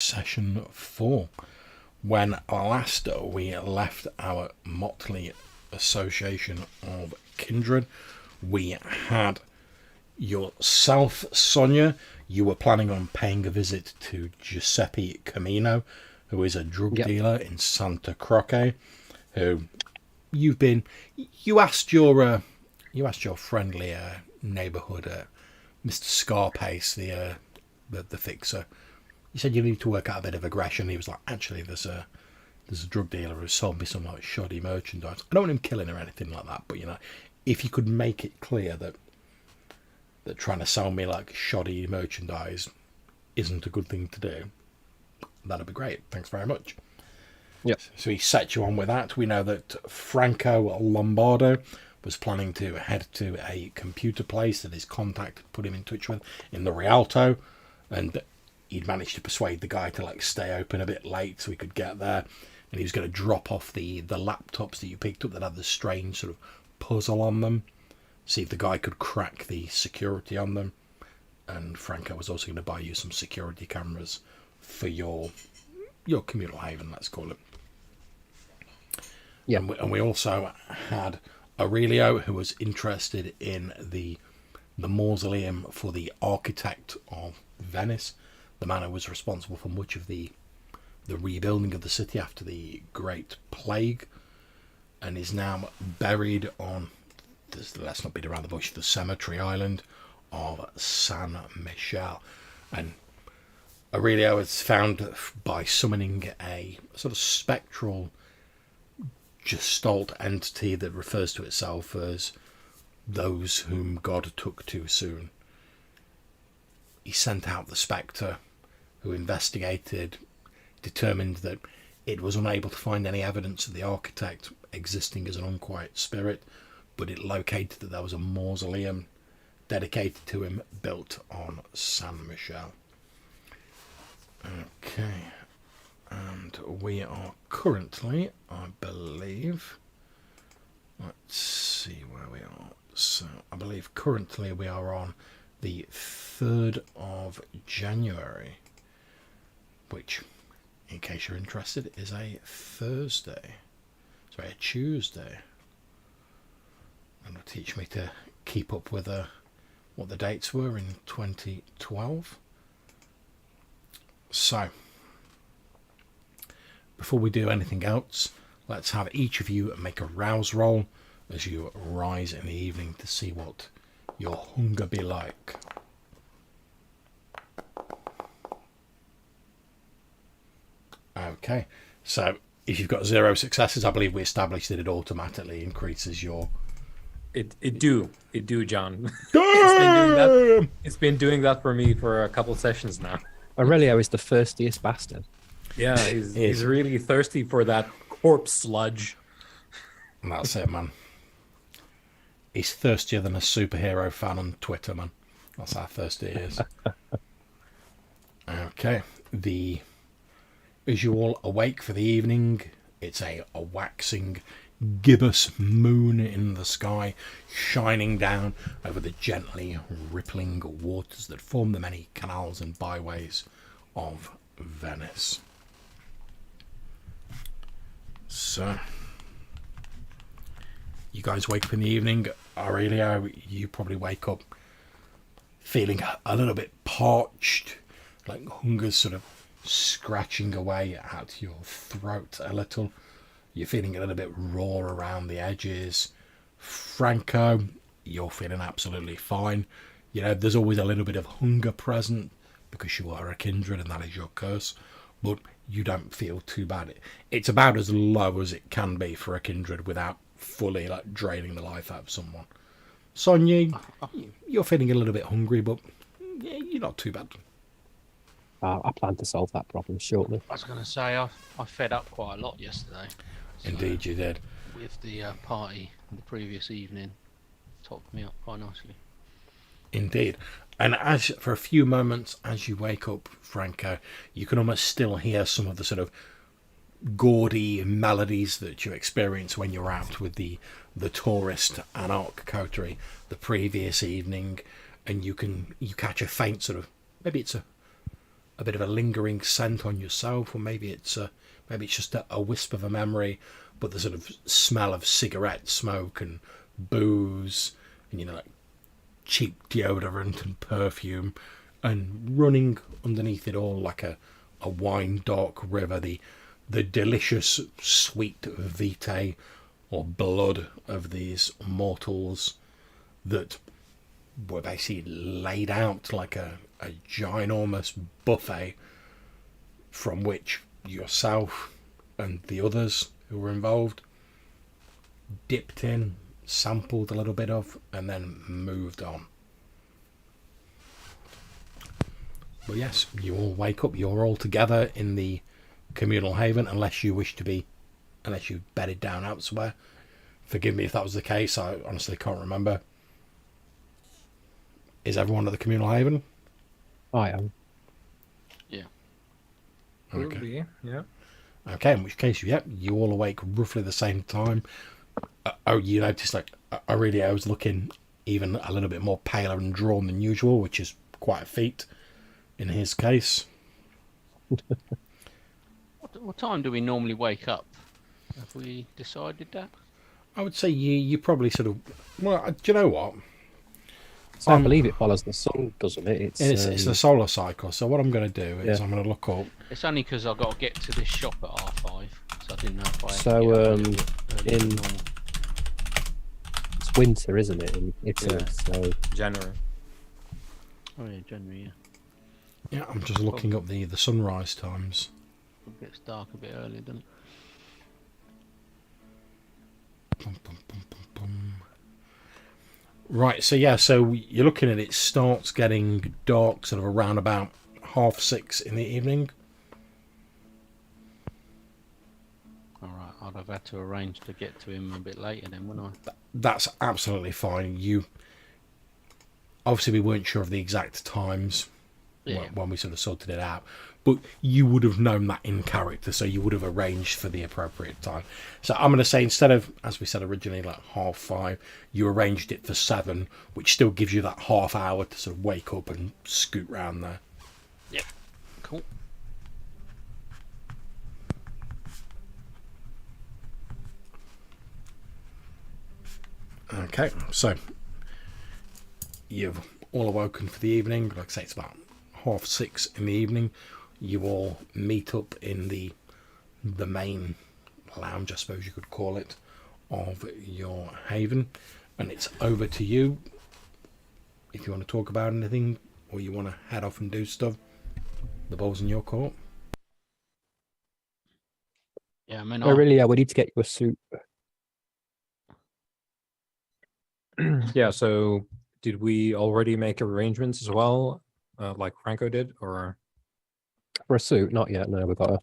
Session 4. When last we left our motley association of kindred, we had yourself, Sonia. You were planning on paying a visit to Giuseppe Camino, who is a drug dealer in Santa Croce, who you asked your friendly neighbourhood Mr. Scarpace, the fixer. You said you need to work out a bit of aggression. He was like, actually, there's a drug dealer who sold me some like shoddy merchandise. I don't want him killing or anything like that, but if you could make it clear that trying to sell me like shoddy merchandise isn't a good thing to do, that'd be great. Thanks very much. Yep. So he set you on with that. We know that Franco Lombardo was planning to head to a computer place that his contact had put him in touch with in the Rialto, and he'd managed to persuade the guy to stay open a bit late so he could get there, and he was going to drop off the laptops that you picked up that had the strange sort of puzzle on them, see if the guy could crack the security on them. And Franco was also going to buy you some security cameras for your communal haven, let's call it. Yeah. And we also had Aurelio, who was interested in the mausoleum for the architect of Venice, the man who was responsible for much of the rebuilding of the city after the Great Plague, and is now buried on, let's not beat around the bush, the cemetery island of San Michele. And Aurelio is found by summoning a sort of spectral gestalt entity that refers to itself as those whom God took too soon. He sent out the spectre, who investigated, determined that it was unable to find any evidence of the architect existing as an unquiet spirit, but it located that there was a mausoleum dedicated to him built on San Michele. Okay, and we are currently, I believe, let's see where we are. So I believe currently we are on the 3rd of January, which, in case you're interested, is a Thursday. Sorry, a Tuesday. And it'll teach me to keep up with what the dates were in 2012. So, before we do anything else, let's have each of you make a rouse roll as you rise in the evening to see what your hunger be like. Okay, so if you've got 0 successes, I believe we established that it automatically increases your... It do, John. It's been doing that for me for a couple sessions now. Aurelio is the thirstiest bastard. Yeah, he's really thirsty for that corpse sludge. And that's it, man. He's thirstier than a superhero fan on Twitter, man. That's how thirsty he is. Okay, as you all awake for the evening, it's a waxing gibbous moon in the sky, shining down over the gently rippling waters that form the many canals and byways of Venice. So, you guys wake up in the evening. Aurelio, you probably wake up feeling a little bit parched, like hunger's sort of scratching away at your throat a little. You're feeling a little bit raw around the edges. Franco, you're feeling absolutely fine. There's always a little bit of hunger present because you are a kindred and that is your curse, but you don't feel too bad. It's about as low as it can be for a kindred without fully draining the life out of someone. Sonia, you're feeling a little bit hungry, but you're not too bad. I plan to solve that problem shortly. I was going to say, I fed up quite a lot yesterday. So Indeed you did. With the party the previous evening, topped me up quite nicely. Indeed. And as for a few moments, as you wake up, Franco, you can almost still hear some of the sort of gaudy melodies that you experience when you're out with the tourist anarch coterie the previous evening, and you catch a faint sort of, maybe it's a bit of a lingering scent on yourself, or maybe it's just a wisp of a memory, but the sort of smell of cigarette smoke and booze and like cheap deodorant and perfume, and running underneath it all like a wine dark river, the delicious sweet vitae or blood of these mortals that were basically laid out like a ginormous buffet from which yourself and the others who were involved dipped in, sampled a little bit of, and then moved on. But yes, you all wake up, you're all together in the communal haven, unless you bedded down elsewhere. Forgive me if that was the case, I honestly can't remember. Is everyone at the communal haven? I am. Yeah. Probably, yeah. Okay, in which case, you all awake roughly the same time. You notice like Aurelio was looking even a little bit more paler and drawn than usual, which is quite a feat in his case. What time do we normally wake up? Have we decided that? I would say you probably sort of... Well, do you know what? So I believe it follows the sun, doesn't it? It's the solar cycle. So what I'm going to do is I'm going to look up... It's only because I've got to get to this shop at R5, so I didn't know if I had So, to get up a little bit earlier than in- normal. It's winter, isn't it? In Italy, Yeah. so January. Oh yeah, January, yeah. Yeah, I'm just looking up the sunrise times. It gets dark a bit earlier, doesn't it? Bum, bum, bum, bum, bum. Right, so you're looking at it starts getting dark sort of around about 6:30 in the evening. Alright, I'd have had to arrange to get to him a bit later then, wouldn't I? That's absolutely fine. Obviously we weren't sure of the exact times Yeah. when we sort of sorted it out, but you would have known that in character, so you would have arranged for the appropriate time. So I'm going to say, instead of, as we said originally, like 5:30, you arranged it for 7, which still gives you that half hour to sort of wake up and scoot round there. Yep. Cool. Okay, so you've all awoken for the evening. Like I say, it's about 6:30 in the evening. You all meet up in the main lounge, I suppose you could call it, of your haven, and it's over to you if you want to talk about anything or you want to head off and do stuff. The ball's in your court. Yeah, I mean, oh, really, we need to get you a suit. Yeah, so did we already make arrangements as well, like Franco did, or? For a suit, not yet. No, we've got to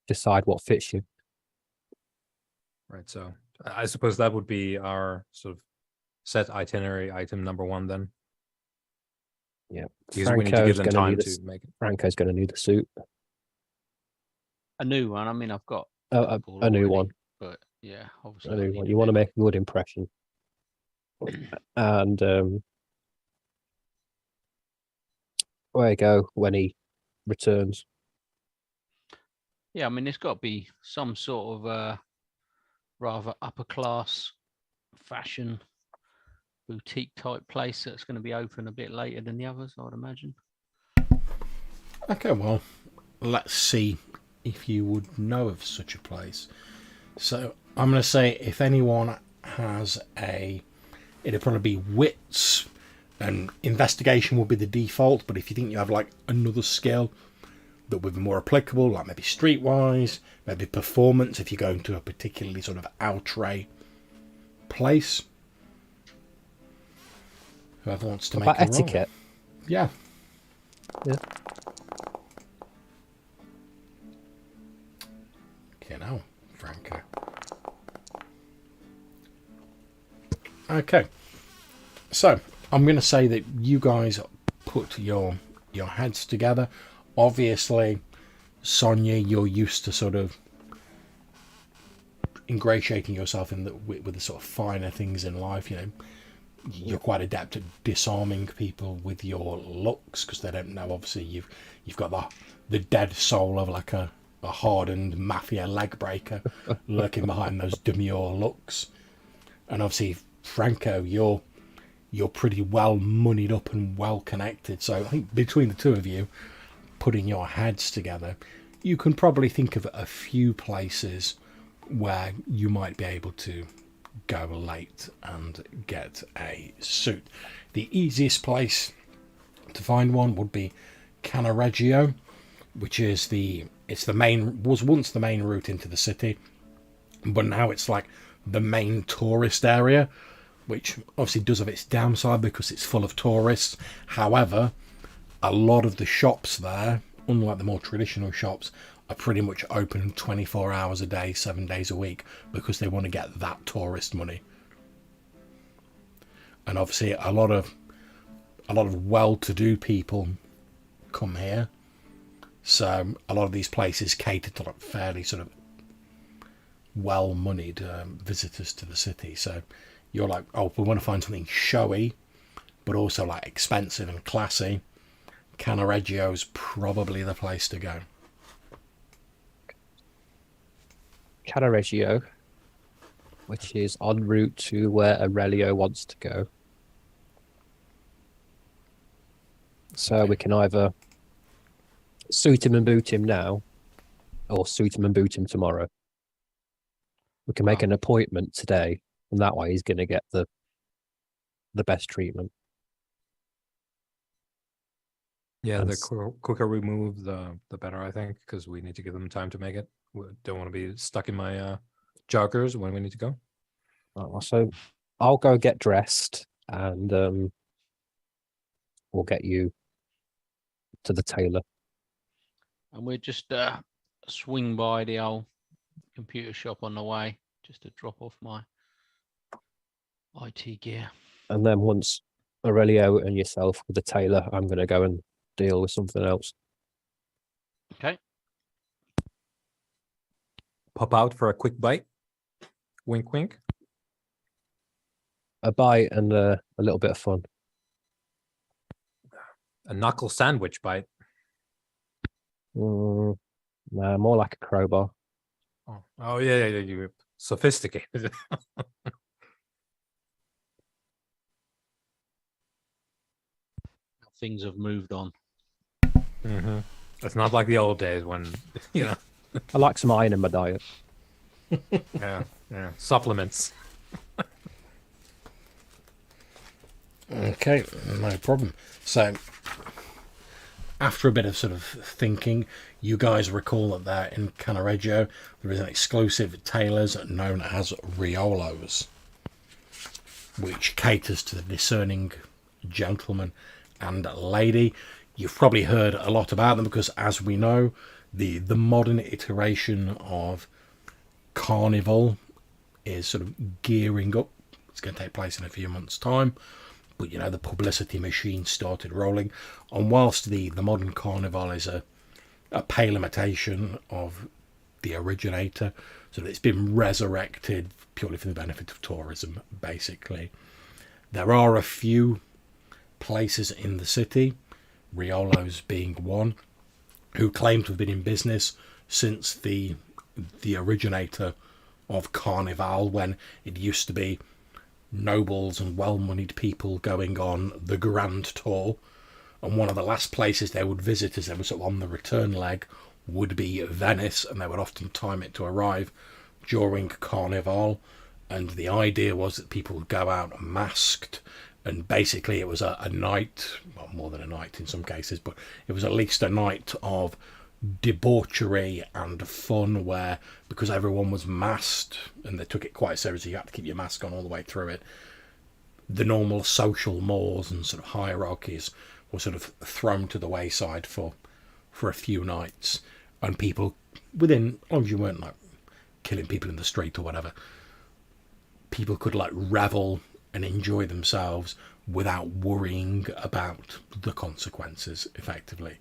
decide what fits you. Right, so I suppose that would be our sort of set itinerary item number 1 then. Yeah, Because we need to give them gonna time need to make it. Franco's going to need a suit, a new one. I mean, I've got a couple new already, one. but yeah, obviously. A I new need one. a You want to new make a good impression, and where you go when he returns. Yeah, I mean, it's got to be some sort of rather upper class fashion boutique type place that's going to be open a bit later than the others, I would imagine. Okay, well, let's see if you would know of such a place. So I'm going to say, if anyone has it'd probably be wits, and investigation will be the default, but if you think you have like another skill that would be more applicable, like maybe streetwise, maybe performance, if you're going to a particularly sort of outre place. Whoever wants to What make about a roll. etiquette? Yeah. Yeah. Okay, now, Franco. Okay. So, I'm going to say that you guys put your heads together. Obviously, Sonia, you're used to sort of ingratiating yourself with the sort of finer things in life, you're quite adept at disarming people with your looks, because they don't know. Obviously, you've got the dead soul of like a hardened mafia leg breaker lurking behind those demure looks. And obviously, Franco, you're pretty well moneyed up and well connected. So I think between the two of you, putting your heads together, you can probably think of a few places where you might be able to go late and get a suit. The easiest place to find one would be 𝐶𝐞𝐬𝐿, which is was once the main route into the city, but now it's like the main tourist area, which obviously does have its downside because it's full of tourists. However, a lot of the shops there, unlike the more traditional shops, are pretty much open 24 hours a day, 7 days a week, because they want to get that tourist money. And obviously a lot of well-to-do people come here, so a lot of these places cater to like fairly sort of well-moneyed visitors to the city. So you're like, oh, we want to find something showy but also like expensive and classy, 𝐶𝐞𝐬𝐿's probably the place to go. 𝐶𝐞𝐬𝐿, which is en route to where Aurelio wants to go. So we can either suit him and boot him now, or suit him and boot him tomorrow. We can make an appointment today, and that way he's going to get the best treatment. Yeah, And the quicker we move, the better, I think, because we need to give them time to make it. We don't want to be stuck in my joggers when we need to go. So I'll go get dressed, and we'll get you to the tailor. And we'll just swing by the old computer shop on the way, just to drop off my IT gear. And then once Aurelio and yourself with the tailor, I'm going to go and deal with something else. Okay. Pop out for a quick bite. Wink, wink. A bite and a little bit of fun. A knuckle sandwich bite. Nah, more like a crowbar. Oh yeah, you're sophisticated. Things have moved on. Mm-hmm. It's not like the old days when, you know. I like some iron in my diet. Yeah. Supplements. Okay, no problem. So, after a bit of sort of thinking, you guys recall that there in 𝐶𝐞𝐬𝐿 there is an exclusive tailors known as Riolo's, which caters to the discerning gentleman and lady. You've probably heard a lot about them because, as we know, the modern iteration of Carnival is sort of gearing up. It's going to take place in a few months' time. But, you know, the publicity machine started rolling. And whilst the modern Carnival is a pale imitation of the originator, so that it's been resurrected purely for the benefit of tourism, basically. There are a few places in the city, Riolo's being one, who claim to have been in business since the originator of Carnival, when it used to be nobles and well-moneyed people going on the grand tour, and one of the last places they would visit as they were sort of on the return leg would be Venice, and they would often time it to arrive during Carnival. And the idea was that people would go out masked, and basically it was a night, well, more than a night in some cases, but it was at least a night of debauchery and fun, where, because everyone was masked and they took it quite seriously, you had to keep your mask on all the way through it, the normal social mores and sort of hierarchies were sort of thrown to the wayside for a few nights, and people within, as long as you weren't like killing people in the street or whatever, people could like revel and enjoy themselves without worrying about the consequences, effectively.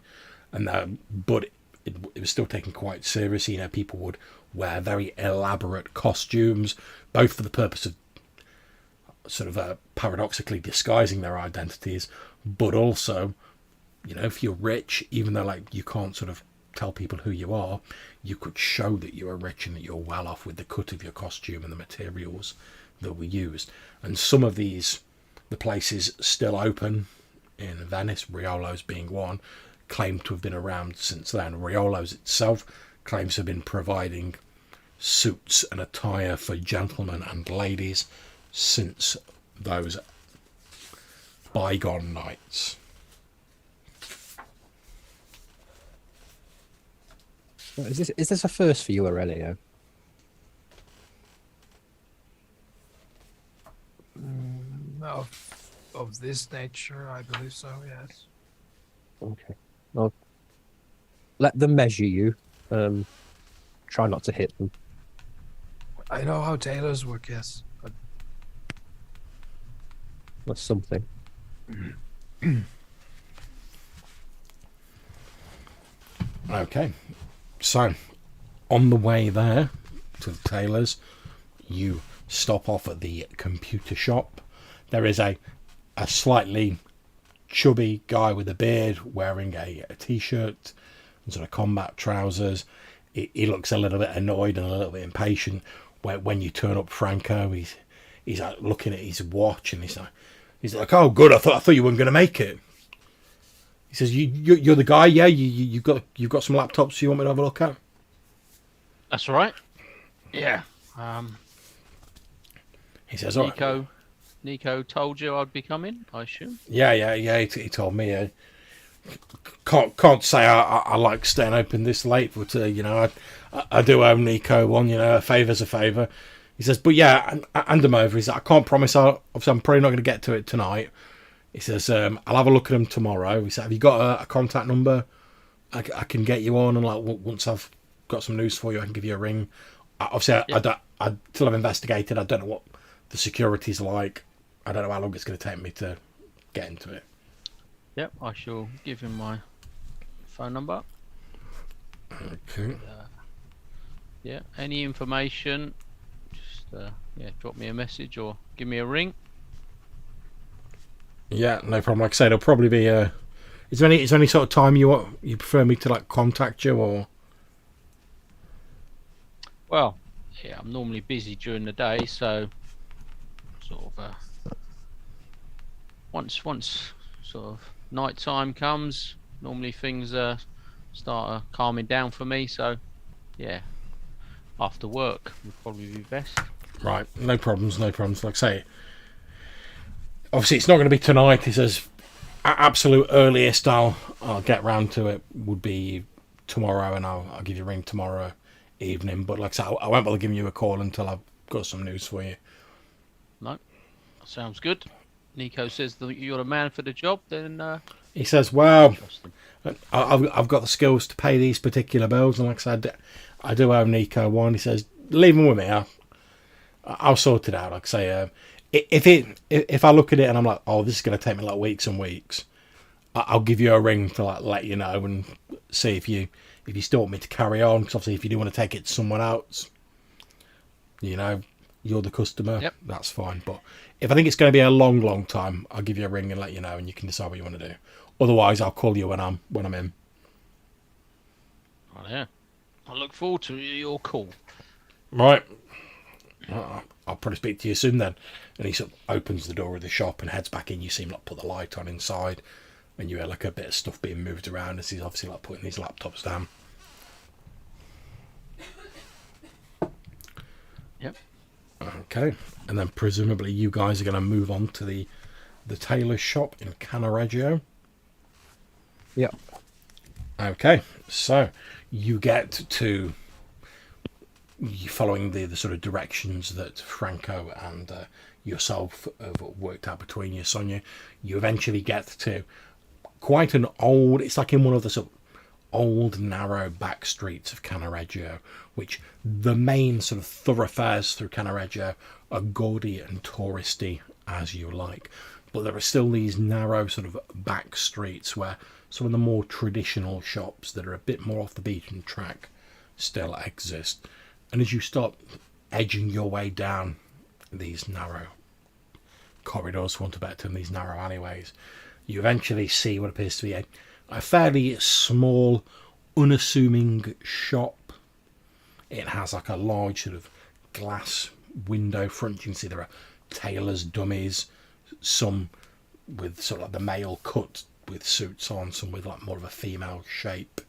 And but it was still taken quite seriously. You know, people would wear very elaborate costumes, both for the purpose of sort of paradoxically disguising their identities, but also, you know, if you're rich, even though like you can't sort of tell people who you are, you could show that you are rich and that you're well off with the cut of your costume and the materials that were used. And some of these, the places still open in Venice, Riolo's being one, claim to have been around since then. Riolo's itself claims to have been providing suits and attire for gentlemen and ladies since those bygone nights. Is this a first for you, Aurelio? Of this nature, I believe so, yes. Okay. Well, let them measure you. Try not to hit them. I know how tailors work, yes. But That's something. Okay, so on the way there to the tailor's, you stop off at the computer shop. There is a slightly chubby guy with a beard wearing a t-shirt and sort of combat trousers. He looks a little bit annoyed and a little bit impatient. When you turn up Franco, he's like looking at his watch and he's like, oh good, I thought you weren't going to make it. He says, you're the guy, yeah? You've got some laptops you want me to have a look at? That's right. Yeah. He says, all right. Nico told you I'd be coming, I assume. Yeah. He told me. Can't say I like staying open this late, but you know, I do owe Nico one. You know, a favour's a favour. He says, but yeah, hand him over. He says, I can't promise. Obviously, I'm probably not going to get to it tonight. He says, I'll have a look at him tomorrow. He said, have you got a contact number I can get you on? And like once I've got some news for you, I can give you a ring. Obviously, Yeah. I till I've investigated, I don't know what the security's like. I don't know how long it's going to take me to get into it. Yep, I shall give him my phone number. Okay. Yeah, any information, just drop me a message or give me a ring. Yeah, no problem. Like I said, it'll probably be is there any sort of time you prefer me to like contact you, or? Well, yeah, I'm normally busy during the day, so sort of once sort of night time comes, normally things start calming down for me. So yeah, after work would probably be best. Right, no problems. Like I say, obviously it's not going to be tonight. He says, absolute earliest I'll get round to it would be tomorrow, and I'll give you a ring tomorrow evening. But like I say, I won't bother giving you a call until I've got some news for you. No, sounds good. Nico says that you're the man for the job. Then He says, well, trust him. I've got the skills to pay these particular bills, and like I said, I do owe Nico one. He says, leave them with me. I'll sort it out. Like I say, if I look at it and I'm like, oh, this is going to take me like weeks and weeks, I'll give you a ring to like let you know and see if you still want me to carry on. Because obviously, if you do want to take it to someone else, you know, you're the customer. Yep. That's fine. But if I think it's going to be a long time, I'll give you a ring and let you know, and you can decide what you want to do. Otherwise, I'll call you when I'm in. Right there. I look forward to your call. Right. I'll probably speak to you soon then. And he sort of opens the door of the shop and heads back in. You see him like put the light on inside, and you hear like a bit of stuff being moved around as he's obviously like putting these laptops down. Yep. Okay. And then presumably you guys are going to move on to the tailor's shop in 𝐶𝐞𝐬𝐿. Yep. Okay. So you get to, following the sort of directions that Franco and yourself have worked out between you, Sonia, you eventually get to quite an old, it's like in one of the sort of old narrow back streets of 𝐶𝐞𝐬𝐿, which the main sort of thoroughfares through 𝐶𝐞𝐬𝐿 are gaudy and touristy as you like, but there are still these narrow sort of back streets where some of the more traditional shops that are a bit more off the beaten track still exist. And as you start edging your way down these narrow corridors, for want of a better term, these narrow alleyways, you eventually see what appears to be a fairly small, unassuming shop. It has like a large sort of glass window front. You can see there are tailor's dummies, some with sort of like the male cut with suits on, some with like more of a female shape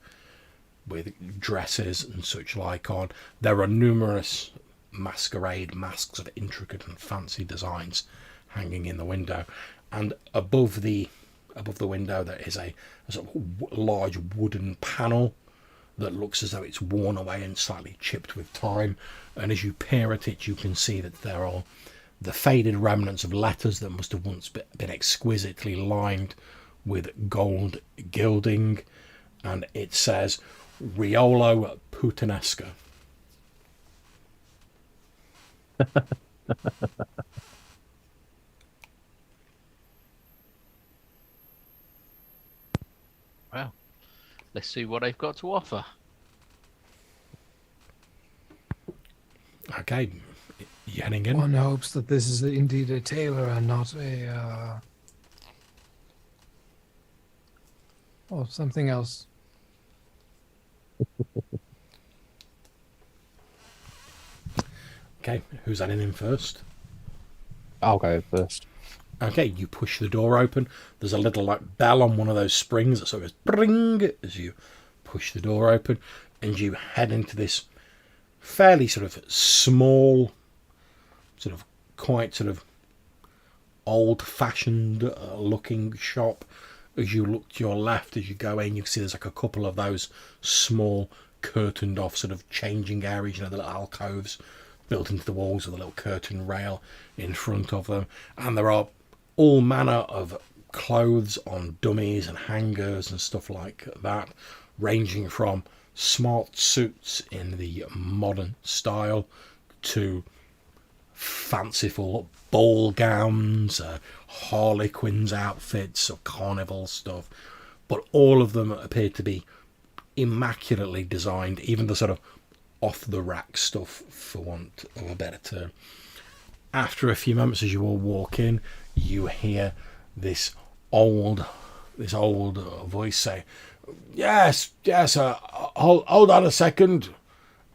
with dresses and such like on. There are numerous masquerade masks of intricate and fancy designs hanging in the window, and above the window there is a sort of large wooden panel that looks as though it's worn away and slightly chipped with time, and as you peer at it you can see that there are the faded remnants of letters that must have once been exquisitely lined with gold gilding, and it says Riolo Puttanesca. Well, let's see what they've got to offer. Okay, you heading in? One hopes that this is indeed a tailor and not a something else. Okay, who's heading in first? I'll go first. Okay, you push the door open. There's a little like bell on one of those springs that sort of goes bring as you push the door open, and you head into this fairly sort of small, sort of quite sort of old-fashioned looking shop. As you look to your left as you go in, you can see there's like a couple of those small curtained off sort of changing areas, you know, the little alcoves built into the walls with a little curtain rail in front of them, and there are all manner of clothes on dummies and hangers and stuff like that, ranging from smart suits in the modern style to fanciful ball gowns, harlequins outfits or carnival stuff, but all of them appear to be immaculately designed, even the sort of off the rack stuff, for want of a better term. After a few moments, as you all walk in, you hear this old voice say, yes, hold on a second,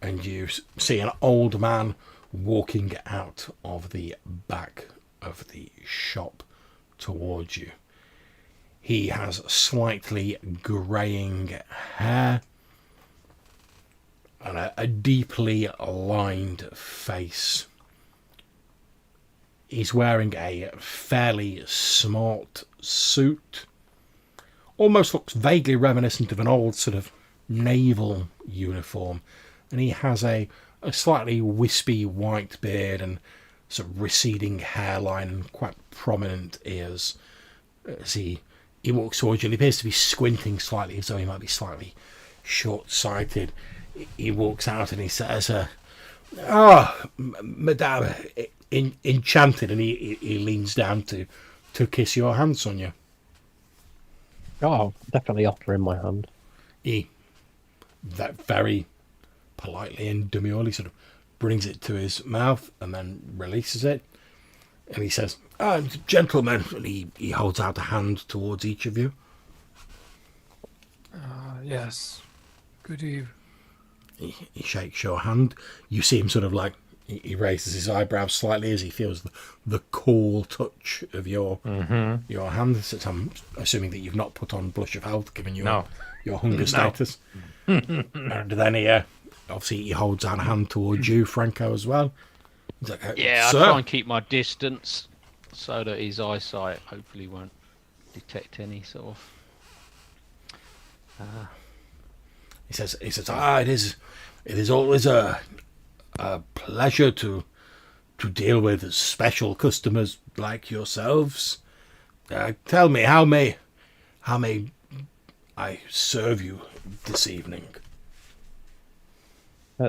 and you see an old man walking out of the back of the shop towards you. He has slightly greying hair and a deeply lined face. He's wearing a fairly smart suit. Almost looks vaguely reminiscent of an old sort of naval uniform. And he has a slightly wispy white beard and sort of receding hairline and quite prominent ears. As he walks towards you, and he appears to be squinting slightly, as though he might be short-sighted. He walks out and he says, Madame, enchanted, and he leans down to kiss your hand, Sonia. Oh, I'll definitely offer him my hand. He very politely and demurely sort of brings it to his mouth and then releases it. And he says, gentlemen, and he holds out a hand towards each of you. Yes. Good eve. He shakes your hand. You see him sort of like, he raises his eyebrows slightly as he feels the cool touch of your hand. So I'm assuming that you've not put on blush of health, given your hunger status. And then he obviously he holds out a hand towards you, Franco, as well. He's like, Yeah, I Sir? try and keep my distance so that his eyesight hopefully won't detect any sort of. He says, it is always a pleasure to deal with special customers like yourselves. Tell me, how may I serve you this evening?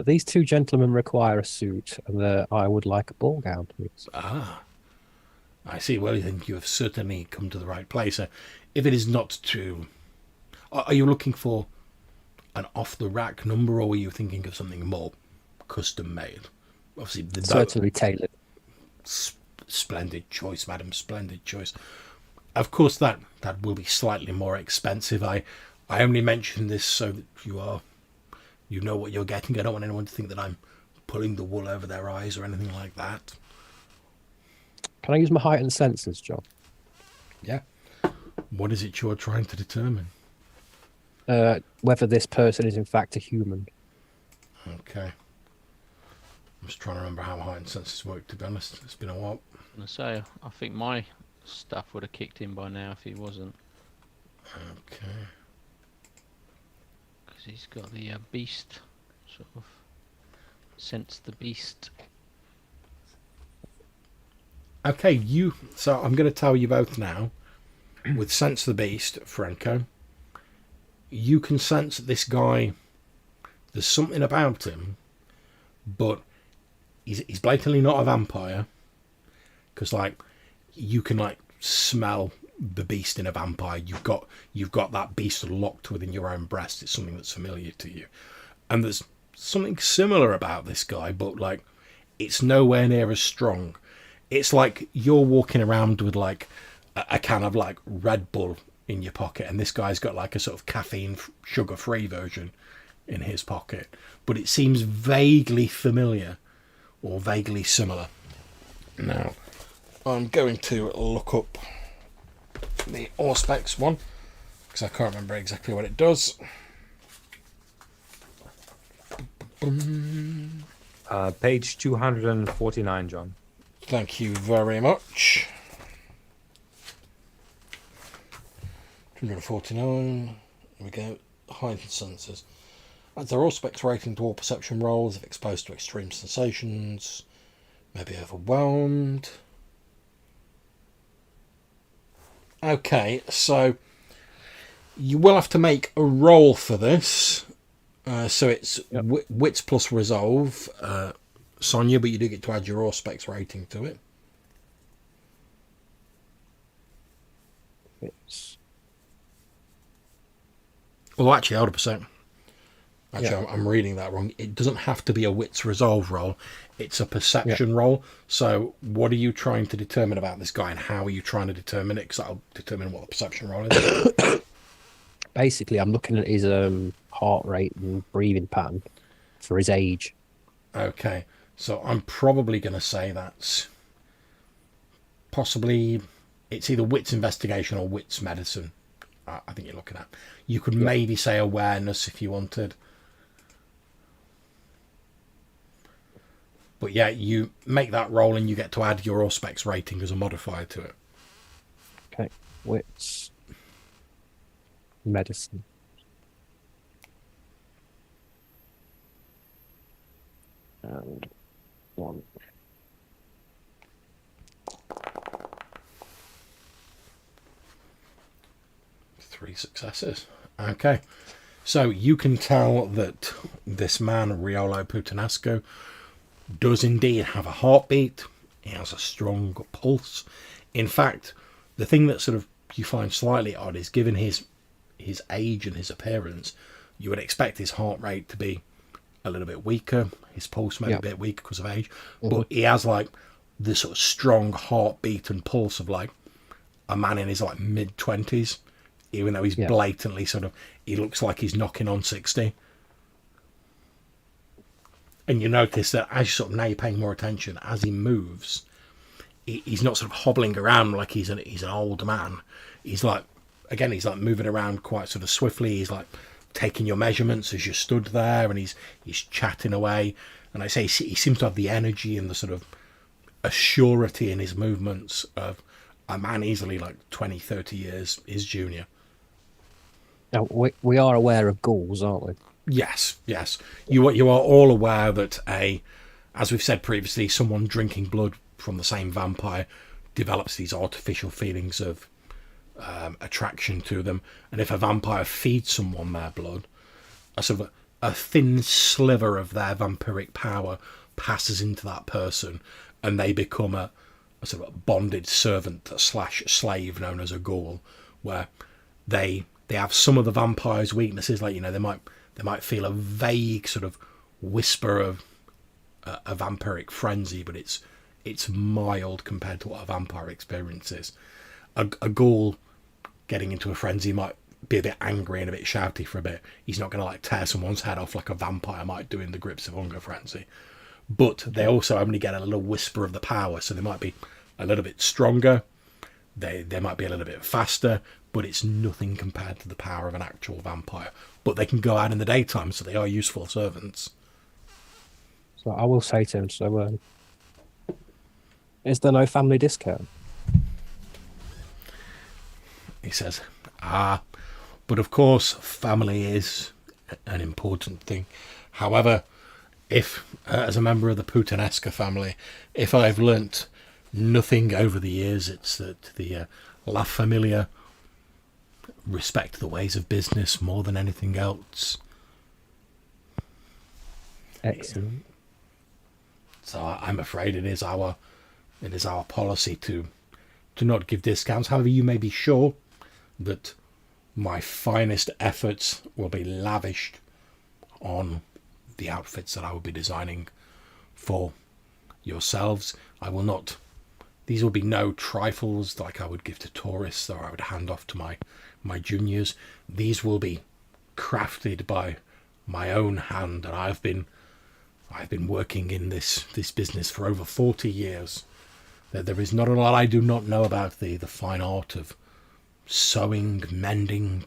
These two gentlemen require a suit, and I would like a ball gown, please. I see. Well, I think you have certainly come to the right place. If it is not too... Are you looking for an off-the-rack number, or were you thinking of something more custom-made? Obviously, Certainly tailored. Splendid choice, madam. Splendid choice. Of course, that will be slightly more expensive. I only mention this so that you know what you're getting. I don't want anyone to think that I'm pulling the wool over their eyes or anything like that. Can I use my heightened senses, John? Yeah. What is it you're trying to determine? Whether this person is in fact a human. Okay. I'm just trying to remember how heightened senses work, to be honest. It's been a while. And so I think my stuff would have kicked in by now if he wasn't, Okay. because he's got the beast sort of sense the beast. Okay, so I'm going to tell you both now. With Sense the Beast, Franco, you can sense that this guy, there's something about him, but he's blatantly not a vampire. Because, like, you can, like, smell the beast in a vampire. You've got that beast locked within your own breast. It's something that's familiar to you. And there's something similar about this guy, but, like, it's nowhere near as strong. It's like you're walking around with, like, a can of, like, Red Bull in your pocket, and this guy's got, like, a sort of caffeine sugar-free version in his pocket. But it seems vaguely familiar or vaguely similar. Now, I'm going to look up the Auspex one, because I can't remember exactly what it does. Page 249, John. Thank you very much. 249. Here we go. Heightened senses. Adds their Auspex rating to all perception rolls if exposed to extreme sensations. May be overwhelmed. Okay, so you will have to make a roll for this. So it's wits plus resolve, Sonia, but you do get to add your Auspex rating to it. It's... Well, actually, hold up a second. Actually, I'm reading that wrong. It doesn't have to be a wits resolve roll. It's a perception roll. So what are you trying to determine about this guy, and how are you trying to determine it? Because that'll determine what the perception roll is. Basically, I'm looking at his heart rate and breathing pattern for his age. Okay. So I'm probably going to say that's possibly... It's either wits investigation or wits medicine. I think you're looking at. You could maybe say awareness if you wanted. But yeah, you make that roll and you get to add your Auspex rating as a modifier to it. Okay, wits, medicine. And 1. Three successes. Okay. So you can tell that this man, Riolo Putanasco, does indeed have a heartbeat. He has a strong pulse. In fact, the thing that sort of you find slightly odd is, given his age and his appearance, you would expect his heart rate to be a little bit weaker. His pulse may be a bit weaker because of age. But he has, like, this sort of strong heartbeat and pulse of, like, a man in his, like, mid-20s. Even though he's blatantly sort of... He looks like he's knocking on 60. And you notice that as you sort of... Now you're paying more attention. As he moves, he's not sort of hobbling around like he's an old man. He's like... Again, he's like moving around quite sort of swiftly. He's like taking your measurements as you stood there. And he's chatting away. And I say he seems to have the energy and the sort of assurity in his movements of a man easily like 20, 30 years his junior. Now, we are aware of ghouls, aren't we? Yes. You are all aware that as we've said previously, someone drinking blood from the same vampire develops these artificial feelings of attraction to them. And if a vampire feeds someone their blood, a sort of a thin sliver of their vampiric power passes into that person, and they become a sort of bonded servant / slave known as a ghoul, where they have some of the vampire's weaknesses, like, you know, they might feel a vague sort of whisper of a vampiric frenzy, but it's it's mild compared to what a vampire experiences. A ghoul getting into a frenzy might be a bit angry and a bit shouty for a bit. He's not going to like tear someone's head off like a vampire might do in the grips of hunger frenzy. But they also only get a little whisper of the power, so they might be a little bit stronger. They might be a little bit faster, but it's nothing compared to the power of an actual vampire. But they can go out in the daytime, so they are useful servants. So I will say to him, so is there no family discount? He says, but of course family is an important thing. However, if, as a member of the Putanesca family, if I've learnt nothing over the years, it's that the La Familia respect the ways of business more than anything else. Excellent. So I'm afraid it is our policy to not give discounts. However, you may be sure that my finest efforts will be lavished on the outfits that I will be designing for yourselves. I will not. These will be no trifles like I would give to tourists or I would hand off to my juniors. These will be crafted by my own hand, and I've been working in this business for over 40 years. There is not a lot I do not know about the fine art of sewing, mending,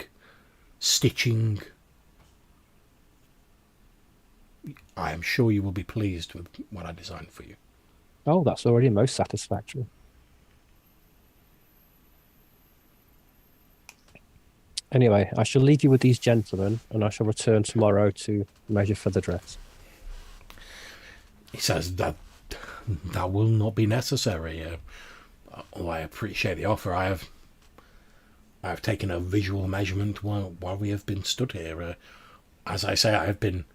stitching. I am sure you will be pleased with what I designed for you. Oh, that's already most satisfactory. Anyway, I shall leave you with these gentlemen, and I shall return tomorrow to measure for the dress. He says that will not be necessary. Although I appreciate the offer. I have taken a visual measurement while we have been stood here. As I say, I've been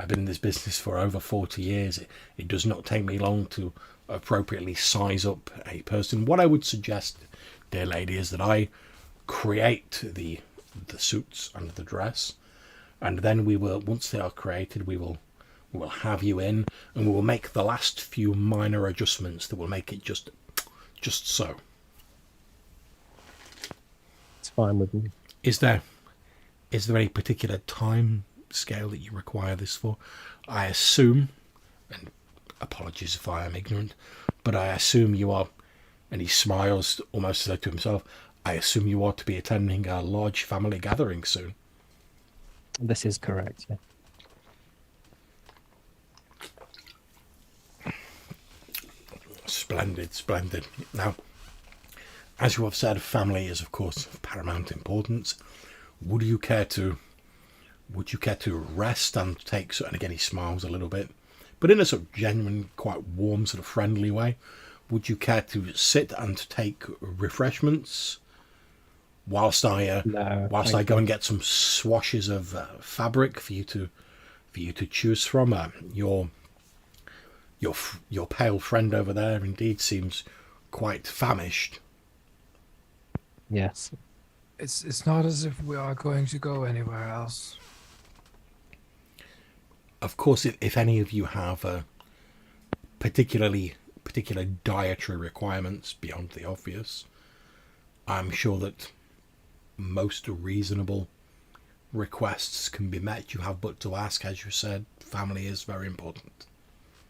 in this business for over 40 years. It does not take me long to appropriately size up a person. What I would suggest, dear lady, is that I create the suits and the dress, and then we will, once they are created, we will have you in, and we will make the last few minor adjustments that will make it just so. It's fine with me. Is there any particular time scale that you require this for? I assume, and apologies if I am ignorant, but I assume you are, and he smiles almost as though to himself, I assume you are to be attending a large family gathering soon. This is correct, yeah. Splendid, splendid. Now, as you have said, family is of course of paramount importance. Would you care to rest and take, and again he smiles a little bit, but in a sort of genuine, quite warm, sort of friendly way, would you care to sit and take refreshments whilst I go and get some swashes of fabric for you to choose from? Your pale friend over there indeed seems quite famished. Yes. It's not as if we are going to go anywhere else. Of course, if any of you have particular dietary requirements beyond the obvious, I'm sure that most reasonable requests can be met. You have but to ask. As you said, family is very important.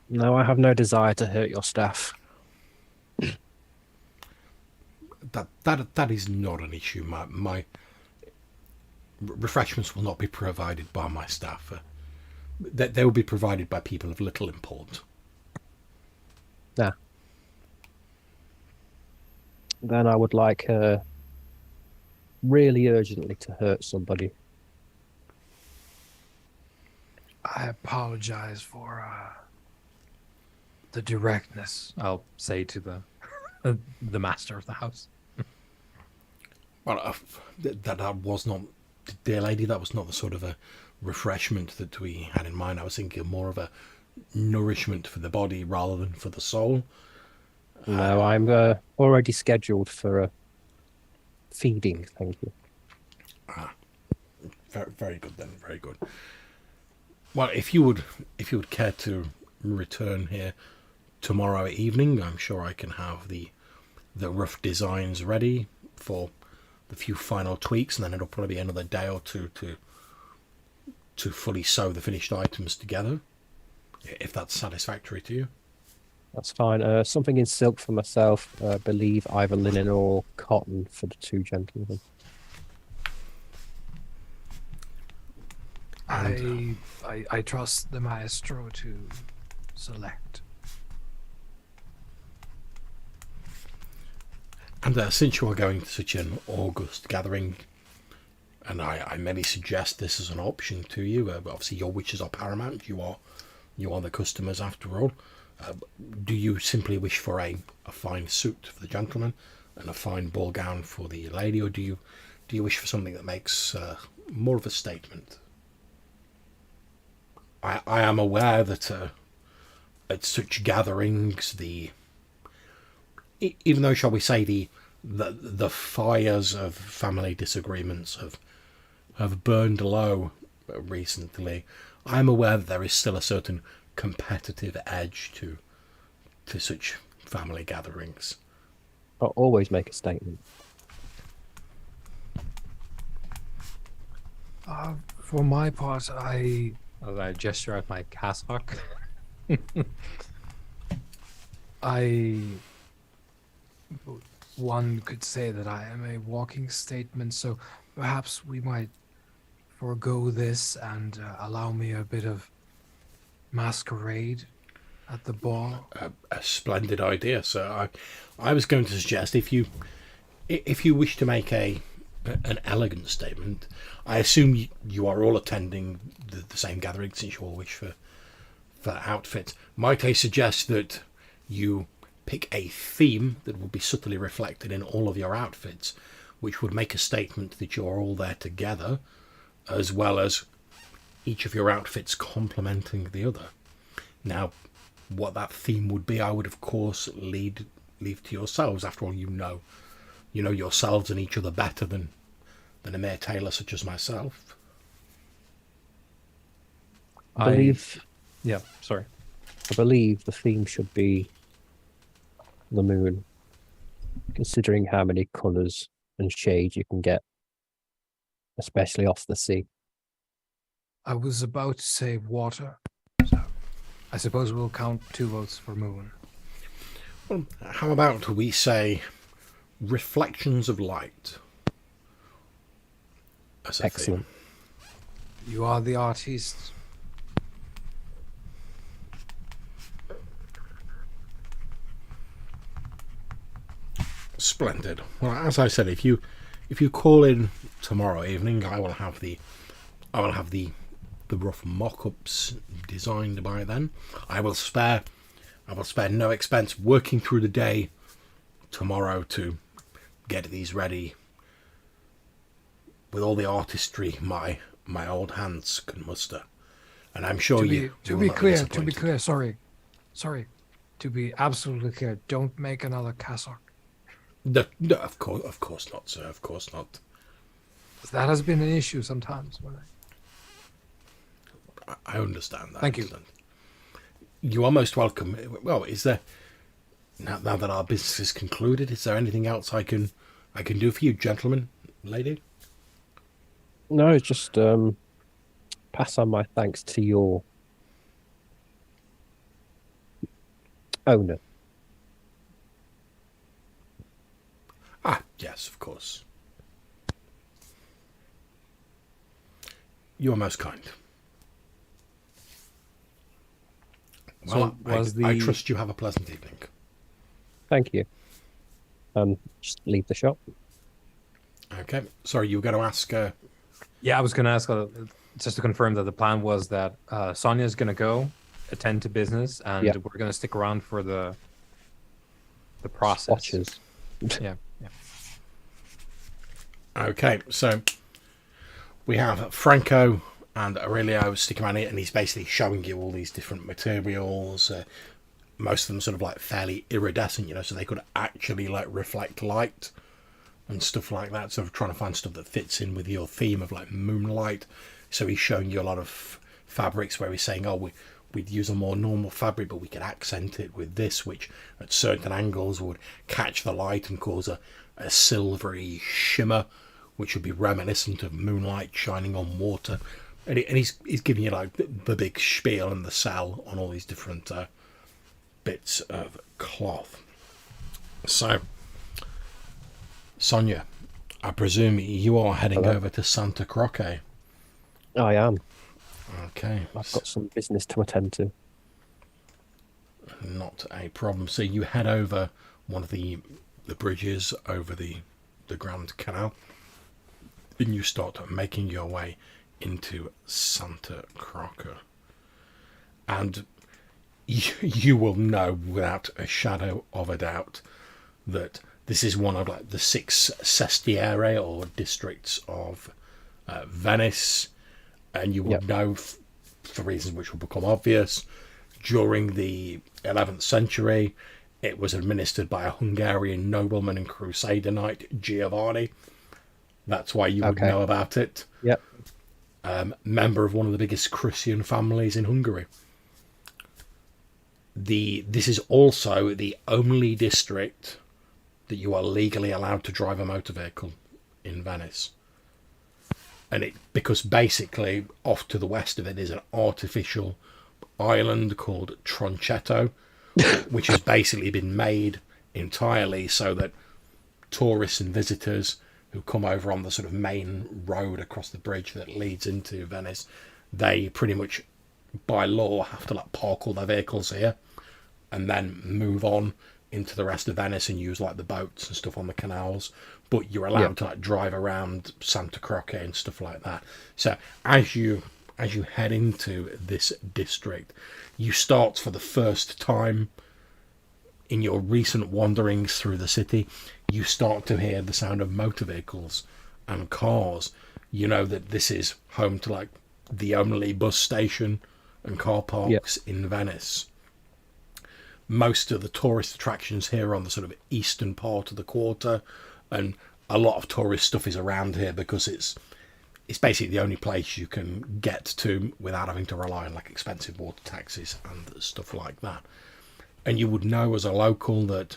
No, I have no desire to hurt your staff. That is not an issue. My refreshments will not be provided by my staff. They will be provided by people of little import. Nah. Then I would like really urgently to hurt somebody. I apologize for the directness. I'll say to the master of the house. Well, that was not, dear lady, that was not the sort of a refreshment that we had in mind. I was thinking more of a nourishment for the body rather than for the soul. No, I'm already scheduled for a feeding, thank you. Very, very good then, very good. Well, if you would care to return here tomorrow evening, I'm sure I can have the rough designs ready for the few final tweaks, and then it'll probably be another day or two to fully sew the finished items together, if that's satisfactory to you. That's fine. Something in silk for myself. Believe either linen or cotton for the two gentlemen. I trust the maestro to select. And since you are going to such an august gathering, and I merely suggest this as an option to you, but obviously your wishes are paramount. You are the customers after all. Do you simply wish for a fine suit for the gentleman and a fine ball gown for the lady, or do you wish for something that makes more of a statement? I am aware that at such gatherings, even though, shall we say, the fires of family disagreements have burned low recently, I am aware that there is still a certain competitive edge to such family gatherings. But always make a statement. For my part, As I gesture at my cassock. one could say that I am a walking statement, so perhaps we might forego this and allow me a bit of masquerade at the ball. A splendid idea. So I was going to suggest, if you wish to make an elegant statement, I assume you are all attending the same gathering, since you all wish for outfits. Might I suggest that you pick a theme that will be subtly reflected in all of your outfits, which would make a statement that you're all there together, as well as each of your outfits complementing the other. Now, what that theme would be, I would of course leave to yourselves. After all, you know yourselves and each other better than a mere tailor such as myself. I believe the theme should be the moon, considering how many colours and shades you can get, especially off the sea. I was about to say water, so I suppose we'll count 2 votes for moon. Well, how about we say reflections of light? As a Excellent. theme. You are the artist. Splendid. Well, as I said, if you call in tomorrow evening, I will have the rough mock-ups designed by then. I will spare no expense working through the day tomorrow to get these ready with all the artistry my old hands can muster. And I'm sure To be clear, sorry. To be absolutely clear, don't make another cassock. No, of course not, sir. Of course not. That has been an issue sometimes. I understand that. Thank you. You are most welcome. Well, is there now that our business is concluded? Is there anything else I can do for you, gentlemen, lady? No, just pass on my thanks to your owner. Ah, yes, of course. You are most kind. Well, I trust you have a pleasant evening. Thank you. Just leave the shop. Okay. Sorry, you were going to ask... Yeah, I was going to ask, just to confirm that the plan was that Sonia's going to go, attend to business, and we're going to stick around for the process. Watches. Yeah. Okay, so we have Franco and Aurelio sticking around here, and he's basically showing you all these different materials, most of them sort of like fairly iridescent, so they could actually like reflect light and stuff like that, sort of trying to find stuff that fits in with your theme of like moonlight. So he's showing you a lot of fabrics where he's saying, oh, we'd use a more normal fabric, but we could accent it with this, which at certain angles would catch the light and cause a silvery shimmer, which would be reminiscent of moonlight shining on water. And he's giving you like the big spiel and the sell on all these different bits of cloth. So, Sonia, I presume you are heading over to Santa Croce. I am. Okay. I've got some business to attend to. Not a problem. So you head over one of the bridges over the Grand Canal, and you start making your way into Santa Croce. And you will know without a shadow of a doubt that this is one of like the 6 sestiere or districts of Venice, and you will know for reasons which will become obvious. During the 11th century, it was administered by a Hungarian nobleman and crusader knight, Giovanni. That's why you would know about it. Yep. Member of one of the biggest Christian families in Hungary. This is also the only district that you are legally allowed to drive a motor vehicle in Venice. And because basically off to the west of it is an artificial island called Tronchetto, which has basically been made entirely so that tourists and visitors who come over on the sort of main road across the bridge that leads into Venice, they pretty much by law have to like park all their vehicles here and then move on into the rest of Venice and use like the boats and stuff on the canals, but you're allowed to like drive around Santa Croce and stuff like that. So as you head into this district, you start for the first time in your recent wanderings through the city, you start to hear the sound of motor vehicles and cars. You know that this is home to like the only bus station and car parks in Venice. Most of the tourist attractions here are on the sort of eastern part of the quarter, and a lot of tourist stuff is around here because it's basically the only place you can get to without having to rely on like expensive water taxis and stuff like that. And you would know as a local that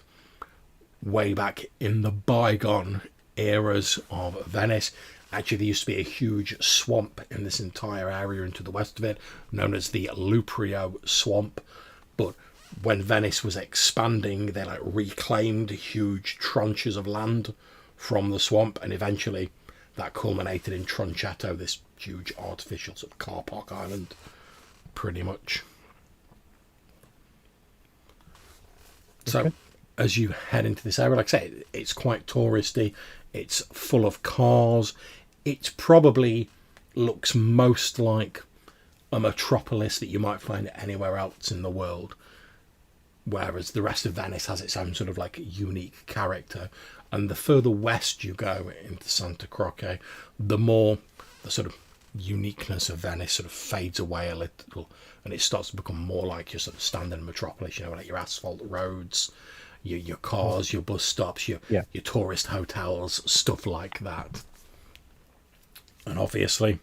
way back in the bygone eras of Venice, actually there used to be a huge swamp in this entire area and to the west of it, known as the Luprio Swamp. But when Venice was expanding, they like reclaimed huge tranches of land from the swamp, and eventually that culminated in Tronchetto, this huge artificial sort of car park island, pretty much. So as you head into this area, like I say, it's quite touristy, it's full of cars, it probably looks most like a metropolis that you might find anywhere else in the world, whereas the rest of Venice has its own sort of like unique character. And the further west you go into Santa Croce, the more the sort of uniqueness of Venice sort of fades away a little, and it starts to become more like your sort of standard metropolis, you know, like your asphalt roads, your cars, your bus stops, your tourist hotels, stuff like that. And obviously,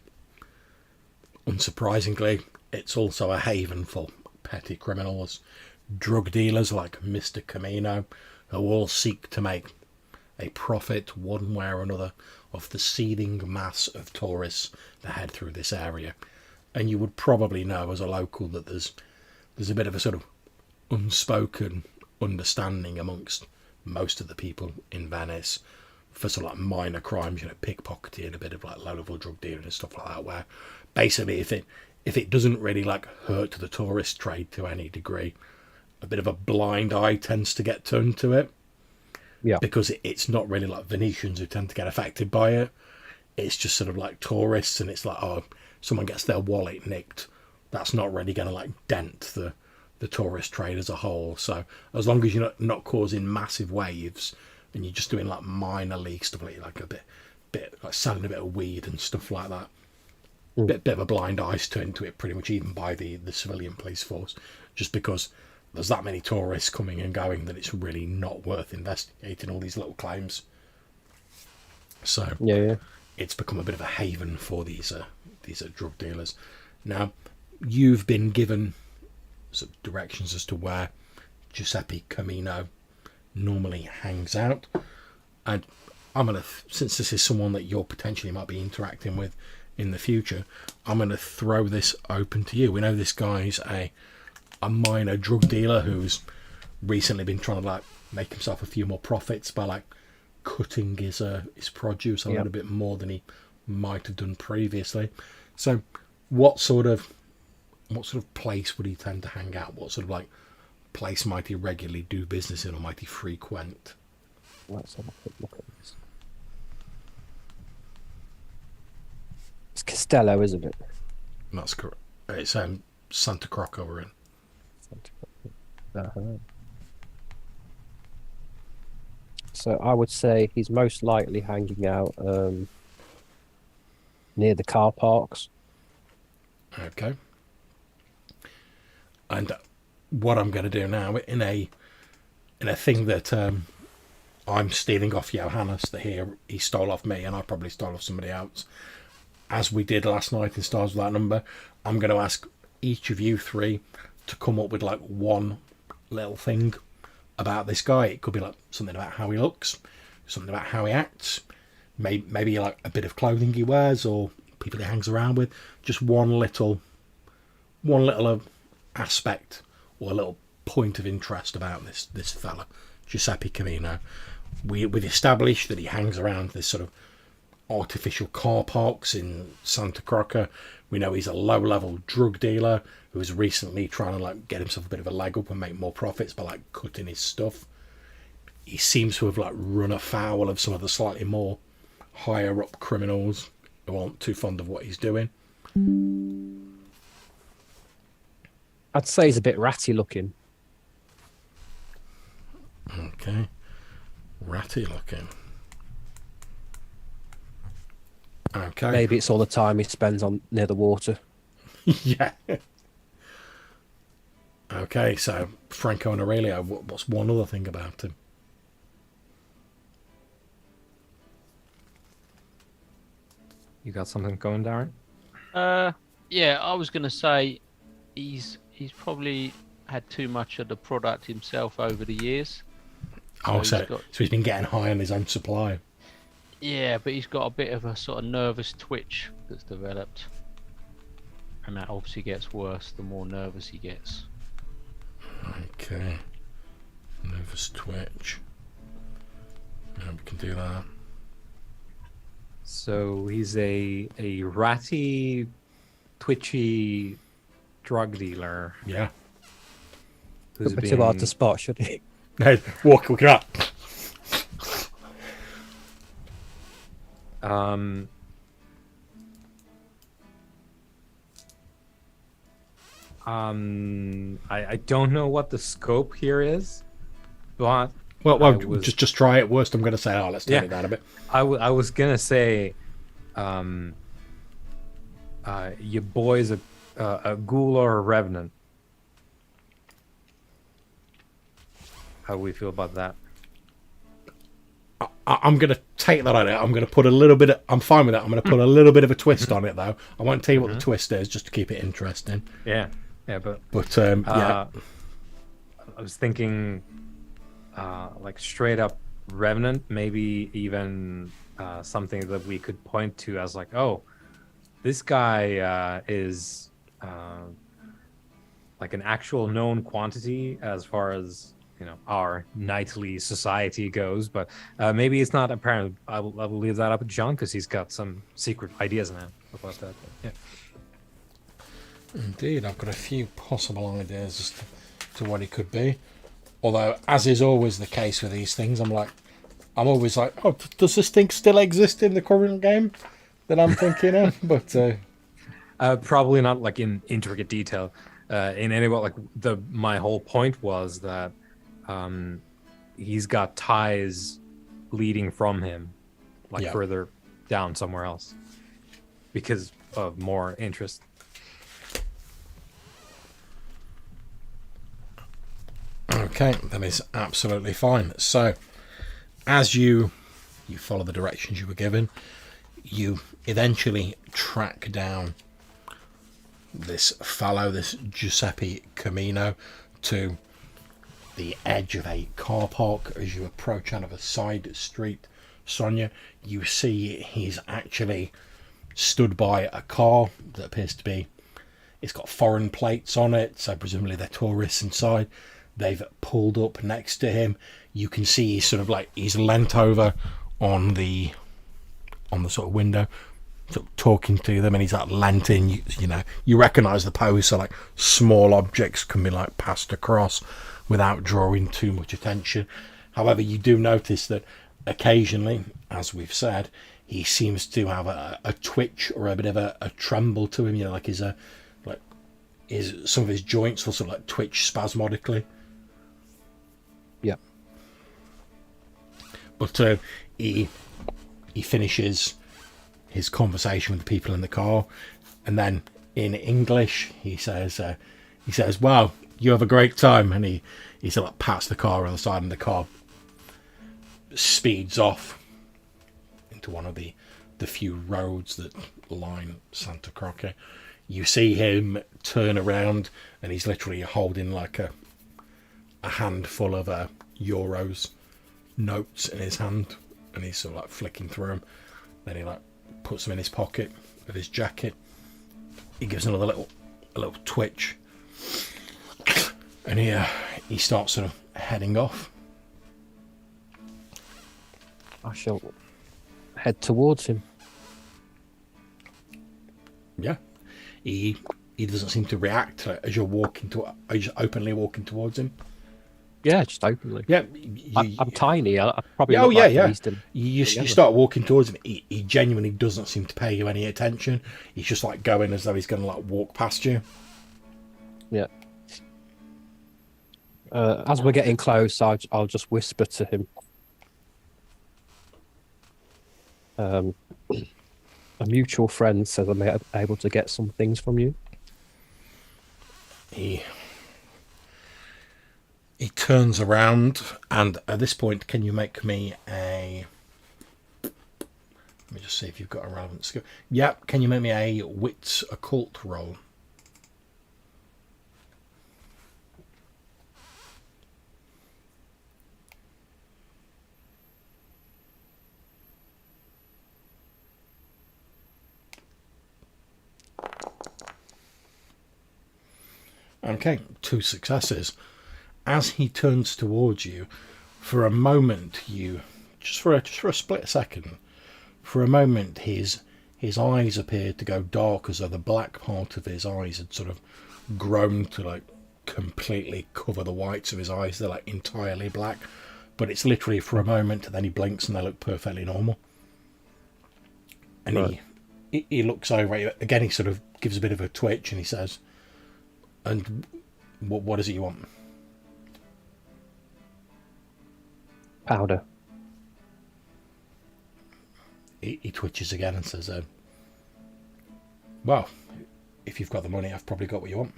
unsurprisingly, it's also a haven for petty criminals, drug dealers like Mr. Camino, who all seek to make a profit one way or another of the seething mass of tourists that head through this area. And you would probably know as a local that there's a bit of a sort of unspoken understanding amongst most of the people in Venice for sort of like minor crimes, you know, pickpocketing, a bit of like low-level drug dealing and stuff like that, where basically if it doesn't really like hurt the tourist trade to any degree, a bit of a blind eye tends to get turned to it. Yeah, because it's not really like Venetians who tend to get affected by it. It's just sort of like tourists, and it's like, oh, someone gets their wallet nicked. That's not really going to like dent the tourist trade as a whole. So as long as you're not causing massive waves, and you're just doing like minor league stuff, like a bit like selling a bit of weed and stuff like that, bit of a blind eye turned to it pretty much even by the civilian police force, just because there's that many tourists coming and going that it's really not worth investigating all these little claims. So it's become a bit of a haven for these drug dealers. Now, you've been given sort of directions as to where Giuseppe Camino normally hangs out. And I'm gonna, since this is someone that you're potentially might be interacting with in the future, I'm gonna throw this open to you. We know this guy's a minor drug dealer who's recently been trying to like make himself a few more profits by like cutting his produce a little bit more than he might have done previously. So what sort of place would he tend to hang out? What sort of like place might he regularly do business in, or might he frequent? Let's have a quick look at this. It's Castello, isn't it? That's correct. It's Santa Croce we're in. Uh-huh. So I would say he's most likely hanging out near the car parks. Okay. And what I'm going to do now, in a thing that I'm stealing off Johannes, that he stole off me, and I probably stole off somebody else, as we did last night in Stars Without Number, I'm going to ask each of you three to come up with like one little thing about this guy. It could be like something about how he looks, something about how he acts, maybe like a bit of clothing he wears or people he hangs around with. Just one little aspect or a little point of interest about this fella, Giuseppe Camino. We've established that he hangs around this sort of artificial car parks in Santa Croce. We know he's a low-level drug dealer who was recently trying to like get himself a bit of a leg up and make more profits by like cutting his stuff. He seems to have like run afoul of some of the slightly more higher up criminals who aren't too fond of what he's doing. I'd say he's a bit ratty looking. Okay. Ratty looking. Okay. Maybe it's all the time he spends on near the water. Yeah. Okay, so Franco and Aurelio, what's one other thing about him? You got something going, Darren? Yeah, I was going to say he's probably had too much of the product himself over the years. So he's been getting high on his own supply. Yeah, but he's got a bit of a sort of nervous twitch that's developed. And that obviously gets worse the more nervous he gets. Okay. Nervous twitch. Yeah, we can do that. So he's a ratty, twitchy drug dealer. Yeah. Who's Could be too hard to spot, should he? Hey, walk up. I don't know what the scope here is, but Well, just try it. Worst, I'm going to say, let's turn Yeah. it down a bit. I was gonna say, your boy's a ghoul or a revenant. How do we feel about that? I'm going to take that idea. I'm going to put a little bit. I'm fine with that. I'm going to put a little bit of a twist on it, though. I won't tell you what the twist is, just to keep it interesting. Yeah, but Yeah. I was thinking, like straight up revenant, maybe even something that we could point to as like, oh, this guy is like an actual known quantity as far as our knightly society goes, but maybe it's not apparent. I will leave that up to John because he's got some secret ideas now about that. But, yeah. Indeed, I've got a few possible ideas as to what it could be. Although, as is always the case with these things, I'm always like, oh, does this thing still exist in the current game that I'm thinking of? But probably not like in intricate detail. In any way, like my whole point was that he's got ties leading from him, like further down somewhere else, because of more interest. Okay, that is absolutely fine. So, as you follow the directions you were given, you eventually track down this fellow, this Giuseppe Camino, to the edge of a car park. As you approach out of a side street, Sonia, you see he's actually stood by a car that appears to be, it's got foreign plates on it, so presumably they're tourists inside. They've pulled up next to him. You can see he's sort of like, he's leant over on the sort of window, sort of talking to them, and he's like leant in. You know, you recognise the pose, so like small objects can be like passed across without drawing too much attention. However, you do notice that occasionally, as we've said, he seems to have a twitch or a bit of a tremble to him. You know, like some of his joints will sort of like twitch spasmodically. Yeah. But he finishes his conversation with the people in the car, and then in English he says, "Wow, you have a great time," and he sort of like pats the car on the side, and the car speeds off into one of the few roads that line Santa Croce. You see him turn around, and he's literally holding like a handful of euros notes in his hand, and he's sort of like flicking through them. Then he like puts them in his pocket of his jacket. He gives another little twitch, and he starts sort of heading off. I shall head towards him. Yeah, he doesn't seem to react as you're openly walking towards him. Yeah, just openly. Yeah, I'm tiny. I probably. Oh look yeah, like the yeah. least in- You together. start walking towards him. He genuinely doesn't seem to pay you any attention. He's just like going as though he's going to like walk past you. Yeah. As we're getting close, I'll just whisper to him. A mutual friend says I'm able to get some things from you. He turns around, and at this point, can you make me a... Let me just see if you've got a relevant skill. Yep, can you make me a wits occult roll? Okay, 2 successes. As he turns towards you, for a moment, just for a split second, for a moment, his eyes appeared to go dark, as though the black part of his eyes had sort of grown to like completely cover the whites of his eyes. They're like entirely black, but it's literally for a moment, and then he blinks and they look perfectly normal. And right. he looks over at you again. He sort of gives a bit of a twitch, and he says, "And what is it you want?" Powder. He twitches again and says, "Well, if you've got the money, I've probably got what you want."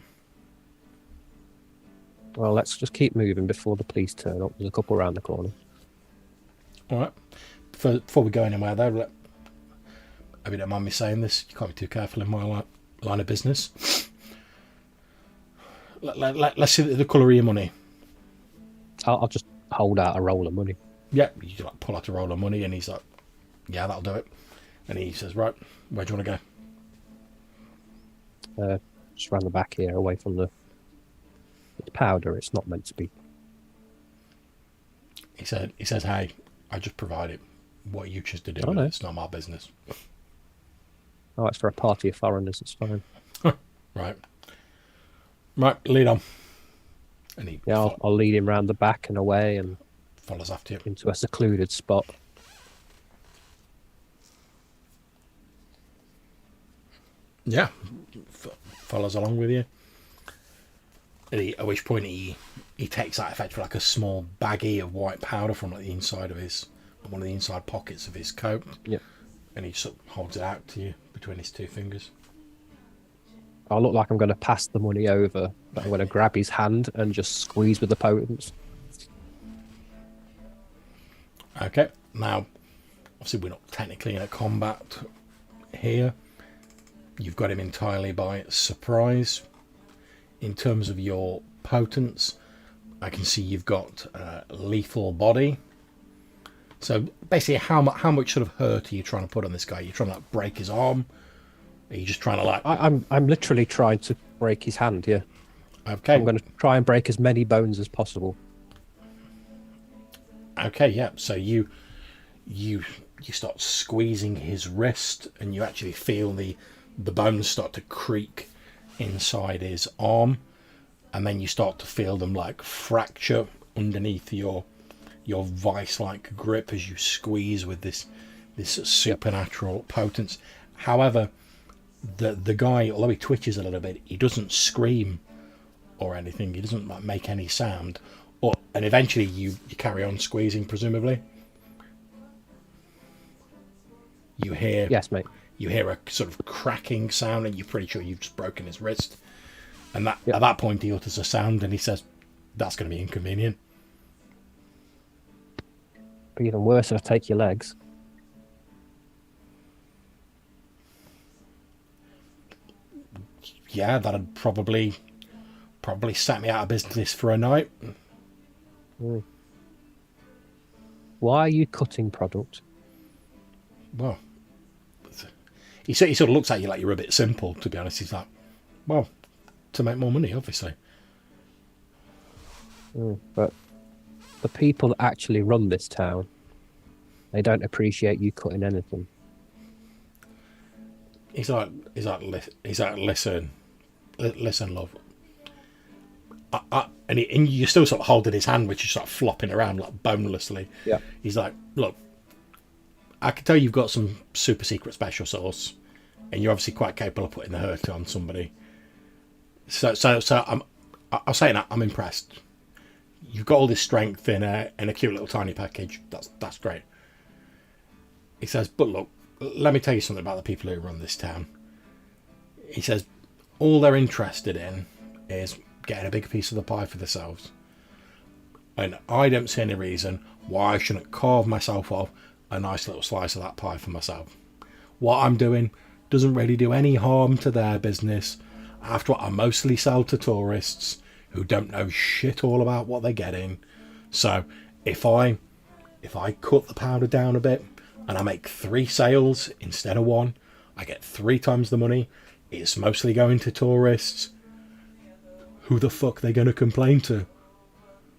Well, let's just keep moving before the police turn up. There's a couple around the corner. All right. Before we go anywhere, though, I don't mind me saying this. You can't be too careful in my line of business. Let's see the colour of your money. I'll just hold out a roll of money. Yeah, you like pull out a roll of money, and he's like, "Yeah, that'll do it." And he says, "Right, where do you want to go?" Just round the back here, away from the... It's powder. It's not meant to be. He says, "Hey, I just provide it. What you choose to do, Oh, no. it's not my business." Oh, it's for a party of foreigners. It's fine. Right, lead on. And he Yeah, I'll lead him round the back and away and follows after you. into a secluded spot. Yeah, follows along with you. At which point he takes that effect for like a small baggie of white powder from like the inside of one of the inside pockets of his coat. Yeah. And he sort of holds it out to you between his 2 fingers. I look like I'm going to pass the money over, but I'm going to grab his hand and just squeeze with the potence. Okay, now, obviously we're not technically in a combat here. you've got him entirely by surprise. In terms of your potence, I can see you've got lethal body. So basically, how much sort of hurt are you trying to put on this guy? Are you trying to like break his arm? Are you just trying to like? I'm literally trying to break his hand. Yeah. Okay. I'm going to try and break as many bones as possible. Okay. Yeah. So you start squeezing his wrist, and you actually feel the bones start to creak inside his arm, and then you start to feel them like fracture underneath your vice-like grip as you squeeze with this supernatural potence. However, the guy, although he twitches a little bit, he doesn't scream or anything. He doesn't like make any sound. And eventually you carry on squeezing, presumably. You hear Yes, mate. You hear a sort of cracking sound, and you're pretty sure you've just broken his wrist. And at that point, he utters a sound, and he says, "That's going to be inconvenient." Be even worse if I take your legs. Yeah, that'd probably set me out of business for a night. Mm. Why are you cutting product? Well, he sort of looks at you like you're a bit simple, to be honest. He's like, well, to make more money, obviously. But the people that actually run this town, they don't appreciate you cutting anything. He's like, listen, love. And you're still sort of holding his hand, which is sort of flopping around like bonelessly. Yeah. He's like, look, I can tell you've got some super secret special sauce, and you're obviously quite capable of putting the hurt on somebody. So I'll say that I'm impressed. You've got all this strength in a cute little tiny package. That's great. He says, but look, let me tell you something about the people who run this town. He says, all they're interested in is getting a big piece of the pie for themselves. And I don't see any reason why I shouldn't carve myself off a nice little slice of that pie for myself. What I'm doing doesn't really do any harm to their business. After all, I mostly sell to tourists who don't know shit all about what they're getting. So if I cut the powder down a bit and I make 3 sales instead of 1, I get 3 times the money. It's mostly going to tourists. Who the fuck are they going to complain to?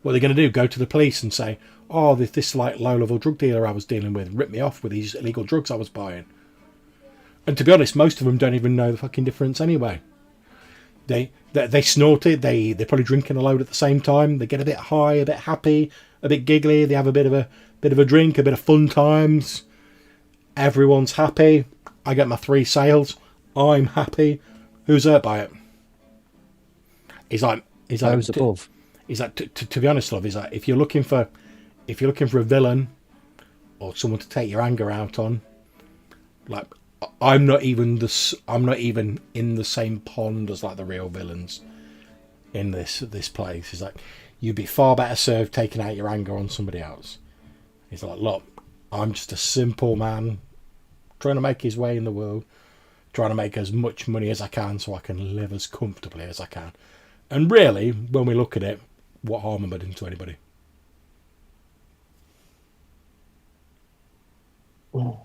What are they going to do? Go to the police and say, oh, this like low-level drug dealer I was dealing with ripped me off with these illegal drugs I was buying. And to be honest, most of them don't even know the fucking difference anyway. They snort it. They're probably drinking a load at the same time. They get a bit high, a bit happy, a bit giggly. They have a bit of a drink, a bit of fun times. Everyone's happy. I get my 3 sales. I'm happy. Who's hurt by it? He's like Those above. He's like, to be honest, love, he's like, if you're looking for a villain or someone to take your anger out on, like, I'm not even in the same pond as like the real villains in this place. He's like, you'd be far better served taking out your anger on somebody else. He's like, look, I'm just a simple man trying to make his way in the world, trying to make as much money as I can so I can live as comfortably as I can. And really, when we look at it, what harm am I doing to anybody? I'm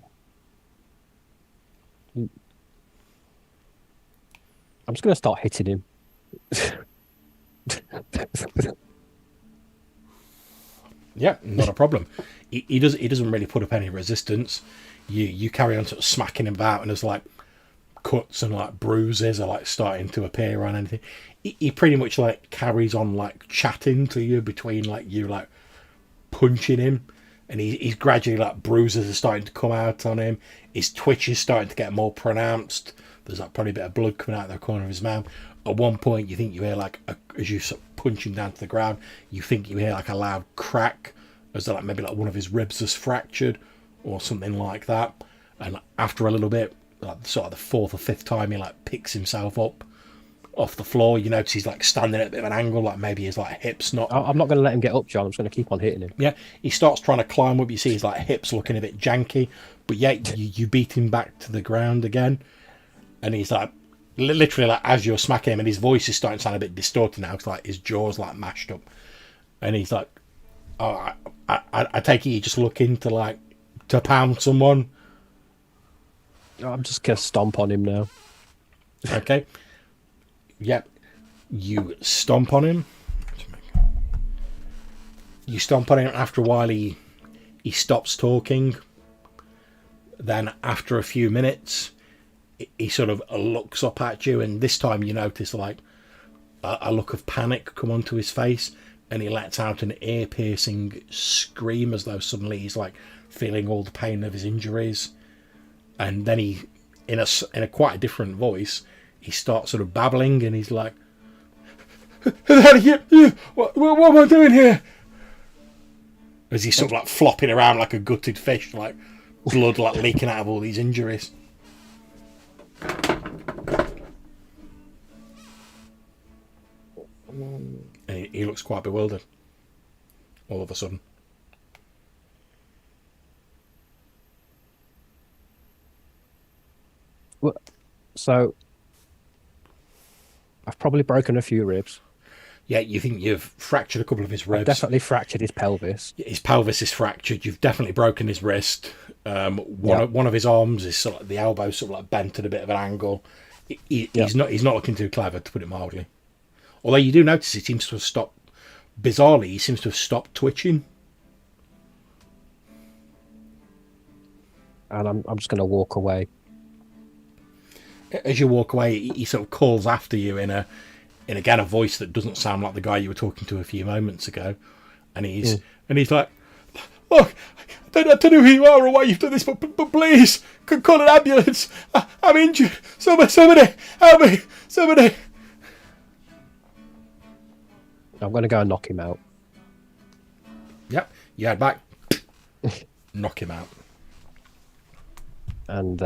just going to start hitting him. Yeah, not a problem. He doesn't really put up any resistance. You carry on sort of smacking him about, and there's like cuts and like bruises are like starting to appear on anything. He pretty much like carries on like chatting to you between like you like punching him, and he's gradually like bruises are starting to come out on him. His twitch is starting to get more pronounced. There's like probably a bit of blood coming out the corner of his mouth. At one point, you think you hear like as you sort of punch him down to the ground, you think you hear like a loud crack, as though like maybe like one of his ribs has fractured or something like that. And after a little bit, like sort of the 4th or 5th time, he like picks himself up off the floor. You notice he's like standing at a bit of an angle, like maybe his like hips not. I'm not going to let him get up, John. I'm just going to keep on hitting him. Yeah, he starts trying to climb up. You see his like hips looking a bit janky, but yeah, you beat him back to the ground again. And he's like, literally, like, as you're smacking him, and his voice is starting to sound a bit distorted now, because like his jaw's like mashed up. And he's like, "Oh, I take it you just looking to like to pound someone." I'm just gonna stomp on him now. Okay. Yep. You stomp on him. You stomp on him. After a while, he stops talking. Then, after a few minutes, he sort of looks up at you, and this time you notice like a look of panic come onto his face, and he lets out an ear-piercing scream as though suddenly he's like feeling all the pain of his injuries. And then he, in a quite a different voice, he starts sort of babbling, and he's like, what am I doing here? As he's sort of like flopping around like a gutted fish, like blood like leaking out of all these injuries. And he looks quite bewildered all of a sudden. So I've probably broken a few ribs. Yeah, you think you've fractured a couple of his I've ribs. definitely fractured his pelvis. His pelvis is fractured. You've definitely broken his wrist. One of his arms is sort of the elbow sort of like bent at a bit of an angle. He's not looking too clever, to put it mildly. Although you do notice he seems to have stopped. Bizarrely, he seems to have stopped twitching. And I'm just going to walk away. As you walk away, he sort of calls after you in again a voice that doesn't sound like the guy you were talking to a few moments ago, and he's like, "Look, I don't know who you are or why you've done this, but please, call an ambulance. I'm injured. Somebody, help me! Somebody!" I'm going to go and knock him out. Yep, you head back, knock him out. And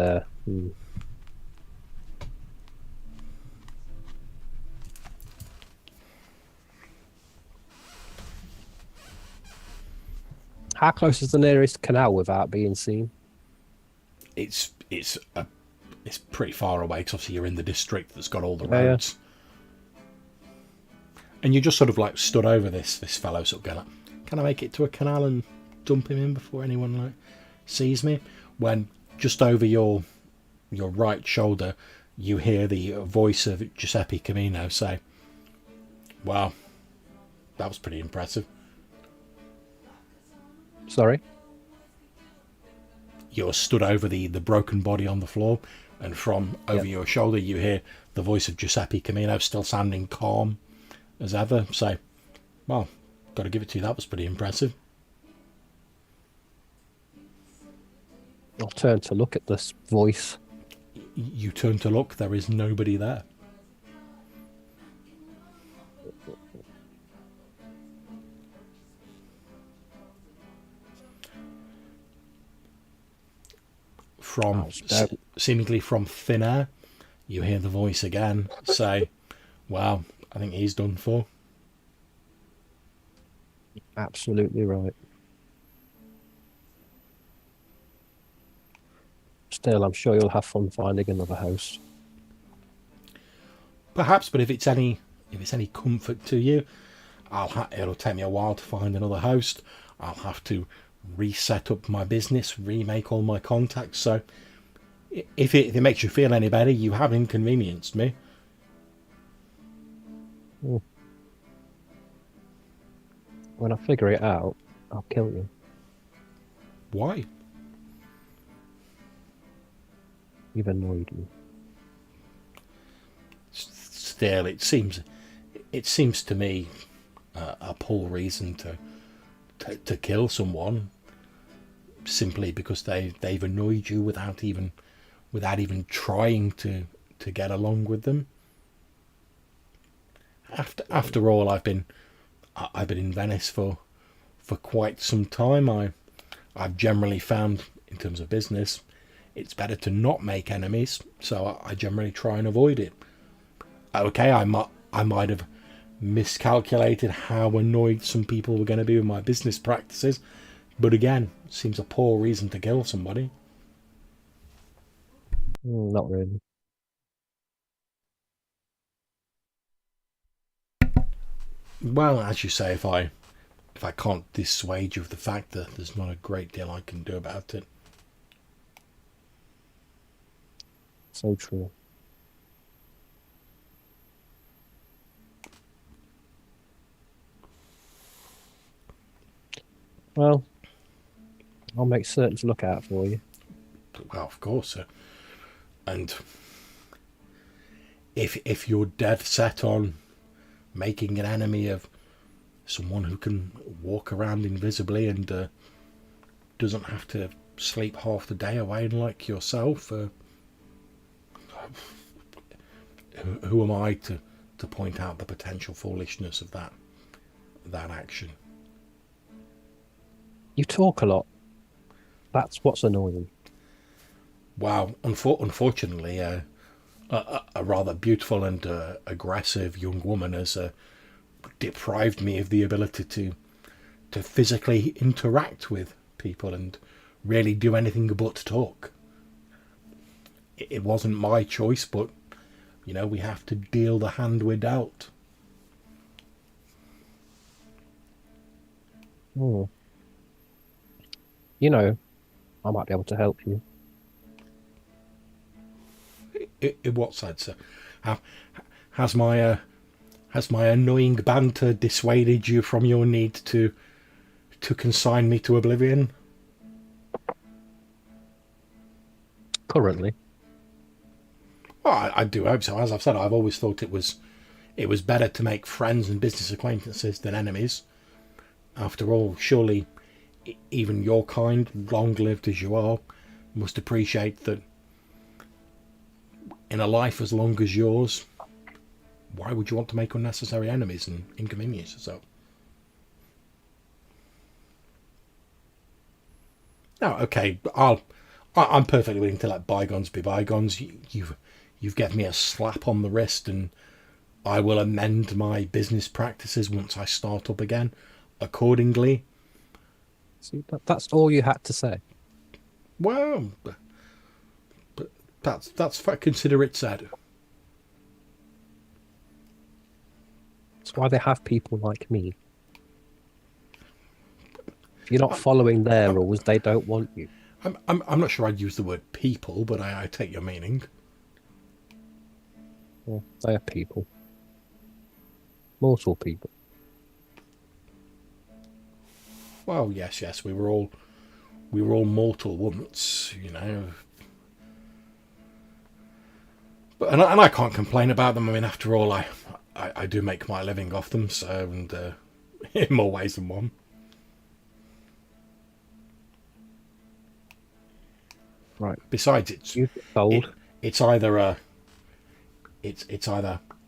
how close is the nearest canal without being seen? It's pretty far away, because obviously you're in the district that's got all the Yeah, roads. And you just sort of like stood over this fellow, sort of going like, "Can I make it to a canal and dump him in before anyone like sees me?" When just over your right shoulder, you hear the voice of 𝐸𝐿𝐵𝐸 𝐶𝐞𝐬𝐭𝐫𝐨𝐲 say, "Wow, that was pretty impressive." Sorry? You're stood over the broken body on the floor, and from over your shoulder you hear the voice of 𝐸𝐿𝐵𝐸 𝐶𝐞𝐬𝐭𝐫𝐨, still sounding calm as ever, say, "Well, got to give it to you, that was pretty impressive." I'll turn to look at this voice. You turn to look, there is nobody there. From seemingly from thin air, you hear the voice again say, "Well, I think he's done for." Absolutely right. Still, I'm sure you'll have fun finding another host. Perhaps, but if it's any comfort to you, it'll take me a while to find another host. I'll have to reset up my business, remake all my contacts. So, if it makes you feel any better, you have inconvenienced me. When I figure it out, I'll kill you. Why? You've annoyed me. Still, it seems to me a poor reason to kill someone simply because they've annoyed you without even trying to get along with them. After all, I've been in Venice for quite some time. I've generally found, in terms of business, it's better to not make enemies, so I generally try and avoid it. Okay, I might have miscalculated how annoyed some people were going to be with my business practices, but again, it seems a poor reason to kill somebody. Not really. Well, as you say, if I can't dissuade you of the fact that there's not a great deal I can do about it. So true. Well, I'll make certain to look out for you. Well, of course, and if you're dead set on making an enemy of someone who can walk around invisibly and doesn't have to sleep half the day away like yourself, who am I to point out the potential foolishness of that action? You talk a lot. That's what's annoying. Wow, unfortunately, a rather beautiful and aggressive young woman has deprived me of the ability to physically interact with people and really do anything but talk. It wasn't my choice, but we have to deal the hand we're dealt. Hmm. I might be able to help you. In what sense, sir? Has my annoying banter dissuaded you from your need to consign me to oblivion? Currently. Well, I do hope so. As I've said, I've always thought it was better to make friends and business acquaintances than enemies. After all, surely even your kind, long-lived as you are, must appreciate that in a life as long as yours, why would you want to make unnecessary enemies and inconvenience yourself? No, okay, I'm perfectly willing to let bygones be bygones. You've given me a slap on the wrist, and I will amend my business practices once I start up again accordingly. See, that's all you had to say. Well, but that's considerate said. That's why they have people like me. If you're not following their rules, they don't want you. I'm not sure I'd use the word people, but I take your meaning. Well, they are people. Mortal people. Well, yes, we were all mortal once, But and I can't complain about them. I mean, after all, I do make my living off them, so and in more ways than one. Right. Besides, it's either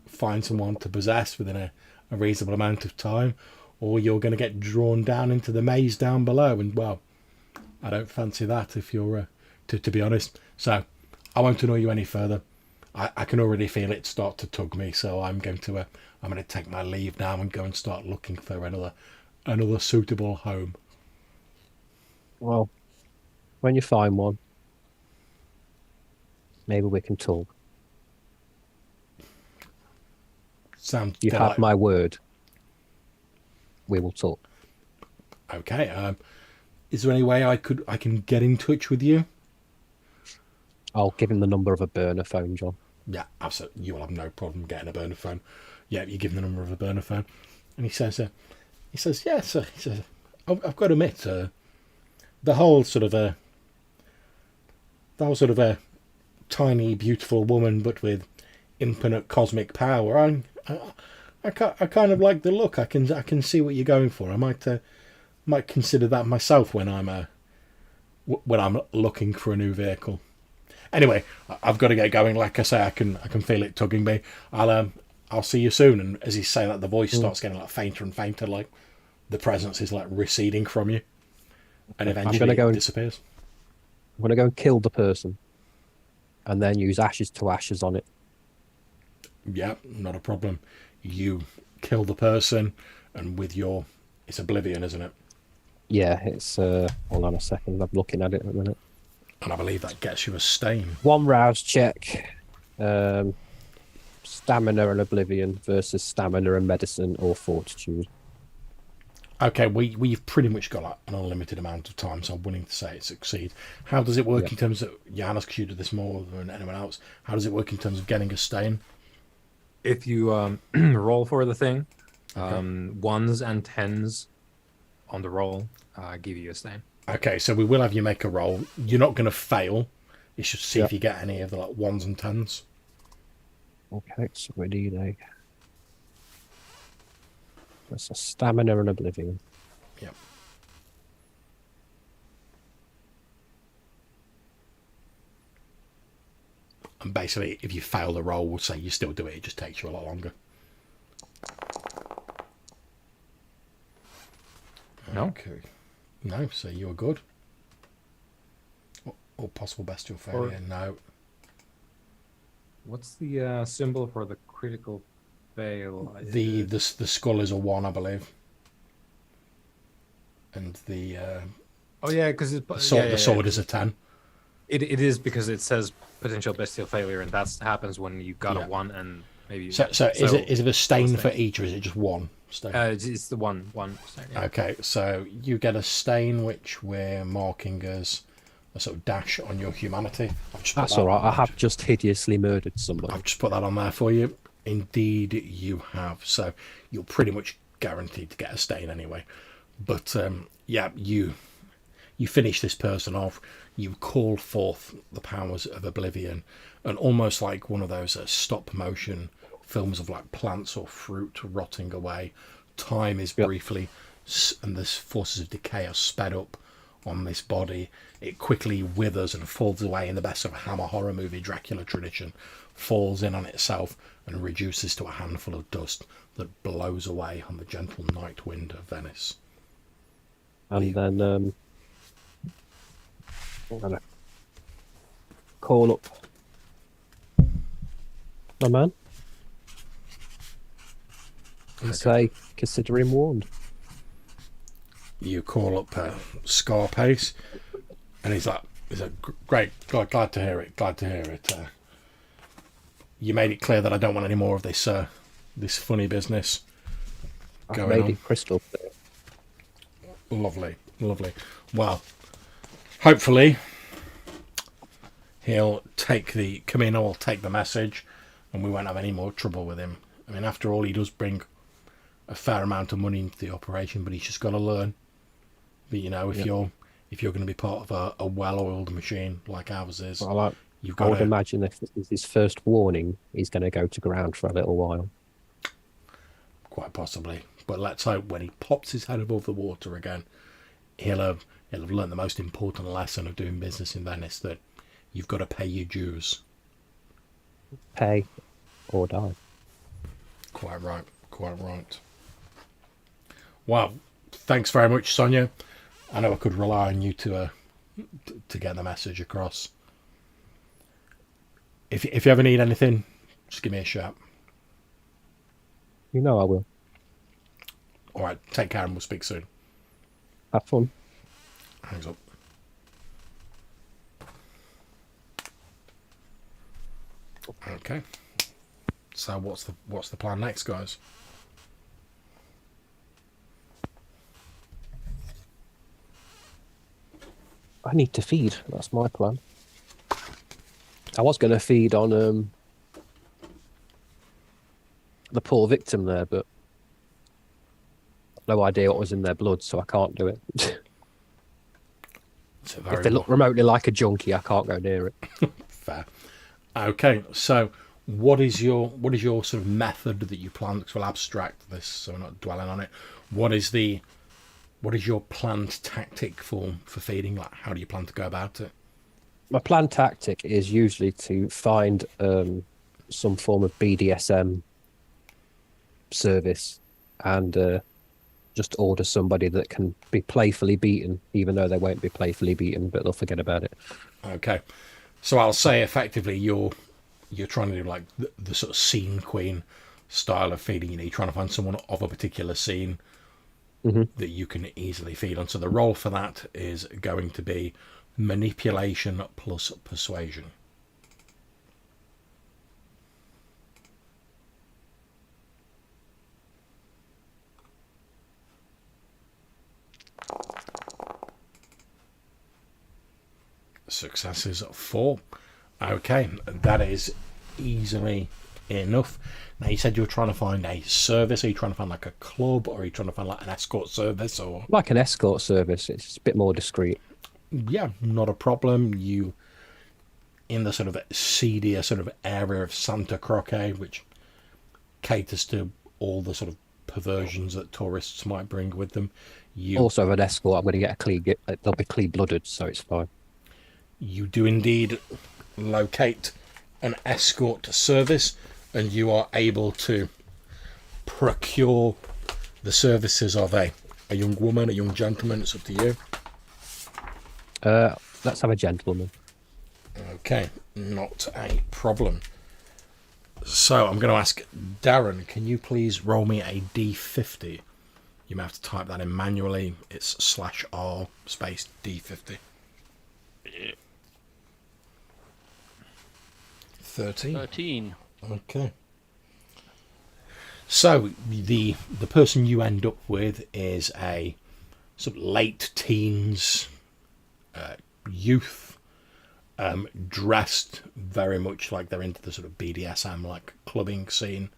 find someone to possess within a reasonable amount of time, or you're going to get drawn down into the maze down below, and well, I don't fancy that if you're to be honest. So I won't annoy you any further. I can already feel it start to tug me, so I'm going to take my leave now and go and start looking for another suitable home. Well, when you find one, maybe we can talk. Sounds You have my word. We will talk. Okay. Is there any way I can get in touch with you? I'll give him the number of a burner phone, John. Yeah, absolutely. You will have no problem getting a burner phone. Yeah, you give him the number of a burner phone, and he says, yes, sir. He says, I've got to admit, the whole sort of a tiny, beautiful woman, but with infinite cosmic power. I kind of like the look. I can see what you're going for. I might consider that myself when I'm looking for a new vehicle. Anyway, I've got to get going. Like I say, I can feel it tugging me. I'll see you soon. And as you say that, the voice starts getting like fainter and fainter, like the presence is like receding from you, and eventually it disappears. I'm gonna go and kill the person, and then use ashes to ashes on it. Yeah, not a problem. You kill the person, and it's oblivion, isn't it? Yeah, it's hold on a second. I'm looking at it at the minute. And I believe that gets you a stain. One rouse check. stamina and oblivion versus stamina and medicine or fortitude. Okay, we've pretty much got like an unlimited amount of time, so I'm willing to say it succeeds. How does it work in terms of Johannes? Because you do this more than anyone else. How does it work in terms of getting a stain? If you roll for the thing, Okay. ones and tens on the roll give you a stain. Okay, so we will have you make a roll. You're not going to fail. It's just see if you get any of the like ones and tens. Okay, so we need a. That's a stamina and oblivion. Yep. And basically, if you fail the roll, we'll say you still do it. It just takes you a lot longer. No. Okay. No, so you're good. Or possible bestial failure. No. What's the symbol for the critical fail? The skull is a 1, I believe. And the Oh yeah, because the sword is a 10. It is because it says potential bestial failure, and that happens when you got a 1 and maybe. So is it a stain for each, or is it just one stain? It's the one stain. Yeah. Okay, so you get a stain which we're marking as a sort of dash on your humanity. That's all right. I have just hideously murdered somebody. I've just put that on there for you. Indeed, you have. So you're pretty much guaranteed to get a stain anyway. But yeah, you finish this person off. You call forth the powers of oblivion, and almost like one of those stop motion films of like plants or fruit rotting away, time is briefly, and the forces of decay are sped up on this body. It quickly withers and falls away in the best of Hammer horror movie Dracula tradition, falls in on itself and reduces to a handful of dust that blows away on the gentle night wind of Venice. And then I'm gonna call up my man and say, consider him warned. You call up Scarpace, and he's like, great, glad to hear it, glad to hear it. You made it clear that I don't want any more of this this funny business I've made it crystal clear. Lovely, lovely. Well, hopefully he'll take the Camino will take the message, and we won't have any more trouble with him. I mean, after all, he does bring a fair amount of money into the operation, but he's just got to learn. But you know, if you're going to be part of a well-oiled machine like ours is, you've got. I would imagine if this is his first warning, he's going to go to ground for a little while. Quite possibly, but let's hope when he pops his head above the water again, he'll have learned the most important lesson of doing business in Venice: that you've got to pay your dues. Pay or die. Quite right. Quite right. Well, thanks very much, Sonia. I know I could rely on you to get the message across. If you ever need anything, just give me a shout. You know I will. All right, take care and we'll speak soon. Have fun. Hands up. Okay. So what's the plan next, guys? I need to feed. That's my plan. I was going to feed on the poor victim there, but no idea what was in their blood, so I can't do it. If they look remotely like a junkie, I can't go near it. Fair. Okay, so what is your sort of method that you plan? Because we'll abstract this, so we're not dwelling on it. What is your planned tactic for feeding? Like, how do you plan to go about it? My planned tactic is usually to find some form of BDSM service and just order somebody that can be playfully beaten, even though they won't be playfully beaten, but they'll forget about it. Okay, so I'll say effectively you're trying to do like the sort of scene queen style of feeding. You know, you're trying to find someone of a particular scene that you can easily feed on. So the role for that is going to be manipulation plus persuasion. successes 4. Okay, that is easily enough. Now, you said you were trying to find a service. Are you trying to find like a club, or are you trying to find like an escort service, or Like an escort service, it's a bit more discreet. yeah, not a problem. You in the sort of seedier sort of area of Santa Croce, which caters to all the sort of perversions that tourists might bring with them. You Also, an escort, I'm going to get a clean. They'll be clean-blooded, so it's fine. you do indeed locate an escort service, and you are able to procure the services of a young woman, a young gentleman. It's up to you. Let's have a gentleman. Okay, not a problem. So I'm going to ask Darren, can you please roll me a D50? You may have to type that in manually. It's /R space D50. 13. Okay. So the person you end up with is a sort of late teens youth, dressed very much like they're into the sort of BDSM like clubbing scene.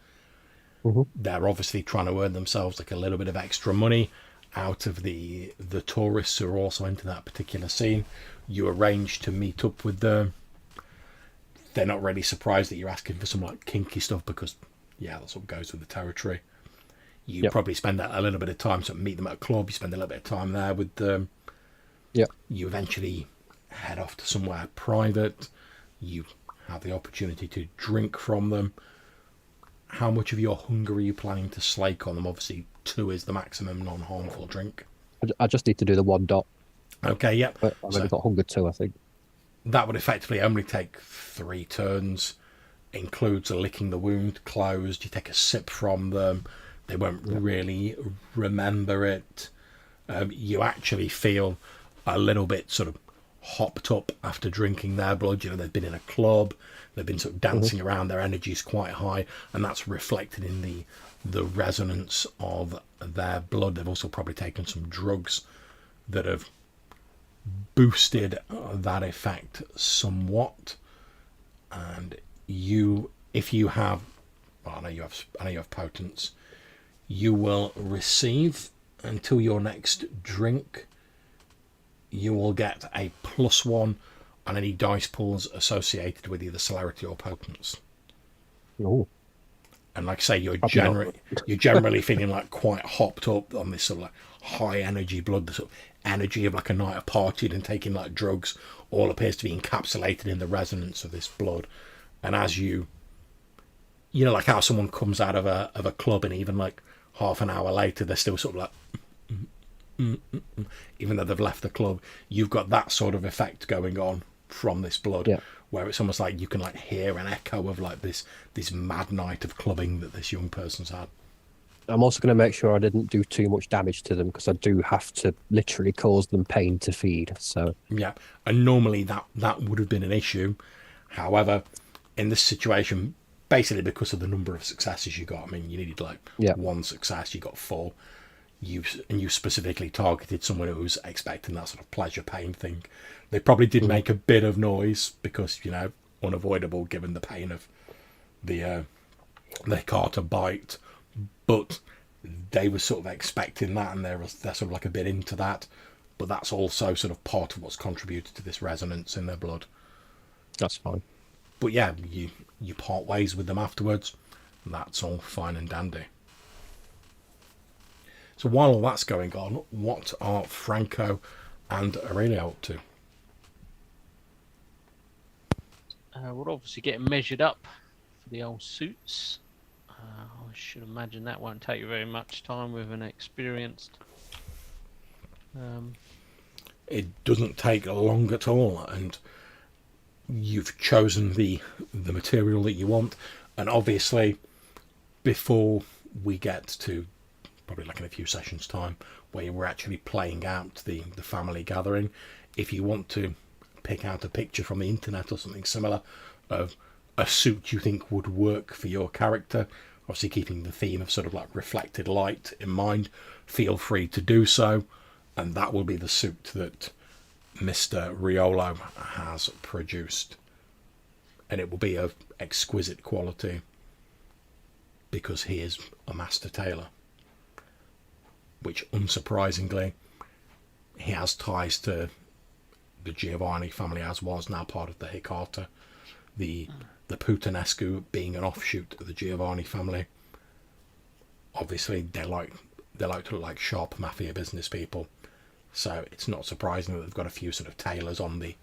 They're obviously trying to earn themselves like a little bit of extra money out of the tourists who are also into that particular scene. You arrange to meet up with them. They're not really surprised that you're asking for some like kinky stuff, because yeah, that's what goes with the territory. You probably spend a little bit of time, so meet them at a club, you spend a little bit of time there with them. You eventually head off to somewhere private. You have the opportunity to drink from them. How much of your hunger are you planning to slake on them? Obviously 2 is the maximum non-harmful drink. I just need to do the 1 dot. Okay, yep. But I've only got hunger 2, I think. That would effectively only take 3 turns. Includes a licking the wound closed. You take a sip from them. They won't really remember it. You actually feel a little bit sort of hopped up after drinking their blood. You know, they've been in a club. They've been sort of dancing around. Their energy's quite high, and that's reflected in the resonance of their blood. They've also probably taken some drugs that have boosted that effect somewhat. And you, if you have, well, I know you have potence, you will receive, until your next drink, you will get a +1 on any dice pools associated with either celerity or potence. Oh. And like I say, you're generally feeling like quite hopped up on this sort of like high energy blood, the sort of energy of like a night of partying and taking like drugs, all appears to be encapsulated in the resonance of this blood. And as you know, like how someone comes out of a club and even like half an hour later they're still sort of like even though they've left the club, you've got that sort of effect going on from this blood, where it's almost like you can like hear an echo of like this mad night of clubbing that this young person's had. I'm also going to make sure I didn't do too much damage to them, because I do have to literally cause them pain to feed. So yeah, and normally that would have been an issue. However, in this situation, basically because of the number of successes you got, I mean, you needed like 1 success, you got 4. You specifically targeted someone who was expecting that sort of pleasure pain thing. They probably did make a bit of noise because, you know, unavoidable given the pain of the carter bite, but they were sort of expecting that, and they're sort of like a bit into that. But that's also sort of part of what's contributed to this resonance in their blood. that's fine. But yeah, you part ways with them afterwards. That's all fine and dandy. So while all that's going on, what are Franco and Aurelia up to? We're obviously getting measured up for the old suits. I should imagine that won't take very much time with an experienced. It doesn't take long at all, and you've chosen the material that you want. And obviously, before we get to probably like in a few sessions time where we're actually playing out the family gathering, if you want to pick out a picture from the internet or something similar of a suit you think would work for your character, obviously keeping the theme of sort of like reflected light in mind, feel free to do so, and that will be the suit that Mr. Riolo has produced, and it will be of exquisite quality because he is a master tailor, which unsurprisingly he has ties to the Giovanni family, as was now part of the Hecata, the Puttanescu being an offshoot of the Giovanni family. Obviously they like to look like sharp mafia business people, so it's not surprising that they've got a few sort of tailors on the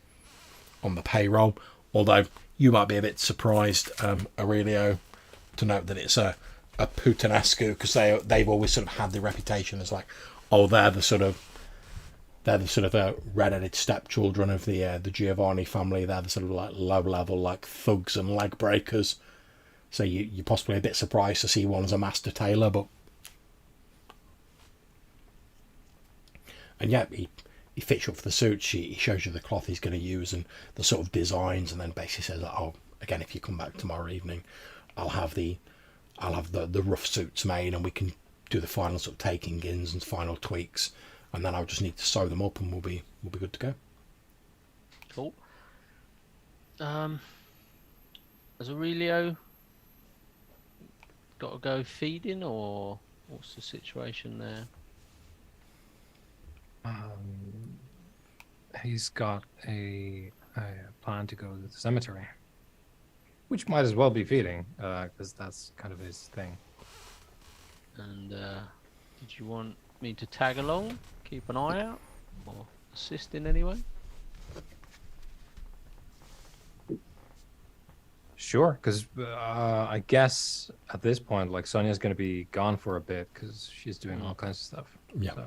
payroll. Although you might be a bit surprised, Aurelio, to note that it's a Puttanescu, because they've always sort of had the reputation as like, oh, they're the sort of red-headed stepchildren of the Giovanni family. They're the sort of like low-level like thugs and leg breakers. So you're possibly a bit surprised to see one as a master tailor, but and yeah, he fits you up for the suits. He shows you the cloth he's going to use and the sort of designs, and then basically says, oh, again, if you come back tomorrow evening, I'll have the rough suits made, and we can do the final sort of taking ins and final tweaks, and then I'll just need to sew them up, and we'll be good to go. Cool. Has Aurelio got to go feeding, or what's the situation there? He's got a plan to go to the cemetery, which might as well be feeding, because that's kind of his thing. And did you want me to tag along, keep an eye out, or assist in any way? Sure, because I guess at this point, like, Sonia's going to be gone for a bit because she's doing all kinds of stuff. Yeah. So.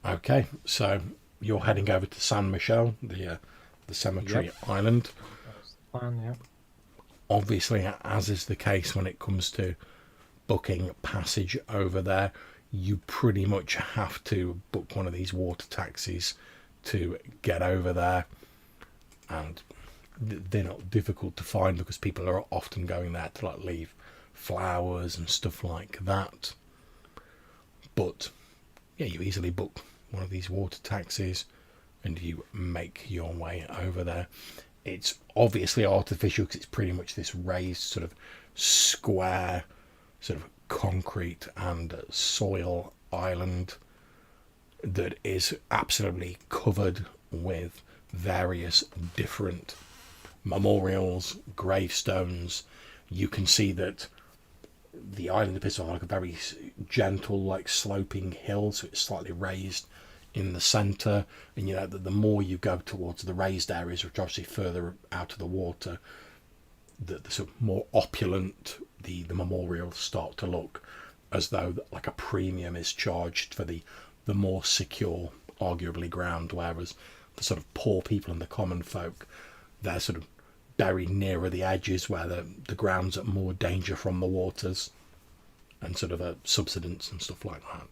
Okay, so you're heading over to San Michel, the cemetery island. That's the plan, yeah. Obviously, as is the case when it comes to booking passage over there, you pretty much have to book one of these water taxis to get over there, and they're not difficult to find because people are often going there to like leave flowers and stuff like that. But yeah, you easily book one of these water taxis and you make your way over there. It's obviously artificial because it's pretty much this raised sort of square sort of concrete and soil island that is absolutely covered with various different memorials, gravestones. You can see that the island appears to have like a very gentle, like sloping hill, so it's slightly raised in the centre, and you know that the more you go towards the raised areas, which are obviously further out of the water, the sort of more opulent the memorials start to look, as though like a premium is charged for the more secure, arguably, ground, whereas the sort of poor people and the common folk, they're sort of buried nearer the edges where the ground's at more danger from the waters and sort of a subsidence and stuff like that.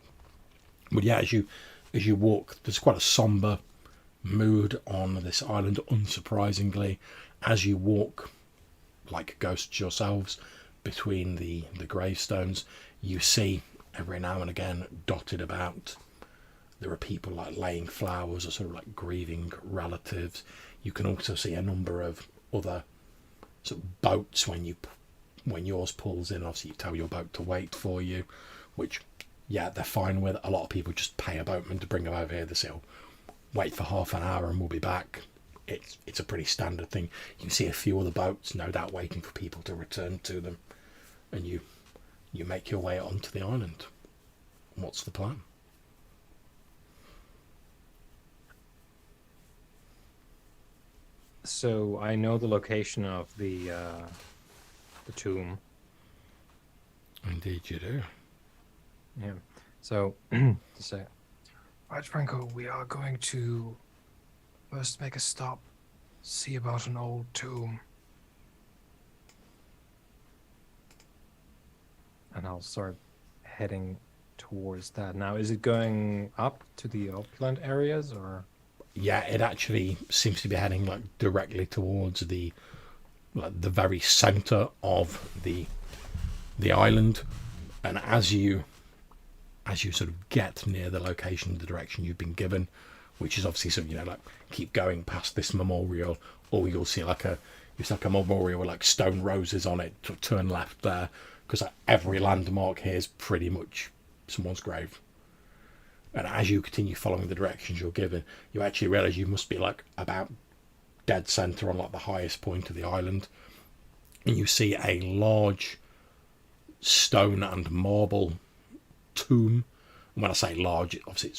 But yeah, as you walk, there's quite a somber mood on this island, unsurprisingly. As you walk like ghosts yourselves between the gravestones, you see every now and again dotted about, there are people like laying flowers or sort of like grieving relatives. You can also see a number of other sort of boats when yours pulls in. Obviously you tell your boat to wait for you, which yeah, they're fine with. A lot of people just pay a boatman to bring them over here. They say, oh, wait for half an hour and we'll be back. It's a pretty standard thing. You can see a few other boats, no doubt, waiting for people to return to them, and you make your way onto the island. What's the plan? So I know the location of the tomb. Indeed you do. Yeah. So to say, Right, Franco, we are going to first make a stop, see about an old tomb. and I'll start heading towards that. Now, is it going up to the upland areas, or? Yeah, it actually seems to be heading like directly towards the very center of the island, and as you as you sort of get near the location, the direction you've been given, which is obviously sort of, like keep going past this memorial, or you'll see like a memorial with like stone roses on it. To turn left there, because every landmark here is pretty much someone's grave. And as you continue following the directions you're given, you actually realise you must be like about dead centre on like the highest point of the island, and you see a large stone and marble tomb. And when I say large, obviously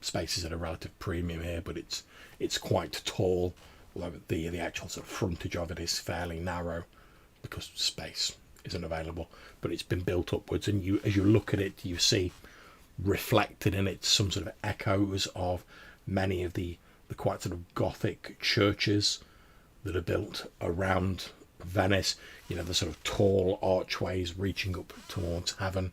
space is at a relative premium here, but it's quite tall, although the actual sort of frontage of it is fairly narrow because space isn't available. But it's been built upwards, and as you look at it, you see reflected in it some sort of echoes of many of the quite sort of Gothic churches that are built around Venice. The sort of tall archways reaching up towards heaven.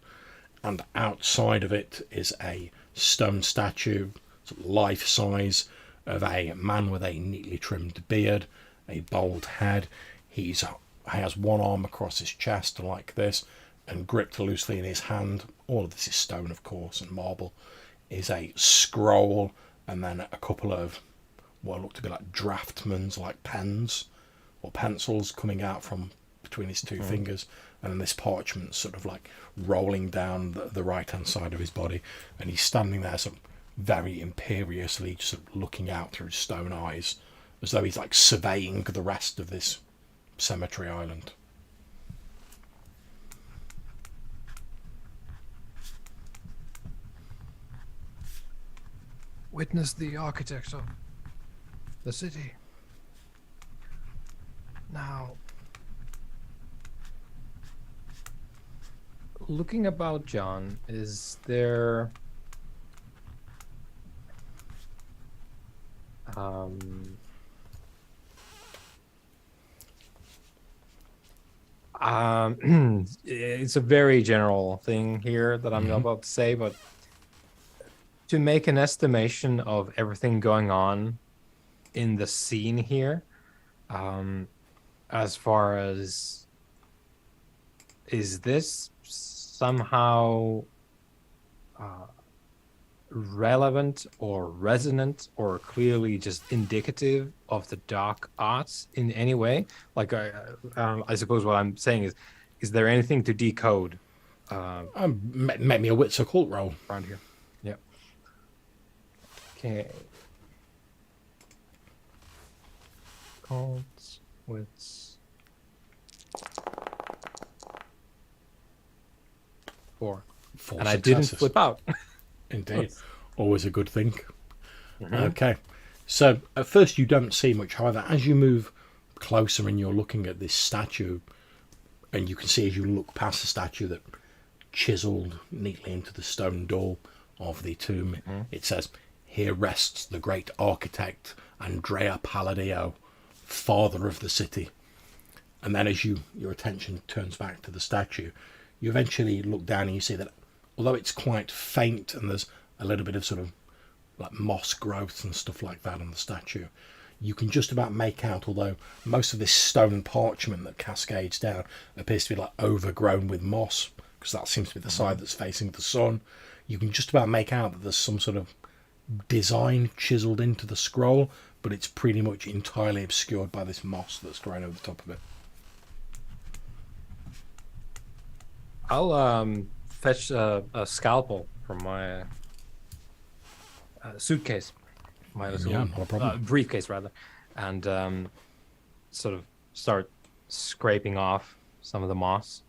And outside of it is a stone statue, sort of life-size, of a man with a neatly trimmed beard, a bald head. He has one arm across his chest like this, and gripped loosely in his hand, all of this is stone of course and marble, is a scroll, and then a couple of what look to be like draughtsman's like pens or pencils coming out from between his two fingers, and then this parchment sort of like rolling down the right hand side of his body, and he's standing there sort of very imperiously, just sort of looking out through his stone eyes, as though he's like surveying the rest of this cemetery island. Witness the architect of the city. Now, Looking about, John, is there it's a very general thing here that I'm about to say, but to make an estimation of everything going on in the scene here, as far as, is this somehow relevant or resonant or clearly just indicative of the dark arts in any way? Like, I suppose what I'm saying is there anything to decode Make me a wits occult roll. around here? Yep. Okay. Cults, wits. 4. Four And I didn't successes. flip out. Indeed. Always a good thing. Okay. So at first you don't see much. However, as you move closer and you're looking at this statue, and you can see as you look past the statue that chiseled neatly into the stone door of the tomb, it says, "Here rests the great architect Andrea Palladio, father of the city." And then as your attention turns back to the statue, you eventually look down and you see that although it's quite faint and there's a little bit of sort of like moss growth and stuff like that on the statue, you can just about make out, although most of this stone parchment that cascades down appears to be like overgrown with moss, because that seems to be the side that's facing the sun, you can just about make out that there's some sort of design chiseled into the scroll, but it's pretty much entirely obscured by this moss that's growing over the top of it. I'll fetch a scalpel from my suitcase, my little Yeah, not a problem. briefcase rather, and sort of start scraping off some of the moss.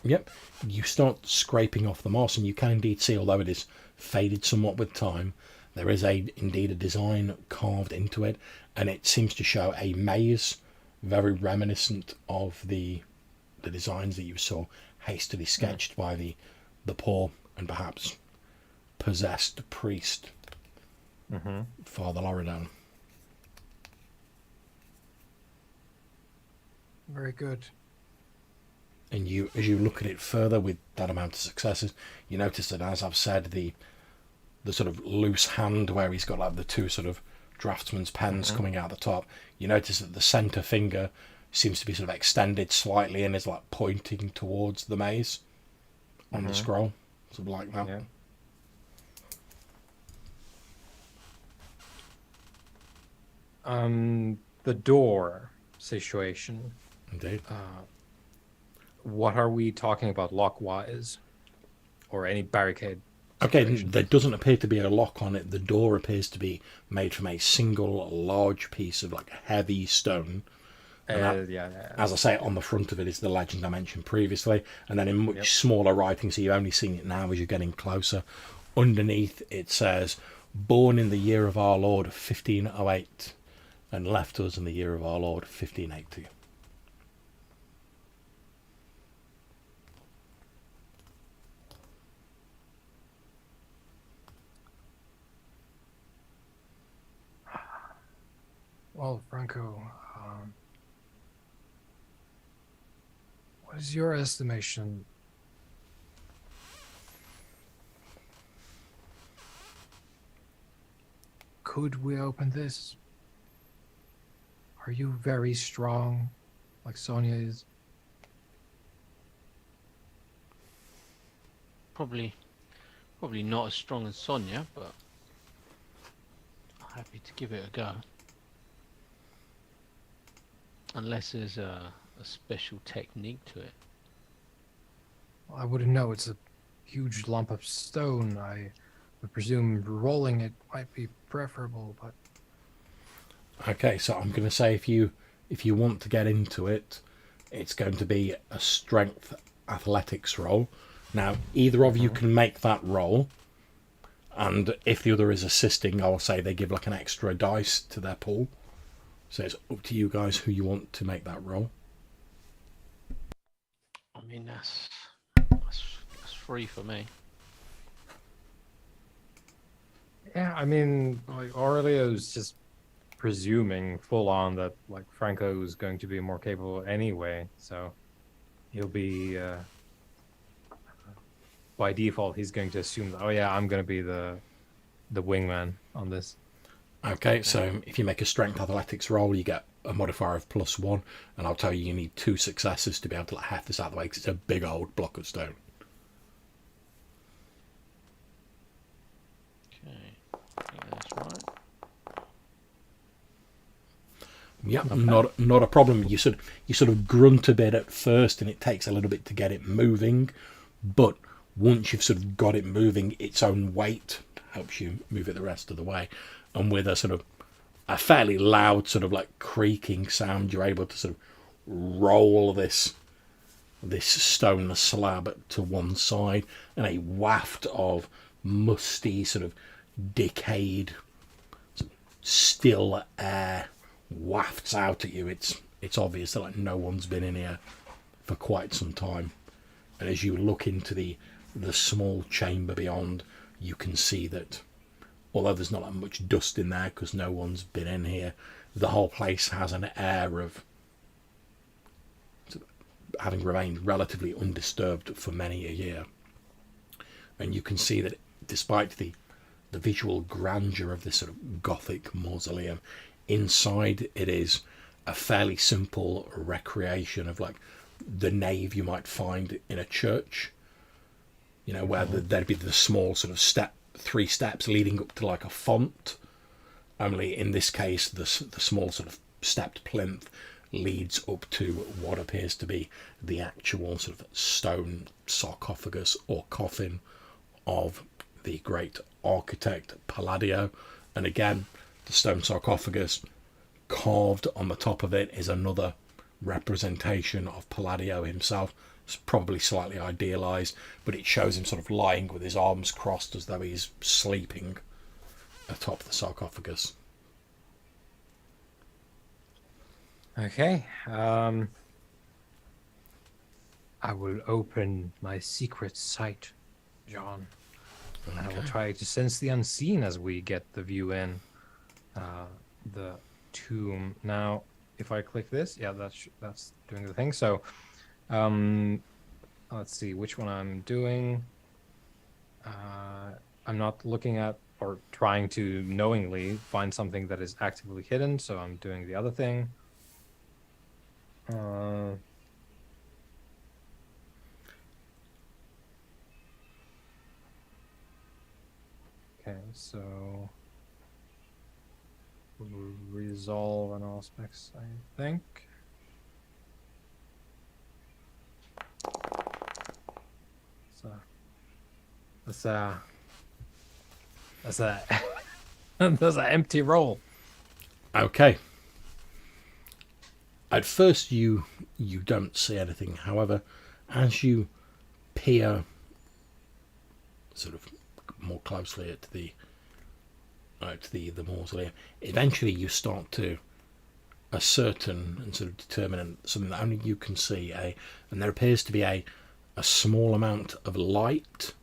Yep, you start scraping off the moss, and you can indeed see, although it is faded somewhat with time, there is indeed a design carved into it, and it seems to show a maze very reminiscent of the designs that you saw hastily sketched by the poor and perhaps possessed priest, Father Loredan. very good. And as you look at it further with that amount of successes, you notice that, as I've said, the sort of loose hand where he's got like the two sort of draftsman's pens coming out the top, you notice that the centre finger seems to be sort of extended slightly and is like pointing towards the maze on the scroll. something like that. Yeah. The door situation. Indeed. What are we talking about lock-wise? Or any barricade? Okay, situation? there doesn't appear to be a lock on it. The door appears to be made from a single large piece of like heavy stone. And that, Yeah. as I say, on the front of it is the legend I mentioned previously, and then in much smaller writing, so you're only seeing it now as you're getting closer. Underneath it says, "Born in the year of our Lord 1508, and left us in the year of our Lord 1580." Well, Franco, what is your estimation? Could we open this? Are you very strong, like Sonia is? Probably not as strong as Sonia, but happy to give it a go. Unless there's a special technique to it. I wouldn't know. It's a huge lump of stone. I would presume rolling it might be preferable, but Okay, so I'm going to say if you want to get into it, it's going to be a strength athletics roll. Now, either of you can make that roll, and if the other is assisting, I'll say they give like an extra dice to their pool. So it's up to you guys who you want to make that roll. I mean, that's free for me. Yeah, I mean, like Aurelio's just presuming full on that like Franco's going to be more capable anyway, so he'll be by default he's going to assume that, oh yeah, I'm going to be the wingman on this. Okay, so if you make a strength athletics roll, you get a modifier of +1, and I'll tell you you need 2 successes to be able to like half this out of the way because it's a big old block of stone. Okay, I think that's right. Yep, not a problem. You sort of grunt a bit at first, and it takes a little bit to get it moving, but once you've sort of got it moving, its own weight helps you move it the rest of the way. And with a sort of a fairly loud sort of like creaking sound, you're able to sort of roll this stone slab to one side, and a waft of musty sort of decayed sort of still air wafts out at you. It's obvious that like no one's been in here for quite some time, and as you look into the small chamber beyond, you can see that although there's not that much dust in there because no one's been in here, the whole place has an air of having remained relatively undisturbed for many a year. And you can see that despite the visual grandeur of this sort of Gothic mausoleum, inside it is a fairly simple recreation of like the nave you might find in a church, you know, where there'd be the small sort of 3 steps leading up to like a font, only in this case the small sort of stepped plinth leads up to what appears to be the actual sort of stone sarcophagus or coffin of the great architect Palladio. And again, the stone sarcophagus, carved on the top of it, is another representation of Palladio himself. It's probably slightly idealized, but it shows him sort of lying with his arms crossed as though he's sleeping atop the sarcophagus. Okay. I will open my secret sight, John. And I will try to sense the unseen as we get the view in the tomb. Now, if I click this, yeah, that's doing the thing. So, let's see which one I'm doing. I'm not looking at or trying to knowingly find something that is actively hidden, so I'm doing the other thing. Okay, so resolve on all specs, I think. So that's a that's an empty roll. Okay. At first, you don't see anything. However, as you peer sort of more closely at the mausoleum, eventually you start to ascertain and sort of determine something that only you can see. And there appears to be a small amount of light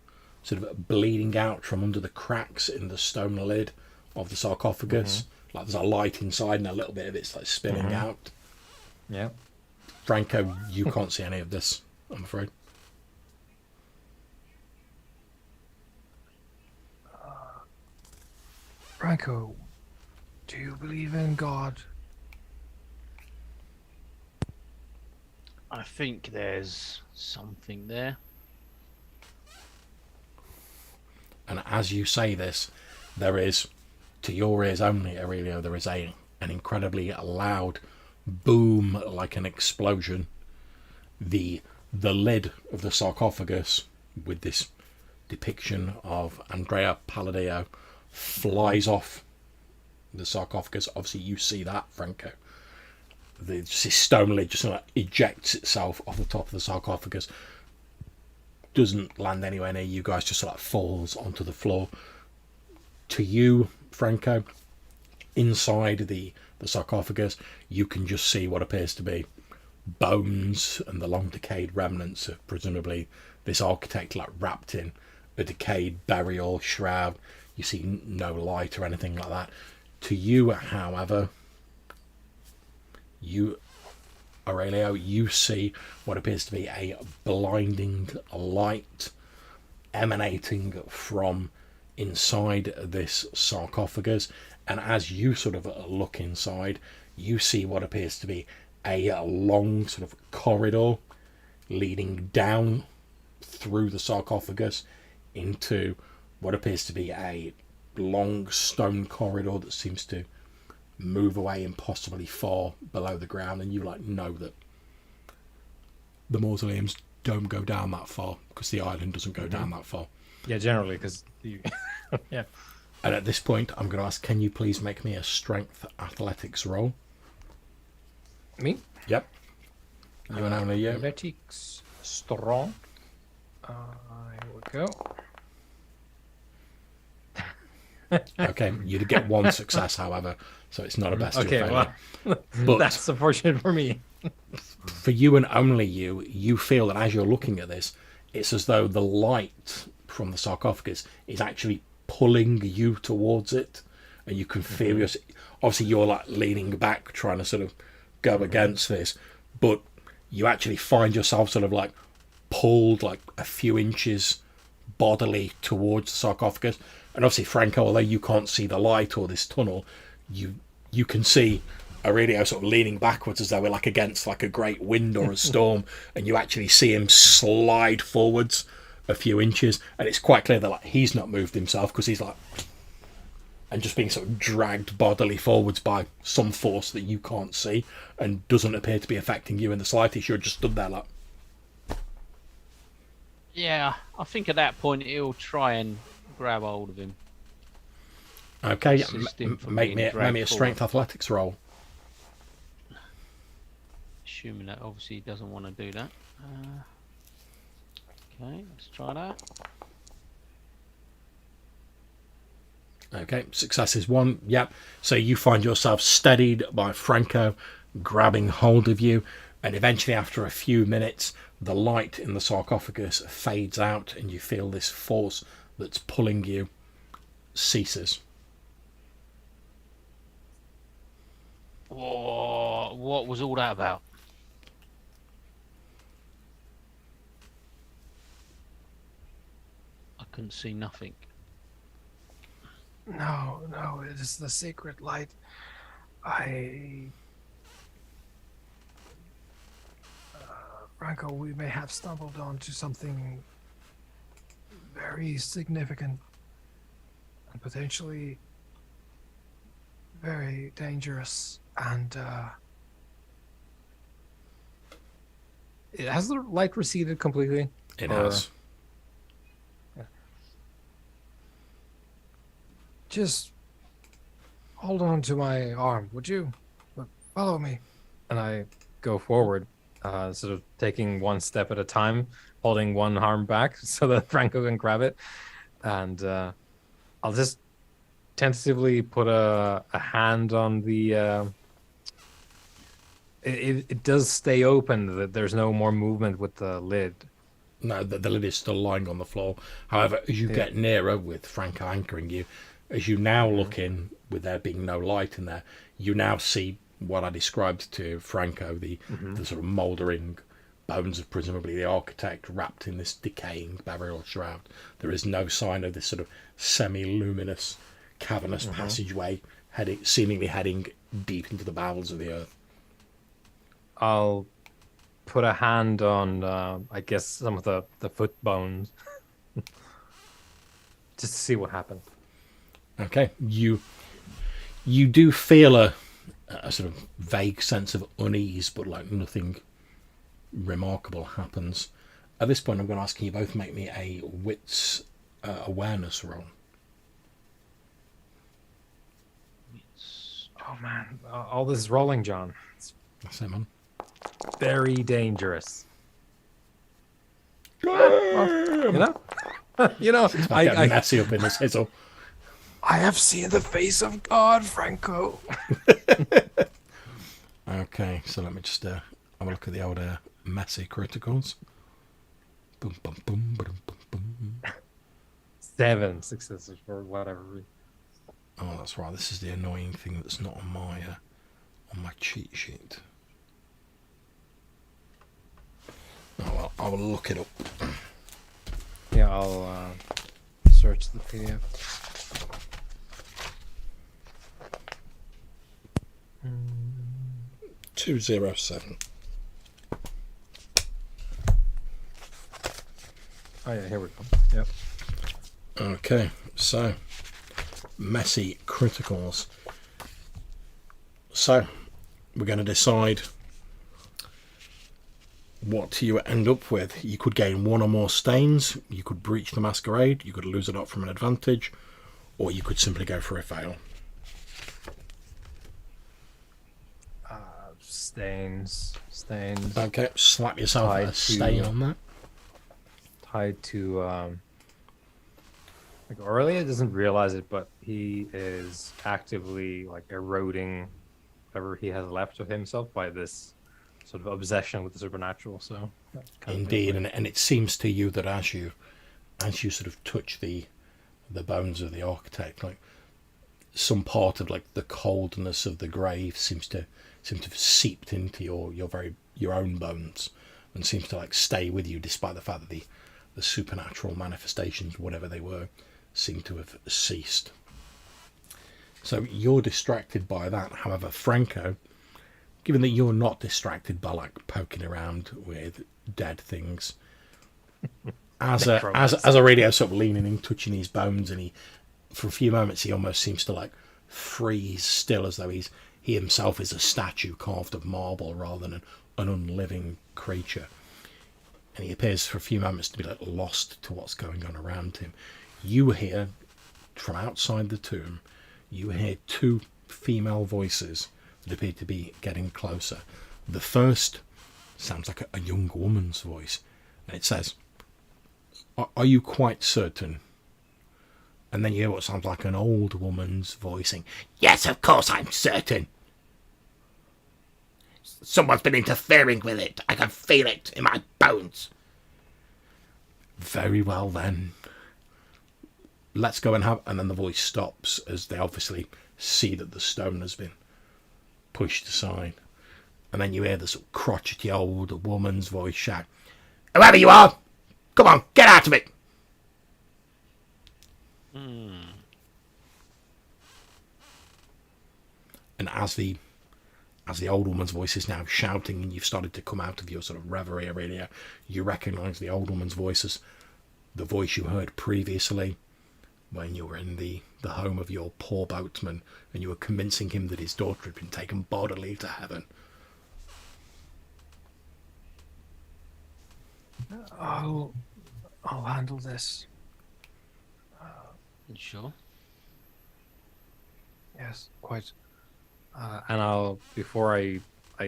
sort of bleeding out from under the cracks in the stone lid of the sarcophagus. Like there's a light inside and a little bit of it's like spilling out. Yeah. Franco, you can't see any of this, I'm afraid. Franco, do you believe in God? I think there's something there. And as you say this, there is, to your ears only, Aurelio, there is an incredibly loud boom, like an explosion. The lid of the sarcophagus, with this depiction of Andrea Palladio, flies off the sarcophagus. Obviously, you see that, Franco. The stone lid just like ejects itself off the top of the sarcophagus. Doesn't land anywhere near you guys, just like falls onto the floor. To you, Franco, inside the sarcophagus, you can just see what appears to be bones and the long decayed remnants of presumably this architect, like wrapped in a decayed burial shroud. You see no light or anything like that. To you, however, Aurelio, you see what appears to be a blinding light emanating from inside this sarcophagus. And as you sort of look inside, you see what appears to be a long sort of corridor leading down through the sarcophagus into what appears to be a long stone corridor that seems to move away impossibly far below the ground. And you know that the mausoleums don't go down that far because the island doesn't go down that far. Yeah, generally, because you... yeah. And at this point, I'm going to ask, can you please make me a strength athletics roll? Me? Yep. You and only you. Athletics strong. Here we go. Okay, you'd get one success, however, so it's not a bestial failure. Well, But that's unfortunate for me. for you and only you, you feel that as you're looking at this, it's as though the light from the sarcophagus is actually pulling you towards it, and you can feel your... Obviously, you're like leaning back, trying to sort of go against this, but you actually find yourself sort of like pulled like a few inches bodily towards the sarcophagus. And obviously, Franco, although you can't see the light or this tunnel, you can see Aurelio sort of leaning backwards as though we're like against like a great wind or a storm, and you actually see him slide forwards a few inches, and it's quite clear that like he's not moved himself because he's like and just being sort of dragged bodily forwards by some force that you can't see and doesn't appear to be affecting you in the slightest. You're just stood there like... Yeah, I think at that point he'll try and grab hold of him. Okay, yeah, Assist him from make being me dragged a strength forward. athletics roll. Assuming that obviously he doesn't want to do that. Okay, let's try that. Okay, success is 1. Yep. So you find yourself steadied by Franco grabbing hold of you, and eventually after a few minutes the light in the sarcophagus fades out and you feel this force that's pulling you ceases. Whoa, what was all that about? I couldn't see nothing. No, no, it is the sacred light. Franco, we may have stumbled onto something very significant. potentially very dangerous. And Has the light receded completely? It Or- has. just hold on to my arm, would you? Follow me. And I go forward, sort of taking one step at a time, holding one arm back so that Franco can grab it. And I'll just tentatively put a hand on the. It does stay open. That there's no more movement with the lid. No, the lid is still lying on the floor. However, as you get nearer with Franco anchoring you, as you now look in, with there being no light in there, you now see what I described to Franco, the sort of mouldering bones of presumably the architect wrapped in this decaying burial shroud. There is no sign of this sort of semi-luminous, cavernous passageway seemingly heading deep into the bowels of the earth. I'll put a hand on, I guess, some of the foot bones, just to see what happens. Okay, you do feel a sort of vague sense of unease, but like nothing remarkable happens. At this point, I'm going to ask you both make me a wits awareness roll. Oh man, all this is rolling, John. It's That's it, man. very dangerous. You I'm know, you know. getting I messy up in this hizzle. I have seen the face of God, Franco. Okay, so let me just have a look at the old messy criticals. Boom, boom, boom, boom, boom, boom. 7 successes for whatever reason. Oh, that's right. This is the annoying thing that's not on my cheat sheet. Oh well, I will look it up. Yeah, I'll search the PDF. 207. Oh yeah, here we go. Yep. Okay, so messy criticals. So we're going to decide what you end up with. You could gain one or more stains, you could breach the masquerade, you could lose it up from an advantage, or you could simply go for a fail. Stains. Okay, slap yourself Tied a stain on that. Tied to like Aurelia doesn't realize it, but he is actively like eroding whatever he has left of himself by this sort of obsession with the supernatural. So that's kind of Indeed, and it seems to you that as you sort of touch the bones of the architect, like some part of like the coldness of the grave seems to have seeped into your own bones, and seems to like stay with you, despite the fact that the supernatural manifestations, whatever they were, seem to have ceased. So you're distracted by that. However, Franco, given that you're not distracted by like poking around with dead things, as Aurelio sort of leaning in, touching his bones, and he, for a few moments, he almost seems to like freeze still, as though he himself is a statue carved of marble rather than an unliving creature. And he appears for a few moments to be like lost to what's going on around him. You hear from outside the tomb, you hear two female voices that appear to be getting closer. The first sounds like a young woman's voice, and it says, "Are you quite certain?" And then you hear what sounds like an old woman's voicing. "Yes, of course I'm certain. Someone's been interfering with it. I can feel it in my bones." "Very well then. Let's go and have..." And then the voice stops as they obviously see that the stone has been pushed aside. And then you hear this crotchety old woman's voice shout, "Whoever you are, come on, get out of it." And as the old woman's voice is now shouting, and you've started to come out of your sort of reverie area, you recognise the old woman's voice as the voice you heard previously when you were in the the home of your poor boatman, and you were convincing him that his daughter had been taken bodily to heaven. I'll handle this. Sure. Yes, quite. And I'll, before I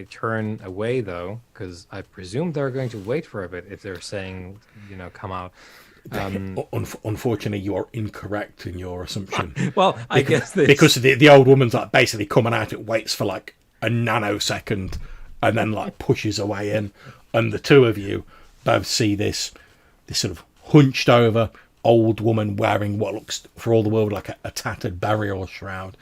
turn away though, because I presume they're going to wait for a bit if they're saying, come out. Unfortunately, you are incorrect in your assumption. Well, I guess this... because the old woman's like basically coming out. It waits for like a nanosecond, and then like pushes away in, and the two of you both see this sort of hunched over old woman wearing what looks for all the world like a tattered burial shroud,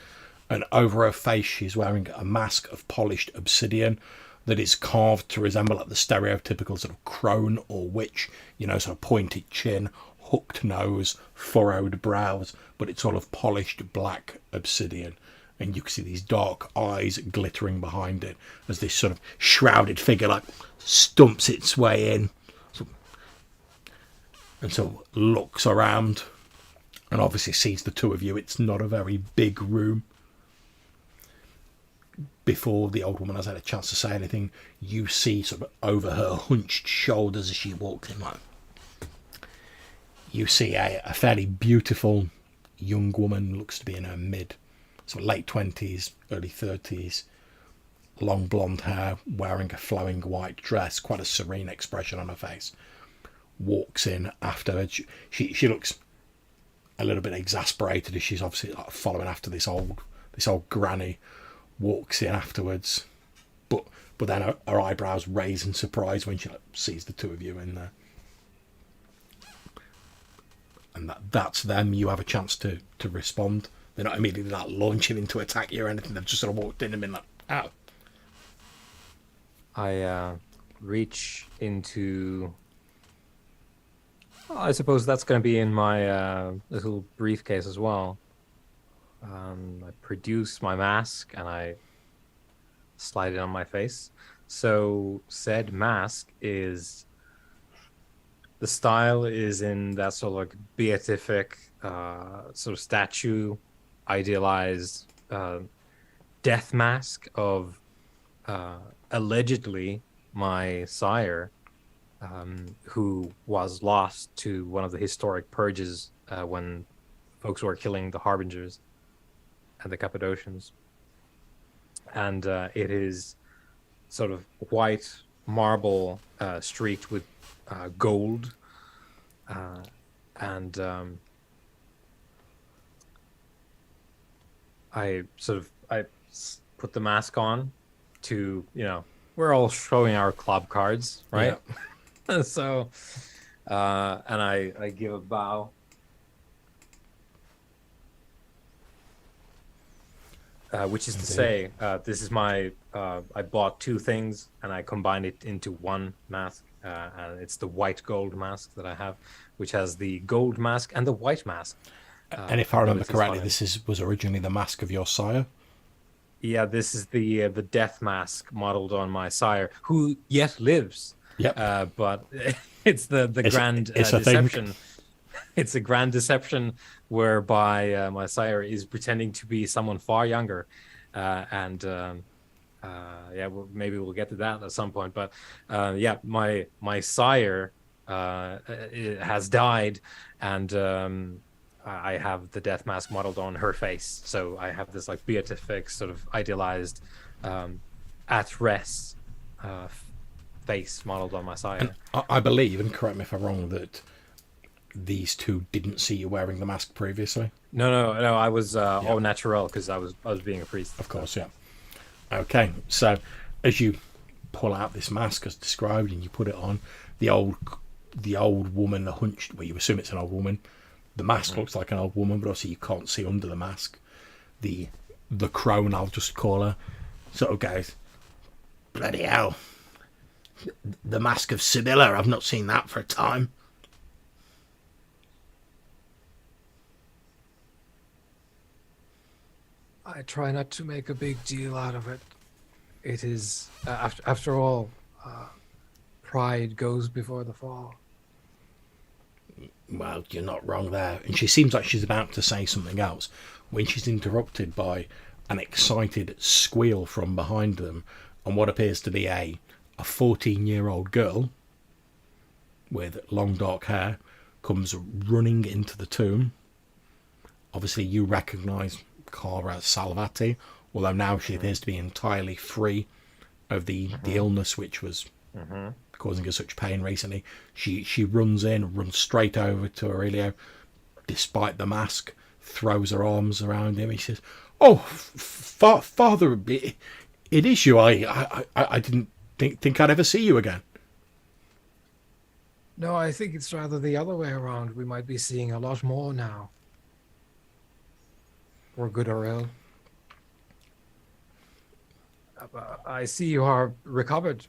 and over her face she's wearing a mask of polished obsidian that is carved to resemble like the stereotypical sort of crone or witch, sort of pointed chin, hooked nose, furrowed brows, but it's all of polished black obsidian, and you can see these dark eyes glittering behind it as this sort of shrouded figure like stumps its way in and sort of looks around and obviously sees the two of you. It's not a very big room. Before the old woman has had a chance to say anything, you see sort of over her hunched shoulders as she walks in, like, you see a fairly beautiful young woman, looks to be in her late 20s, early 30s, long blonde hair, wearing a flowing white dress, quite a serene expression on her face, walks in after her. She looks a little bit exasperated as she's obviously like following after this old granny. Walks in afterwards, but then her eyebrows raise in surprise when she sees the two of you in there, and that's them. You have a chance to respond. They're not immediately like launching into attack you or anything. They've just sort of walked in and been like, "Ow!" I reach into... Well, I suppose that's going to be in my little briefcase as well. I produce my mask and I slide it on my face. So said mask is... The style is in that sort of like beatific sort of statue, idealized death mask of allegedly my sire, who was lost to one of the historic purges when folks were killing the Harbingers and the Cappadocians. And it is sort of white marble streaked with gold. And I put the mask on to, we're all showing our club cards, right? Yeah. So, and I give a bow. Which is to say, this is my... I bought two things and I combined it into one mask. And it's the white gold mask that I have, which has the gold mask and the white mask. And if I remember correctly, was originally the mask of your sire? Yeah, this is the death mask modeled on my sire, who yet lives. Yep. But it's the grand deception. It's a grand deception whereby my sire is pretending to be someone far younger, maybe we'll get to that at some point. But my sire has died, and I have the death mask modeled on her face. So I have this like beatific sort of idealized at rest face modeled on my sire. And I believe, and correct me if I'm wrong, that these two didn't see you wearing the mask previously. No. I was au naturel because I was being a priest. Of course, yeah. Okay, so as you pull out this mask as described and you put it on, the old woman, the hunched... Well, you assume it's an old woman. The mask looks like an old woman, but obviously you can't see under the mask. The crone, I'll just call her, sort of goes, "Bloody hell. The Mask of Sibylla, I've not seen that for a time." I try not to make a big deal out of it. It is, after all, pride goes before the fall. Well, you're not wrong there. And she seems like she's about to say something else when she's interrupted by an excited squeal from behind them, and what appears to be a 14-year-old girl with long dark hair comes running into the tomb. Obviously, you recognise Cara Salvati, although now she appears to be entirely free of the illness which was causing her such pain recently. She runs straight over to Aurelio, despite the mask, throws her arms around him. He says, "Oh, Father, it is you. I didn't think I'd ever see you again." No, I think it's rather the other way around. We might be seeing a lot more now. For good or ill. I see you are recovered.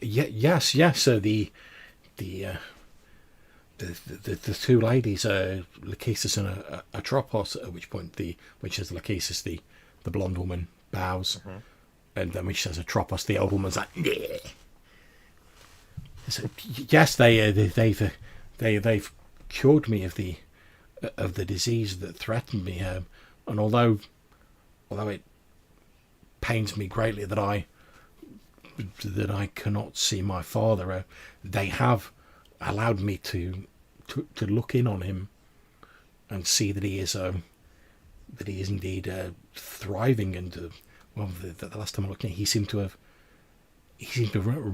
Yes. The two ladies, 𝐝𝐞𝐬𝐿 and Atropos, at which is 𝐝𝐿𝐝𝐿, the blonde woman, bows, and then when she says Atropos, the old woman's like, yeah. So, yes, they've cured me of the disease that threatened me, and although it pains me greatly that I cannot see my father, they have allowed me to look in on him and see that he is indeed thriving. And the last time I looked at him, he seemed to have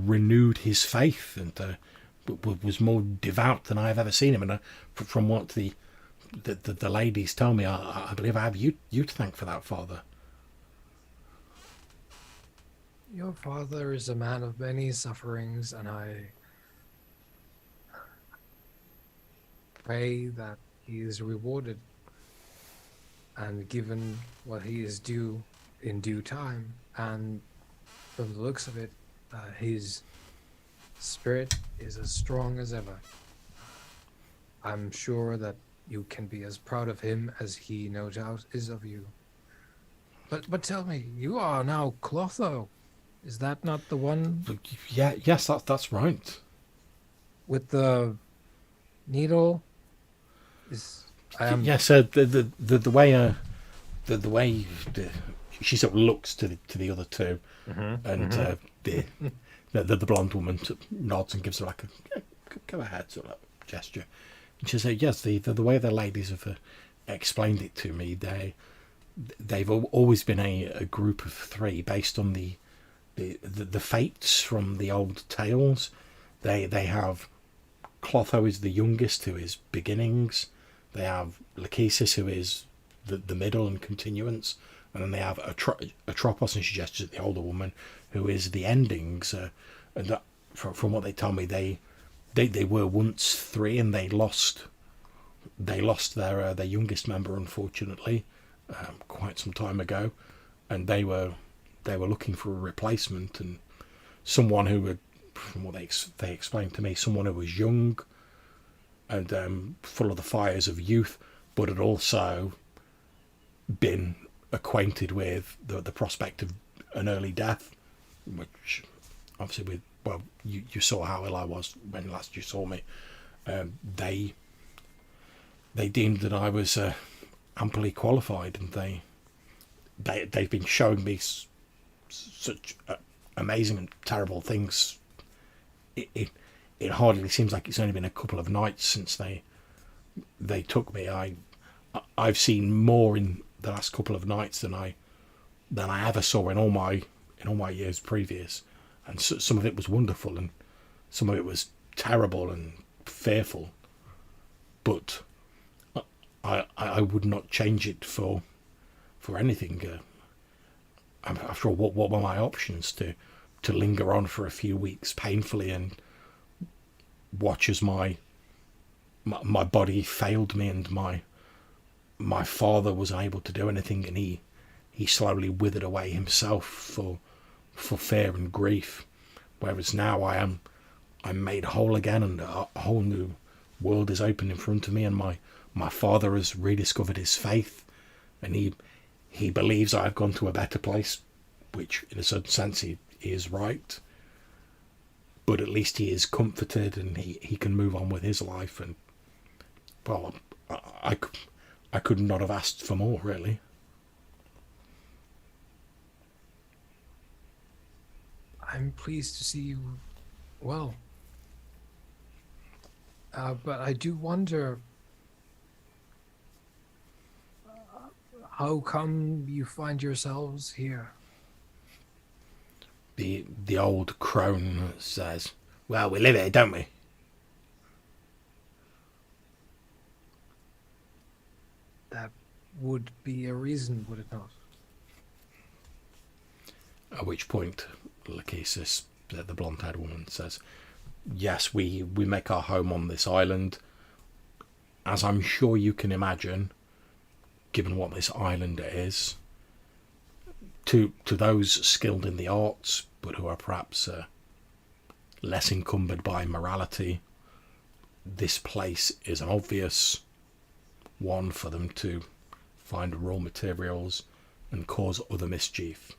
renewed his faith and was more devout than I have ever seen him. And from what the ladies tell me, I believe I have you to thank for that, Father. Your father is a man of many sufferings, and I pray that he is rewarded and given what he is due in due time. And from the looks of it, his spirit is as strong as ever. I'm sure that you can be as proud of him as he no doubt is of you. But tell me, you are now 𝐶𝐞𝐬𝐿. Is that not the one? Yes, that's right. With the needle? Yes, the way she sort of looks to the other two, and the blonde woman nods and gives her like a go ahead sort of gesture. And she said, yes, the way the ladies have explained it to me, they've always been a group of three based on the fates from the old tales. They have 𝐶𝐞𝐬𝐿 is the youngest, who is beginnings. They have 𝐼𝐿𝐼𝐿, who is the middle and continuance, and then they have Atropos, and she gestures at the older woman, who is the endings. And that, from what they tell me, they were once three, and they lost their youngest member, unfortunately, quite some time ago, and they were looking for a replacement, and someone who would, from what they explained to me, someone who was young and full of the fires of youth, but had also been acquainted with the prospect of an early death, which obviously you saw how ill I was when last you saw me. They deemed that I was amply qualified, and they've been showing me such amazing and terrible things. It hardly seems like it's only been a couple of nights since they took me. I've seen more in the last couple of nights than I ever saw in all my years previous, and some of it was wonderful, and some of it was terrible and fearful. But I would not change it for anything. After all, what were my options? To linger on for a few weeks painfully and watch as my body failed me, and my father was unable to do anything, and he slowly withered away himself for fear and grief. Whereas now I'm made whole again, and a whole new world is open in front of me, and my father has rediscovered his faith, and he believes I've gone to a better place, which in a certain sense he is right. but at least he is comforted and he can move on with his life. And well, I could not have asked for more, really. I'm pleased to see you well. But I do wonder, how come you find yourselves here? The old crone says, well, we live here, don't we? That would be a reason, would it not? At which point, Lachesis, the blonde-haired woman, says, yes, we make our home on this island. As I'm sure you can imagine, given what this island is, to those skilled in the arts, but who are perhaps less encumbered by morality, this place is an obvious one for them to find raw materials and cause other mischief.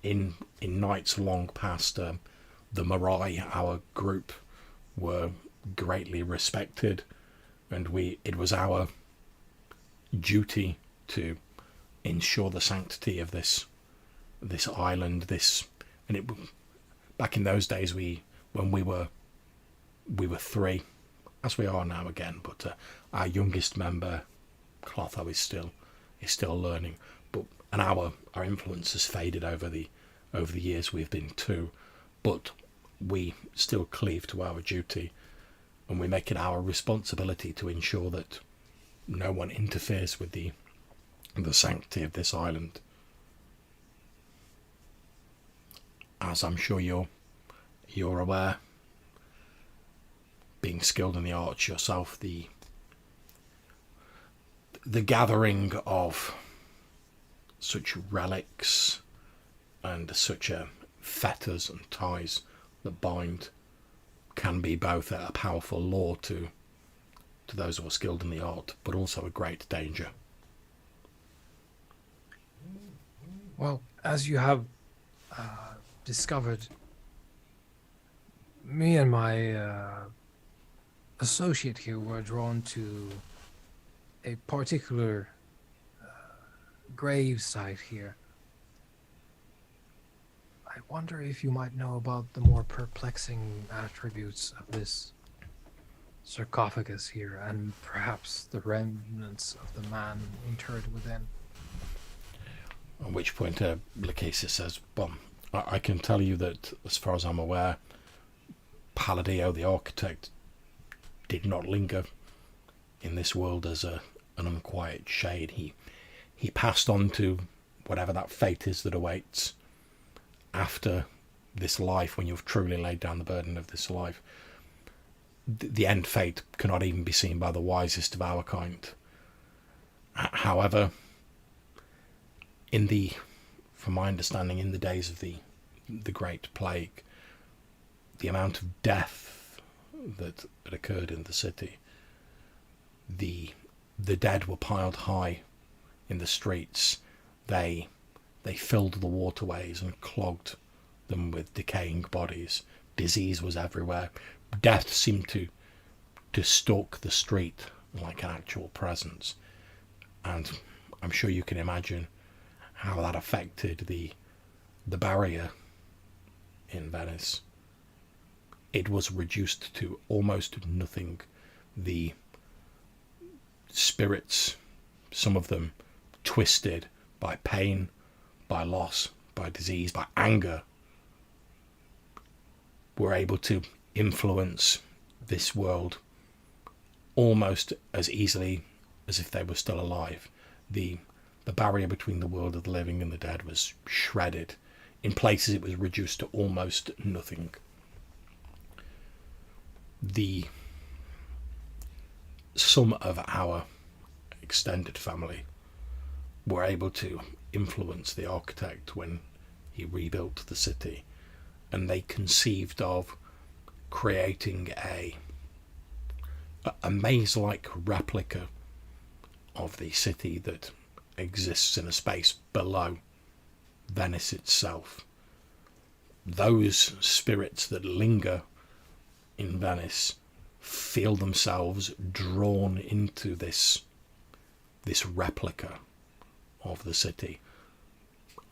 In nights long past, the Marai, our group, were greatly respected, and it was our duty to ensure the sanctity of this island. Back in those days, when we were 3, as we are now again, but our youngest member, Clotho, is still learning. And our influence has faded over the years we've been 2, but we still cleave to our duty, and we make it our responsibility to ensure that no one interferes with the sanctity of this island. As I'm sure you're aware, being skilled in the arts yourself, the gathering of such relics and such fetters and ties that bind can be both a powerful law to those who are skilled in the art, but also a great danger. Well, as you have discovered, me and my associate here were drawn to a particular grave site here. I wonder if you might know about the more perplexing attributes of this sarcophagus here, and perhaps the remnants of the man interred within. At which point Lachesis says, well, I can tell you that, as far as I'm aware, Palladio, the architect, did not linger in this world as an unquiet shade. He passed on to whatever that fate is that awaits after this life, when you've truly laid down the burden of this life. The end fate cannot even be seen by the wisest of our kind. However, from my understanding, in the days of the Great Plague, the amount of death that had occurred in the city, the dead were piled high in the streets. They filled the waterways and clogged them with decaying bodies. Disease was everywhere. Death seemed to stalk the street like an actual presence. And I'm sure you can imagine how that affected the barrier in Venice. It was reduced to almost nothing. The spirits, some of them twisted by pain, by loss, by disease, by anger, were able to influence this world almost as easily as if they were still alive. The barrier between the world of the living and the dead was shredded. In places it was reduced to almost nothing. Some of our extended family were able to influence the architect when he rebuilt the city, and they conceived of creating a maze-like replica of the city that exists in a space below Venice itself. those spirits that linger in Venice feel themselves drawn into this replica of the city,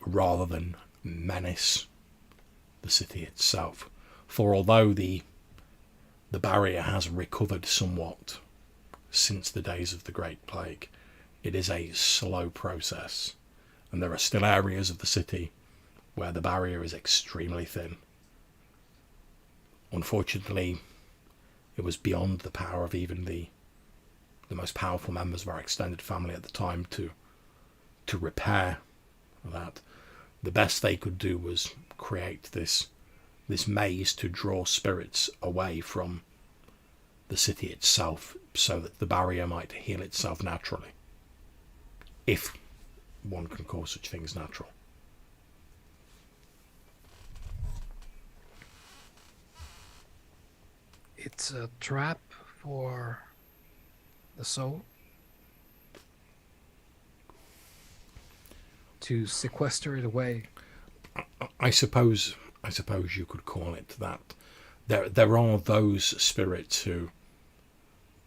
rather than menace the city itself. For although the barrier has recovered somewhat since the days of the Great Plague, it is a slow process, and there are still areas of the city where the barrier is extremely thin. Unfortunately, it was beyond the power of even the most powerful members of our extended family at the time to repair that. The best they could do was create this maze to draw spirits away from the city itself, so that the barrier might heal itself naturally, if one can call such things natural. It's a trap for the soul to sequester it away. I suppose you could call it that. There are those spirits who,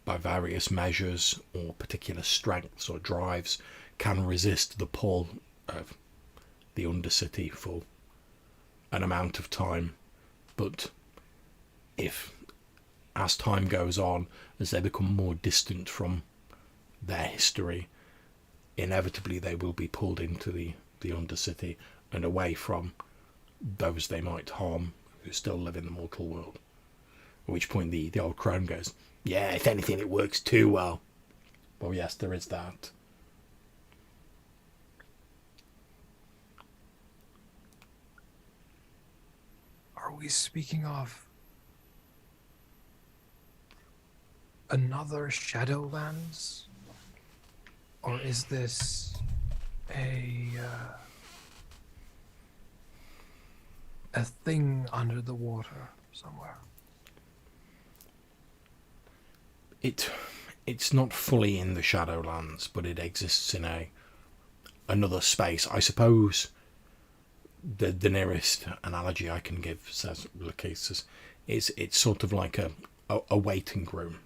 by various measures or particular strengths or drives, can resist the pull of the Undercity for an amount of time. But if, as time goes on, as they become more distant from their history, inevitably they will be pulled into the Undercity and away from those they might harm who still live in the mortal world. At which point the old crone goes, "Yeah, if anything it works too well." Well, yes, there is that. Are we speaking of another Shadowlands? Or is this a thing under the water somewhere? It's not fully in the Shadowlands, but it exists in another space. I suppose the nearest analogy I can give, says Lachesis, is it's sort of like a waiting room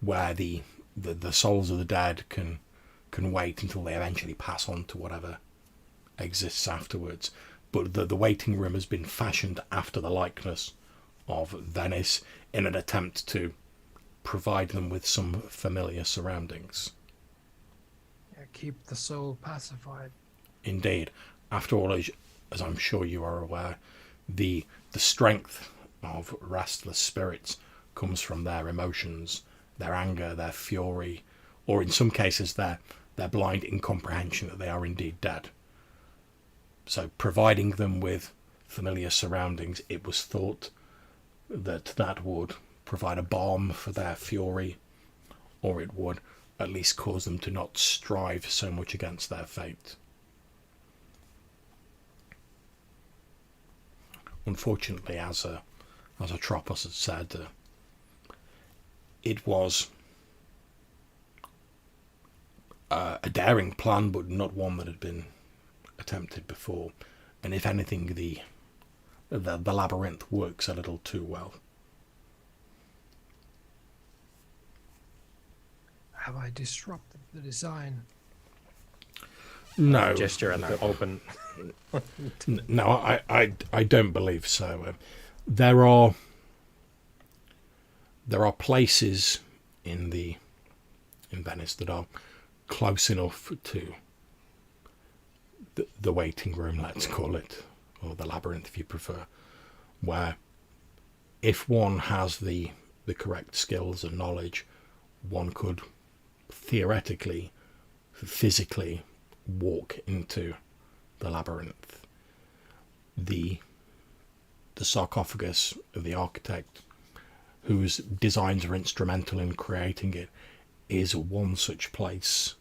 where the souls of the dead can wait until they eventually pass on to whatever exists afterwards. But the waiting room has been fashioned after the likeness of Venice in an attempt to provide them with some familiar surroundings. Yeah, keep the soul pacified. Indeed. After all, as I'm sure you are aware, the strength of restless spirits comes from their emotions, their anger, their fury, or in some cases their blind incomprehension that they are indeed dead. So providing them with familiar surroundings, it was thought that would provide a balm for their fury, or it would at least cause them to not strive so much against their fate. Unfortunately, as Atropos had said, it was a daring plan, but not one that had been attempted before. And if anything, the labyrinth works a little too well. Have I disrupted the design? No. Gesture and the open. No, I don't believe so. There are places in Venice that are close enough to the waiting room, let's call it, or the labyrinth if you prefer, where if one has the correct skills and knowledge, one could theoretically, physically walk into the labyrinth. The sarcophagus of the architect, whose designs are instrumental in creating it, is one such place.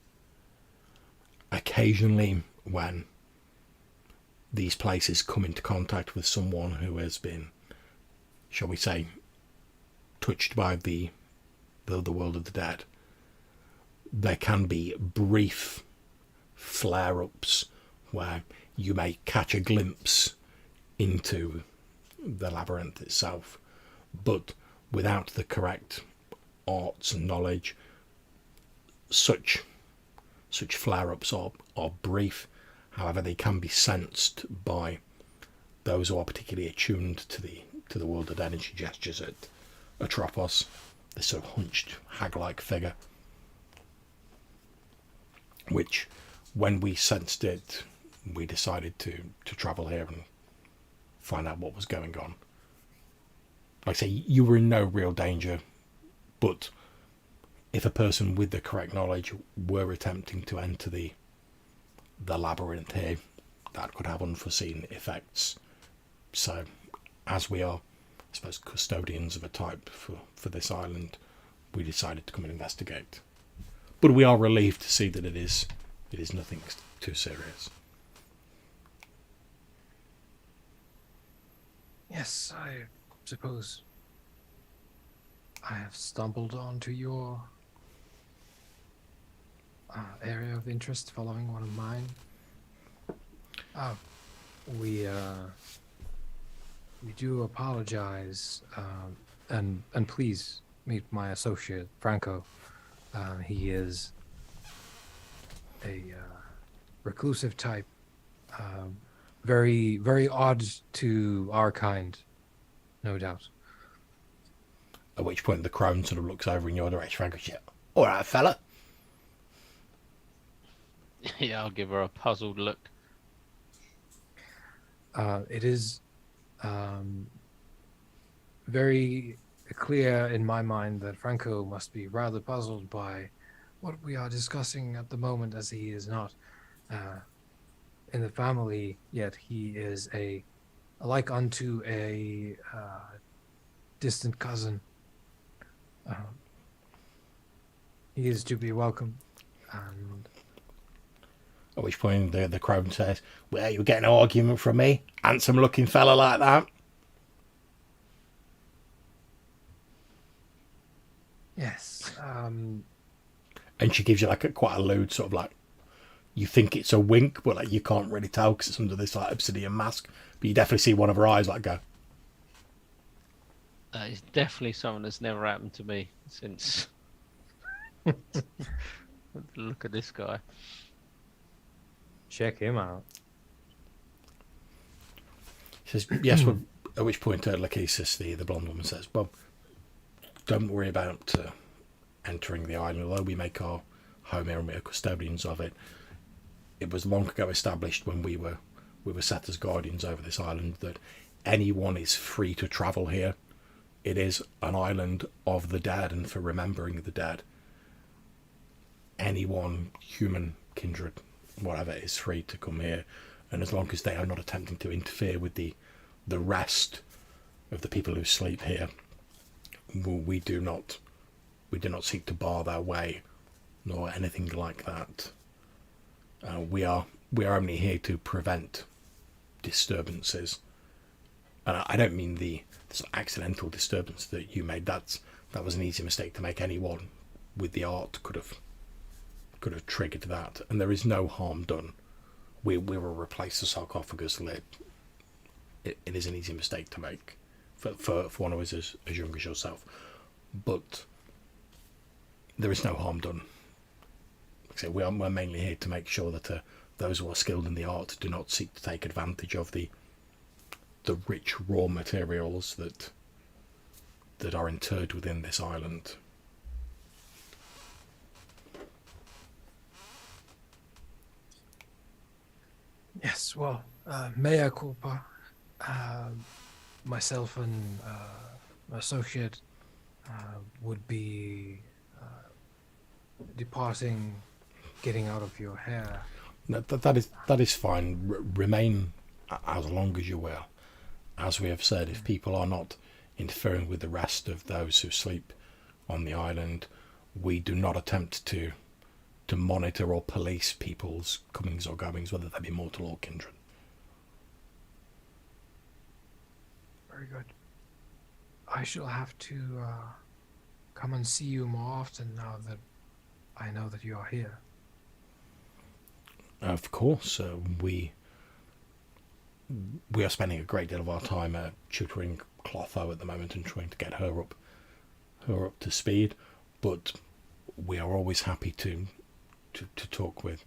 Occasionally, when these places come into contact with someone who has been, shall we say, touched by the world of the dead, there can be brief flare-ups where you may catch a glimpse into the labyrinth itself, but without the correct arts and knowledge, such flare-ups are brief. However, they can be sensed by those who are particularly attuned to the world of energy gestures at Atropos, this sort of hunched hag-like figure, which, when we sensed it, we decided to travel here and find out what was going on. Like I say, you were in no real danger, but if a person with the correct knowledge were attempting to enter the labyrinth here, that could have unforeseen effects. So, as we are, I suppose, custodians of a type for this island, we decided to come and investigate. But we are relieved to see that it is nothing too serious. Yes, I suppose I have stumbled onto your area of interest following one of mine. We do apologize, and please meet my associate Franco. He is a reclusive type, very, very odd to our kind, no doubt. At which point the crone sort of looks over in your direction. Franco goes, "All right, fella." Yeah, I'll give her a puzzled look. It is very clear in my mind that Franco must be rather puzzled by what we are discussing at the moment, as he is not in the family yet. He is like unto a distant cousin. He is to be welcome, and At which point the crone says, "Well, you get an argument from me? Handsome looking fella like that." yes, And she gives you like quite a lewd sort of like, you think it's a wink, but like you can't really tell because it's under this like obsidian mask. But you definitely see one of her eyes like go. It's definitely something that's never happened to me since. Look at this guy. Check him out. She says, "Yes." Well, at which point Lachesis, the blonde woman, says, "Well, don't worry about entering the island. Although we make our home here and we are custodians of it, it was long ago established when we were set as guardians over this island that anyone is free to travel here. It is an island of the dead and for remembering the dead. Anyone, human, kindred, whatever, is free to come here, and as long as they are not attempting to interfere with the rest of the people who sleep here, we do not seek to bar their way, nor anything like that. We are only here to prevent disturbances, and I don't mean the accidental disturbance that you made. That was an easy mistake to make. Anyone with the art could have triggered that, and there is no harm done. We will replace the sarcophagus lid. It is an easy mistake to make for one who is as young as yourself, but there is no harm done. Like I say, we're mainly here to make sure that those who are skilled in the art do not seek to take advantage of the rich raw materials that are interred within this island. yes. Well, mea culpa. Myself and my associate would be departing, getting out of your hair. No, that is fine. Remain as long as you will. As we have said, if people are not interfering with the rest of those who sleep on the island, we do not attempt to monitor or police people's comings or goings, whether they be mortal or kindred. Very good. I shall have to come and see you more often now that I know that you are here. Of course, we we are spending a great deal of our time tutoring Clotho at the moment and trying to get her up to speed, but we are always happy to talk with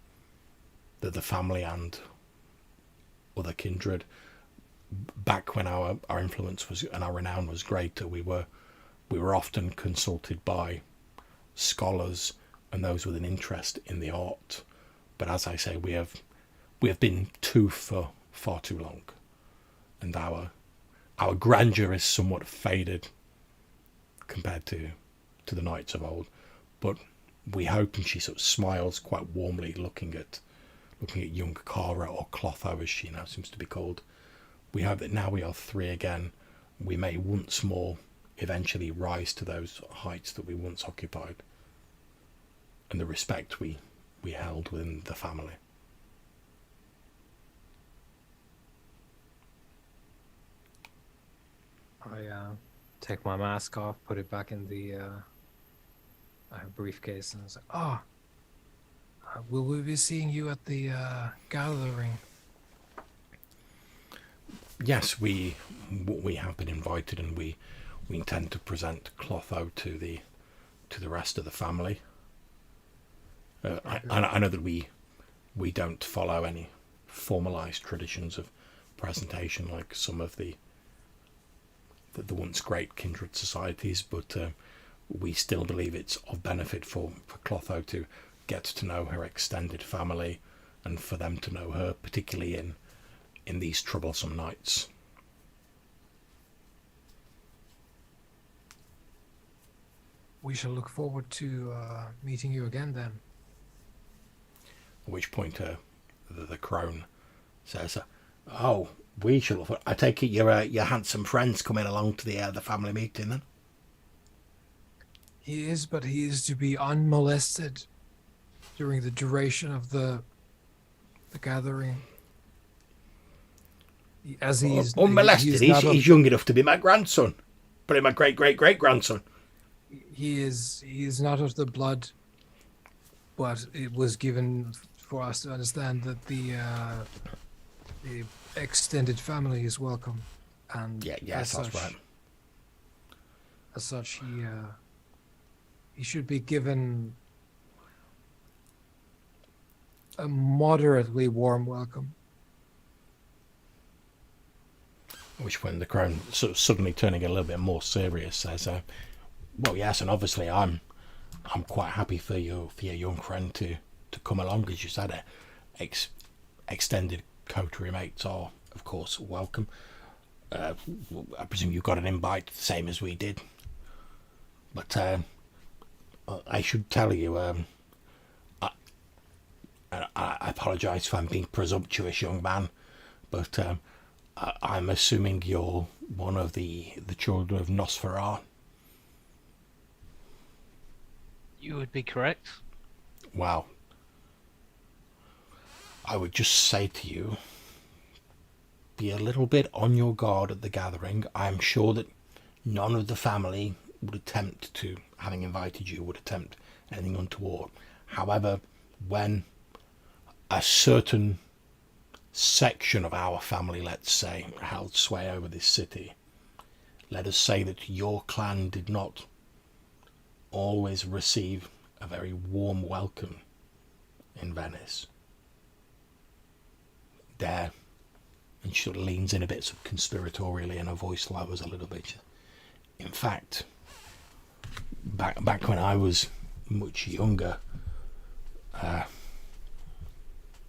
the family and other kindred. Back when our influence was and our renown was greater, we were often consulted by scholars and those with an interest in the art. But as I say, we have been two for far too long, and our grandeur is somewhat faded compared to the knights of old. But we hope, and she sort of smiles quite warmly, looking at young Kara, or Clotho as she now seems to be called. We hope that now we are three again, we may once more eventually rise to those heights that we once occupied, and the respect we held within the family. I take my mask off, put it back in the briefcase, and say, will we be seeing you at the gathering? Yes, we have been invited, and we intend to present Clotho to the rest of the family. I know that we don't follow any formalised traditions of presentation like some of the once great kindred societies, but we still believe it's of benefit for Clotho to get to know her extended family, and for them to know her, particularly in these troublesome nights. We shall look forward to meeting you again then. At which point the crone says, "Oh, we shall. I take it your handsome friend's coming along to the family meeting then?" He is, but he is to be unmolested during the duration of the gathering. As he is unmolested. He's young enough to be my grandson, but my great grandson. He is not of the blood, but it was given for us to understand that the extended family is welcome, and yes, that's right. As such, he should be given a moderately warm welcome. Which, when the crone sort of suddenly turning a little bit more serious, says, "Well, yes, and obviously I'm quite happy for your young friend to come along, as you said. Extended coterie mates are, of course, welcome. I presume you've got an invite, the same as we did. But I should tell you, I apologise if I'm being presumptuous, young man, but I'm assuming you're one of the children of Nosferatu." You would be correct. Well, I would just say to you, be a little bit on your guard at the gathering. I'm sure that none of the family would attempt to, having invited you, would attempt anything untoward. However, when a certain section of our family, let's say, held sway over this city, let us say that your clan did not always receive a very warm welcome in Venice. There, and she sort of leans in a bit sort of conspiratorially, and her voice lowers a little bit. In fact, back when I was much younger,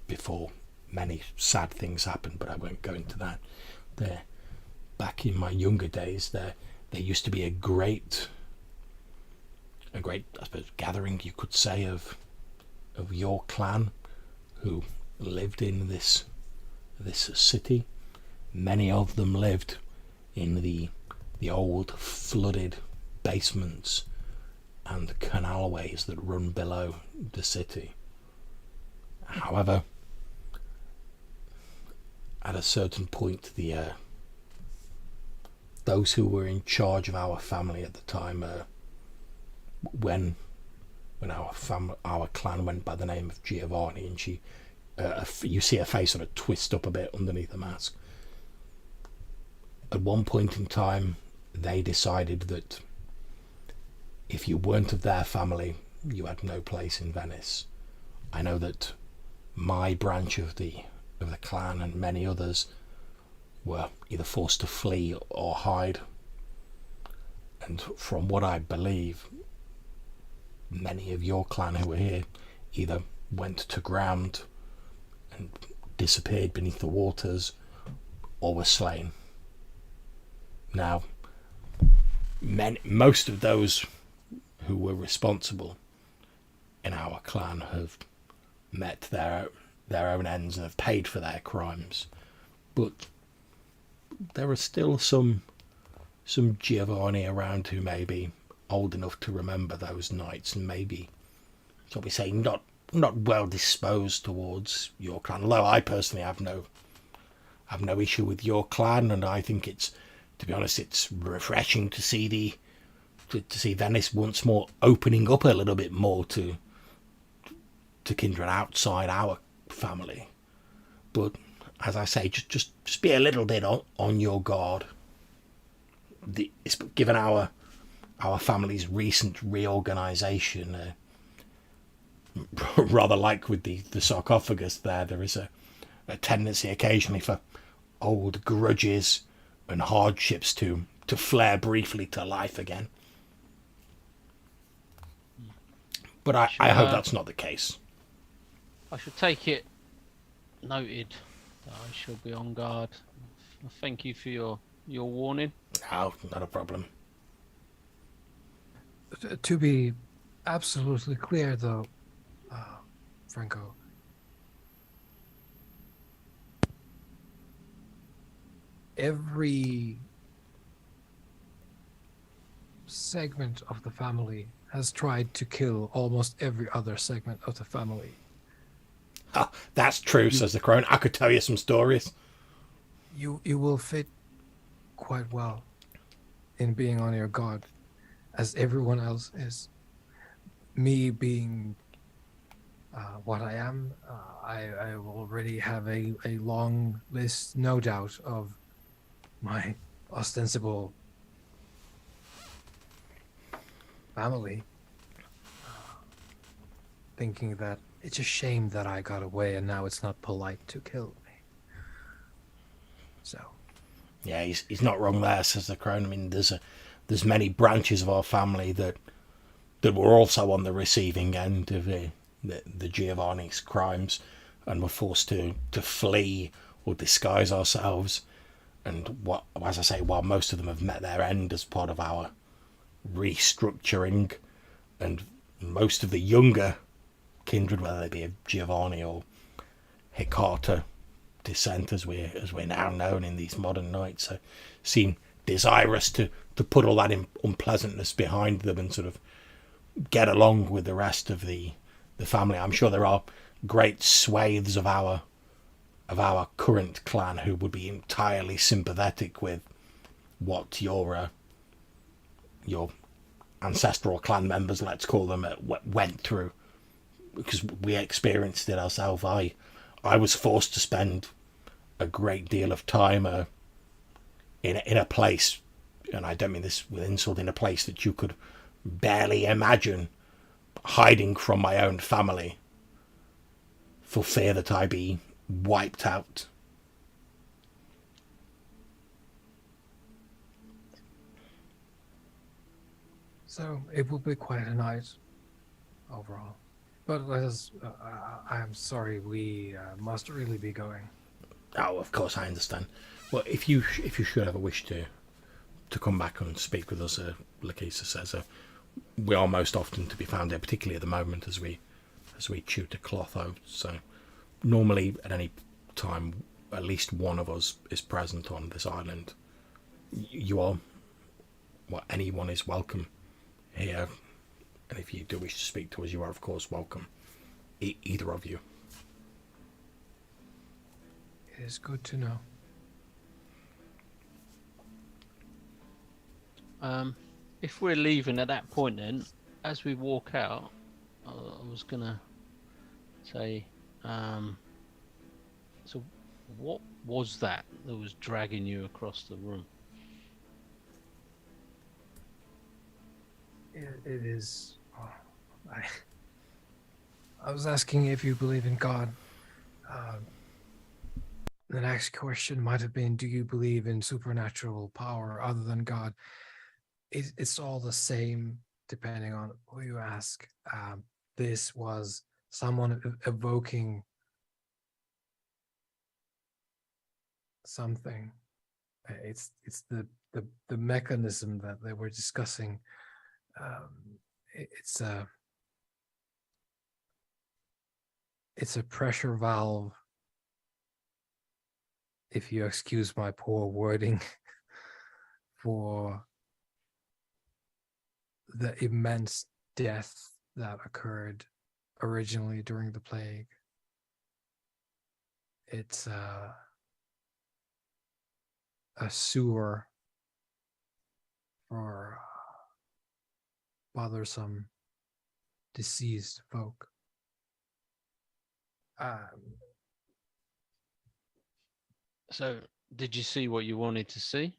before many sad things happened, but I won't go into that. Back in my younger days, there used to be a great, I suppose, gathering, you could say, of your clan who lived in this city. Many of them lived in the old flooded basements and canalways that run below the city. However, at a certain point, those who were in charge of our family at the time, when our clan went by the name of Giovanni, and she, you see her face sort of twist up a bit underneath the mask. at one point in time, they decided that if you weren't of their family, you had no place in Venice. I know that my branch of the clan and many others were either forced to flee or hide. And from what I believe, many of your clan who were here either went to ground and disappeared beneath the waters or were slain. Now, most of those who were responsible in our clan have met their own ends and have paid for their crimes, but there are still some Giovanni around who may be old enough to remember those nights and maybe, shall we say, not well disposed towards your clan. Although I personally have no issue with your clan, and I think it's, to be honest, it's refreshing to see to see Venice once more opening up a little bit more to kindred outside our family. But as I say, just be a little bit on your guard. Given our family's recent reorganisation, rather like with the sarcophagus there is a tendency occasionally for old grudges and hardships to flare briefly to life again. But I hope that's not the case. I should take it noted that I shall be on guard. Thank you for your warning. No, not a problem. To be absolutely clear, though, Franco, every segment of the family has tried to kill almost every other segment of the family. Ah, that's true, says the crone. I could tell you some stories. You will fit quite well in being on your guard, as everyone else is. Me being what I am, I already have a long list, no doubt, of my ostensible family, thinking that it's a shame that I got away and now it's not polite to kill me. So, yeah, he's not wrong there, says the crone. I mean, there's many branches of our family that were also on the receiving end of the Giovanni's crimes and were forced to flee or disguise ourselves. And as I say, while most of them have met their end as part of our restructuring, and most of the younger kindred, whether they be of Giovanni or Hecata descent, as we're now known in these modern nights, seem desirous to put all that unpleasantness behind them and sort of get along with the rest of the family. I'm sure there are great swathes of our current clan who would be entirely sympathetic with what your ancestral clan members, let's call them, went through, because we experienced it ourselves. I was forced to spend a great deal of time in a place, and I don't mean this with insult, in a place that you could barely imagine, hiding from my own family for fear that I be wiped out. So it will be quite a night overall. But I am sorry, we must really be going. Oh, of course, I understand. Well, if you should ever wish to come back and speak with us, Lakeisa says, we are most often to be found here, particularly at the moment as we chew to cloth out. So normally at any time, at least one of us is present on this island. You are, well, anyone is welcome here, and if you do wish to speak to us, you are of course welcome, either of you. It is good to know. If we're leaving at that point, then as we walk out, I was gonna say, so what was that was dragging you across the room? It is. Oh, I was asking if you believe in God. The next question might have been, do you believe in supernatural power other than God? It's all the same depending on who you ask. This was someone evoking something. It's the mechanism that they were discussing. It's a pressure valve, if you excuse my poor wording, for the immense death that occurred originally during the plague. It's a sewer for bothersome deceased folk. So, did you see what you wanted to see?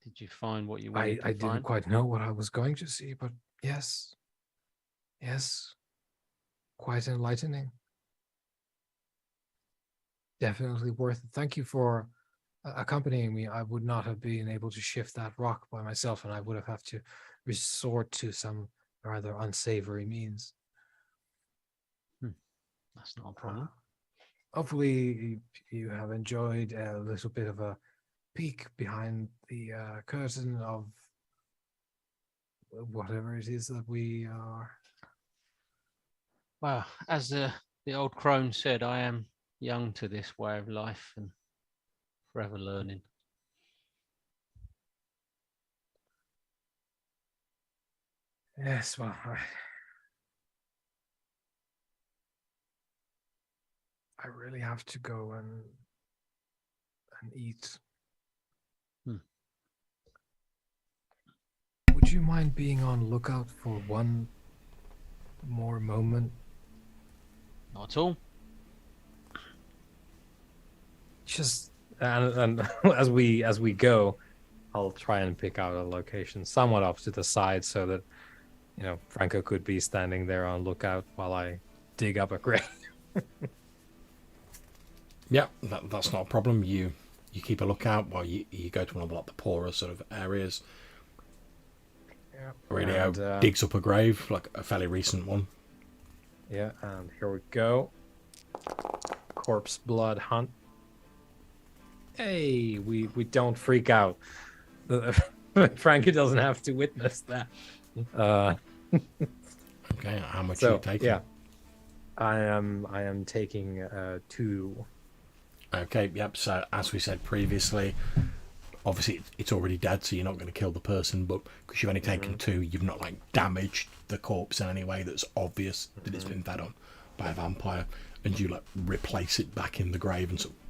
Did you find what you wanted I to didn't find? quite know what I was going to see, but yes, quite enlightening. Definitely worth it. Thank you for accompanying me. I would not have been able to shift that rock by myself, and I would have to resort to some rather unsavory means. That's not a problem. Hopefully, you have enjoyed a little bit of a peek behind the curtain of whatever it is that we are. Well, as the old crone said, I am young to this way of life and forever learning. Yes, well, I really have to go and eat. Would you mind being on lookout for one more moment? Not at all. Just And as we go, I'll try and pick out a location somewhat off to the side so that Franco could be standing there on lookout while I dig up a grave. Yeah, that's not a problem. You keep a lookout while you go to one of the poorer sort of areas. Yeah. Radio And, digs up a grave, like a fairly recent one. Yeah, and here we go. Corpse blood hunt. Hey, we don't freak out. Frankie doesn't have to witness that. Okay, how much are So you taking? yeah, I am taking 2. Okay, yep. So as we said previously, obviously it's already dead, so you're not going to kill the person, but because you've only taken 2, you've not damaged the corpse in any way that's obvious that it's been fed on by a vampire, and you replace it back in the grave and sort of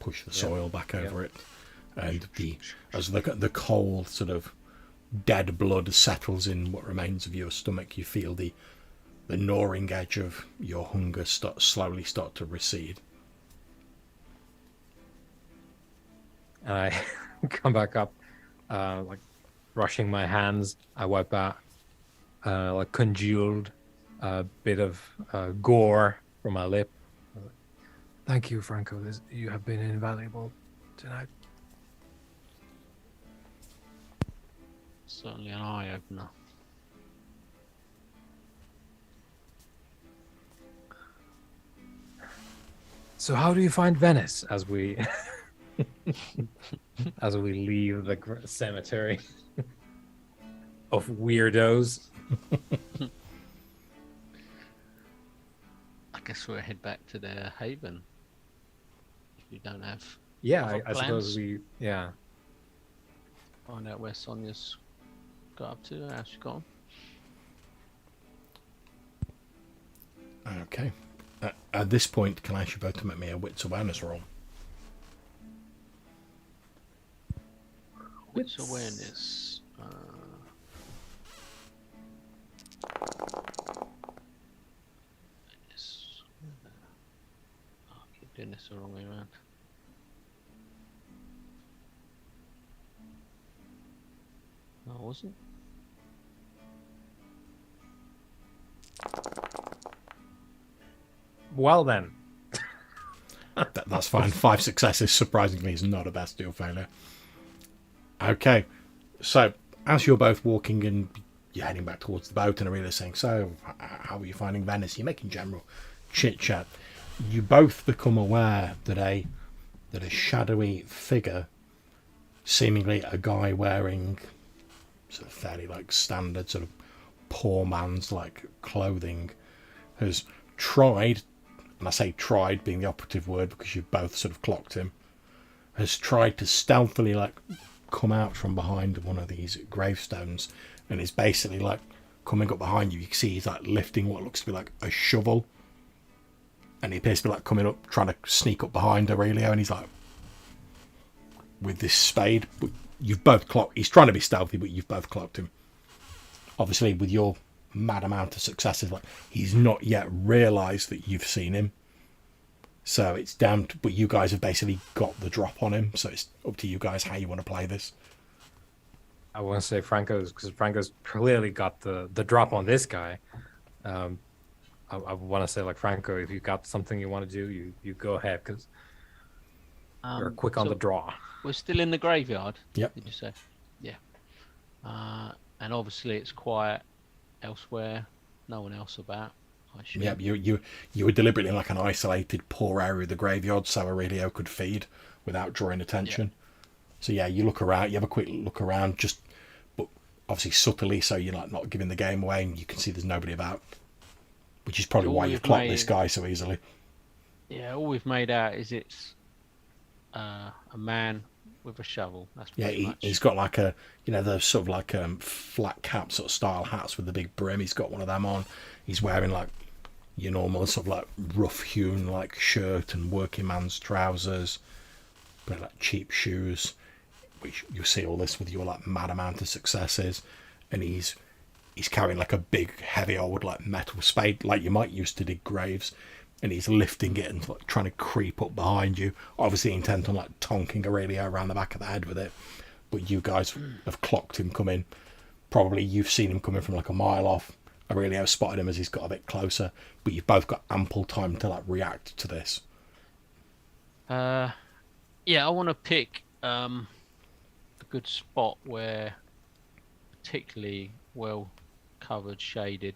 push the soil back over it, and as the cold sort of dead blood settles in what remains of your stomach, you feel the gnawing edge of your hunger slowly start to recede. And I come back up, brushing my hands. I wipe out congealed bit of gore from my lip. thank you, Franco. You have been invaluable tonight. Certainly an eye opener. So, how do you find Venice? As we leave the cemetery of weirdos. I guess we'll head back to their haven. If you don't have Yeah, other I suppose plans? find Find out where Sonia's got up to, how she got on. Okay. At this point, can I ask you both to make me a wits awareness roll? Wits awareness. I keep doing this the wrong way around. No, I wasn't. Well then. That's fine. 5 successes, surprisingly, is not a bestial failure. Okay, so as you're both walking and you're heading back towards the boat, and Aurelia saying, so, how are you finding Venice? You're making general chit-chat. You both become aware that a shadowy figure, seemingly a guy wearing sort of fairly like standard sort of poor man's like clothing, has tried, and I say tried being the operative word because you've both sort of clocked him, has tried to stealthily like come out from behind one of these gravestones, and is basically like coming up behind you. You can see he's like lifting what looks to be like a shovel, and he appears to be like coming up, trying to sneak up behind Aurelio, and he's like with this spade. But you've both clocked. He's trying to be stealthy, but you've both clocked him. Obviously, with your mad amount of successes, like he's not yet realised that you've seen him. So it's down to, but you guys have basically got the drop on him. So it's up to you guys how you want to play this. I want to say Franco's, because Franco's clearly got the drop on this guy. I want to say, like, Franco, if you've got something you want to do, you go ahead, because you're quick on the draw. We're still in the graveyard. Yep. Did you say? Yeah. And obviously it's quiet elsewhere. No one else about. I assume. Yep. You were deliberately in like an isolated, poor area of the graveyard, so Aurelio could feed without drawing attention. Yep. So yeah, you look around. You have a quick look around, just but obviously subtly, so you're like not giving the game away, and you can see there's nobody about. Which is probably why you've clocked this guy so easily. Yeah, all we've made out is it's a man with a shovel. That's he's got like a, the sort of like flat cap sort of style hats with the big brim. He's got one of them on. He's wearing like your normal sort of like rough hewn like shirt and working man's trousers, but like cheap shoes. Which you see all this with your like mad amount of successes, and he's carrying like a big heavy old like metal spade like you might use to dig graves, and he's lifting it and like trying to creep up behind you, obviously intent on like tonking Aurelio around the back of the head with it. But you guys have clocked him coming. Probably you've seen him coming from like a mile off. Aurelio spotted him as he's got a bit closer, but you've both got ample time to like react to this. Yeah, I want to pick a good spot where particularly well covered, shaded,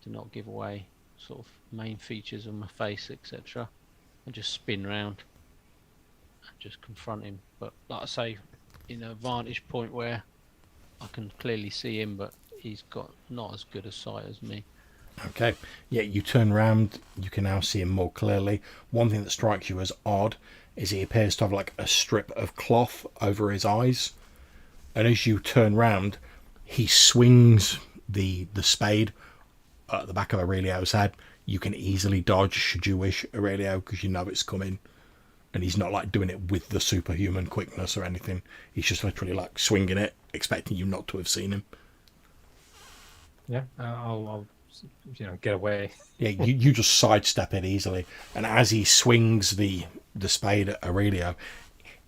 to not give away sort of main features of my face, etc., and just spin round and just confront him. But like I say, in a vantage point where I can clearly see him, but he's got not as good a sight as me. Okay, yeah, you turn round, you can now see him more clearly. One thing that strikes you as odd is he appears to have like a strip of cloth over his eyes, and as you turn round, he swings the spade at the back of Aurelio's head. You can easily dodge should you wish, Aurelio, because you know it's coming, and he's not like doing it with the superhuman quickness or anything. He's just literally like swinging it, expecting you not to have seen him. Yeah, I'll get away. Yeah, you just sidestep it easily, and as he swings the spade at Aurelio,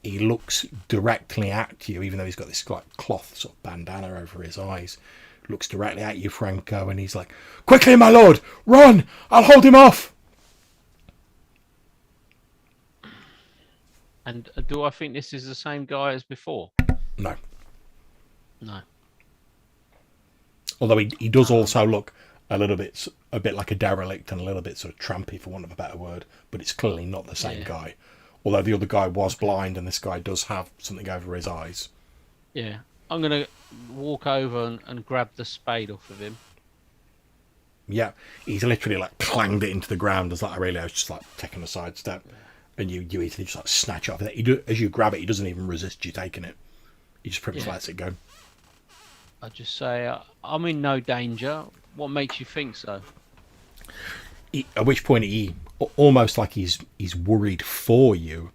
he looks directly at you, even though he's got this like cloth sort of bandana over his eyes. Looks directly at you, Franco, and he's like, "Quickly, my lord, run! I'll hold him off." And do I think this is the same guy as before? No. No. Although he does also look a bit like a derelict and a little bit sort of trampy, for want of a better word, but it's clearly not the same guy. Although the other guy was blind, and this guy does have something over his eyes. Yeah. I'm going to walk over and grab the spade off of him. Yeah, he's literally like clanged it into the ground as like Aurelio's just like taking a side step, and you easily just like snatch it off. As you grab it, he doesn't even resist you taking it. He just pretty much lets it go. I just say, I'm in no danger. What makes you think so? At which point he, almost like he's worried for you,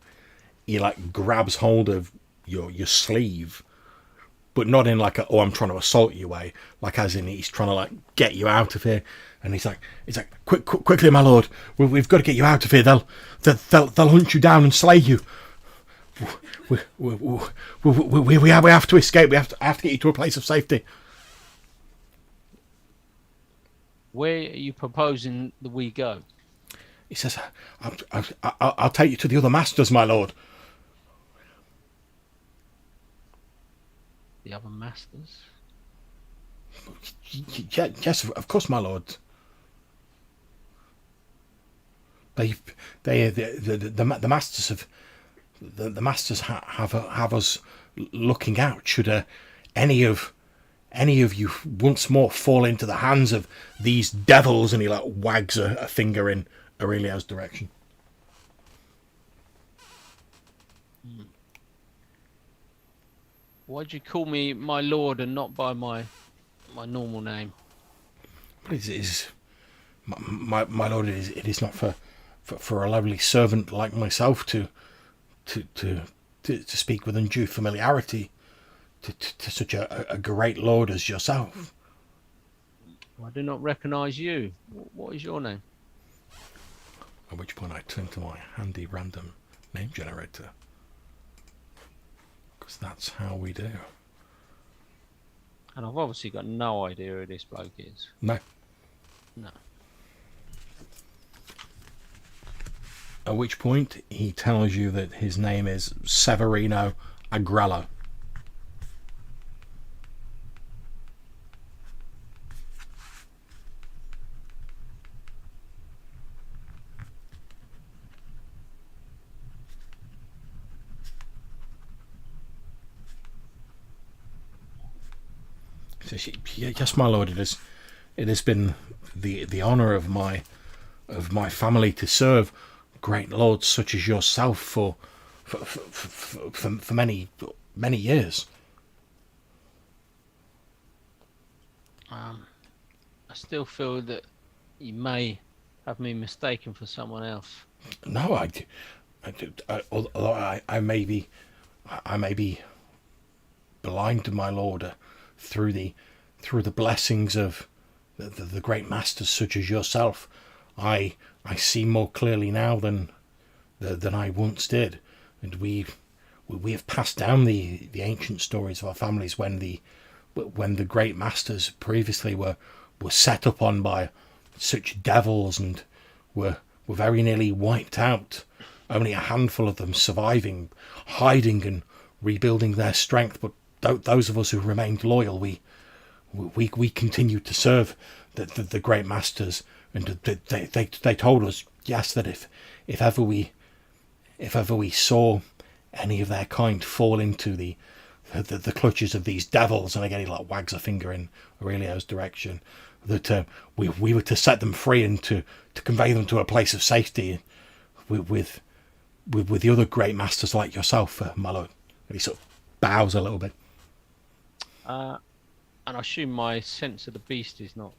he like grabs hold of your sleeve, but not in like I'm trying to assault you way, like as in he's trying to like get you out of here. And he's like, quickly, my lord, we've got to get you out of here. They'll hunt you down and slay you. We have to escape. I have to get you to a place of safety. Where are you proposing that we go? He says, I'll take you to the other masters, my lord. The other masters? Yes, of course, my lord. The masters have the masters have us looking out. Should any of you once more fall into the hands of these devils, and he like wags a finger in Aurelio's direction. Why'd you call me my lord and not by my normal name? It is my lord. It is not for a lovely servant like myself to speak with undue familiarity to such a great lord as yourself. I do not recognise you. What is your name? At which point I turn to my handy random name generator, because that's how we do. And I've obviously got no idea who this bloke is. No. No. At which point he tells you that his name is Severino Agrello. So yes, my lord, it has been the honour of my family to serve great lords such as yourself for many years. I still feel that you may have me mistaken for someone else. No, although I may be blind, my lord, through the blessings of the great masters such as yourself. I see more clearly now than I once did, and we have passed down the ancient stories of our families when the great masters previously were set upon by such devils and were very nearly wiped out. Only a handful of them surviving, hiding and rebuilding their strength. But those of us who remained loyal, we continued to serve the great masters, and they told us, yes, that if ever we saw any of their kind fall into the clutches of these devils, and again he like wags a finger in Aurelio's direction, that we were to set them free and to convey them to a place of safety with the other great masters like yourself, my lord. And he sort of bows a little bit. And I assume my sense of the beast is not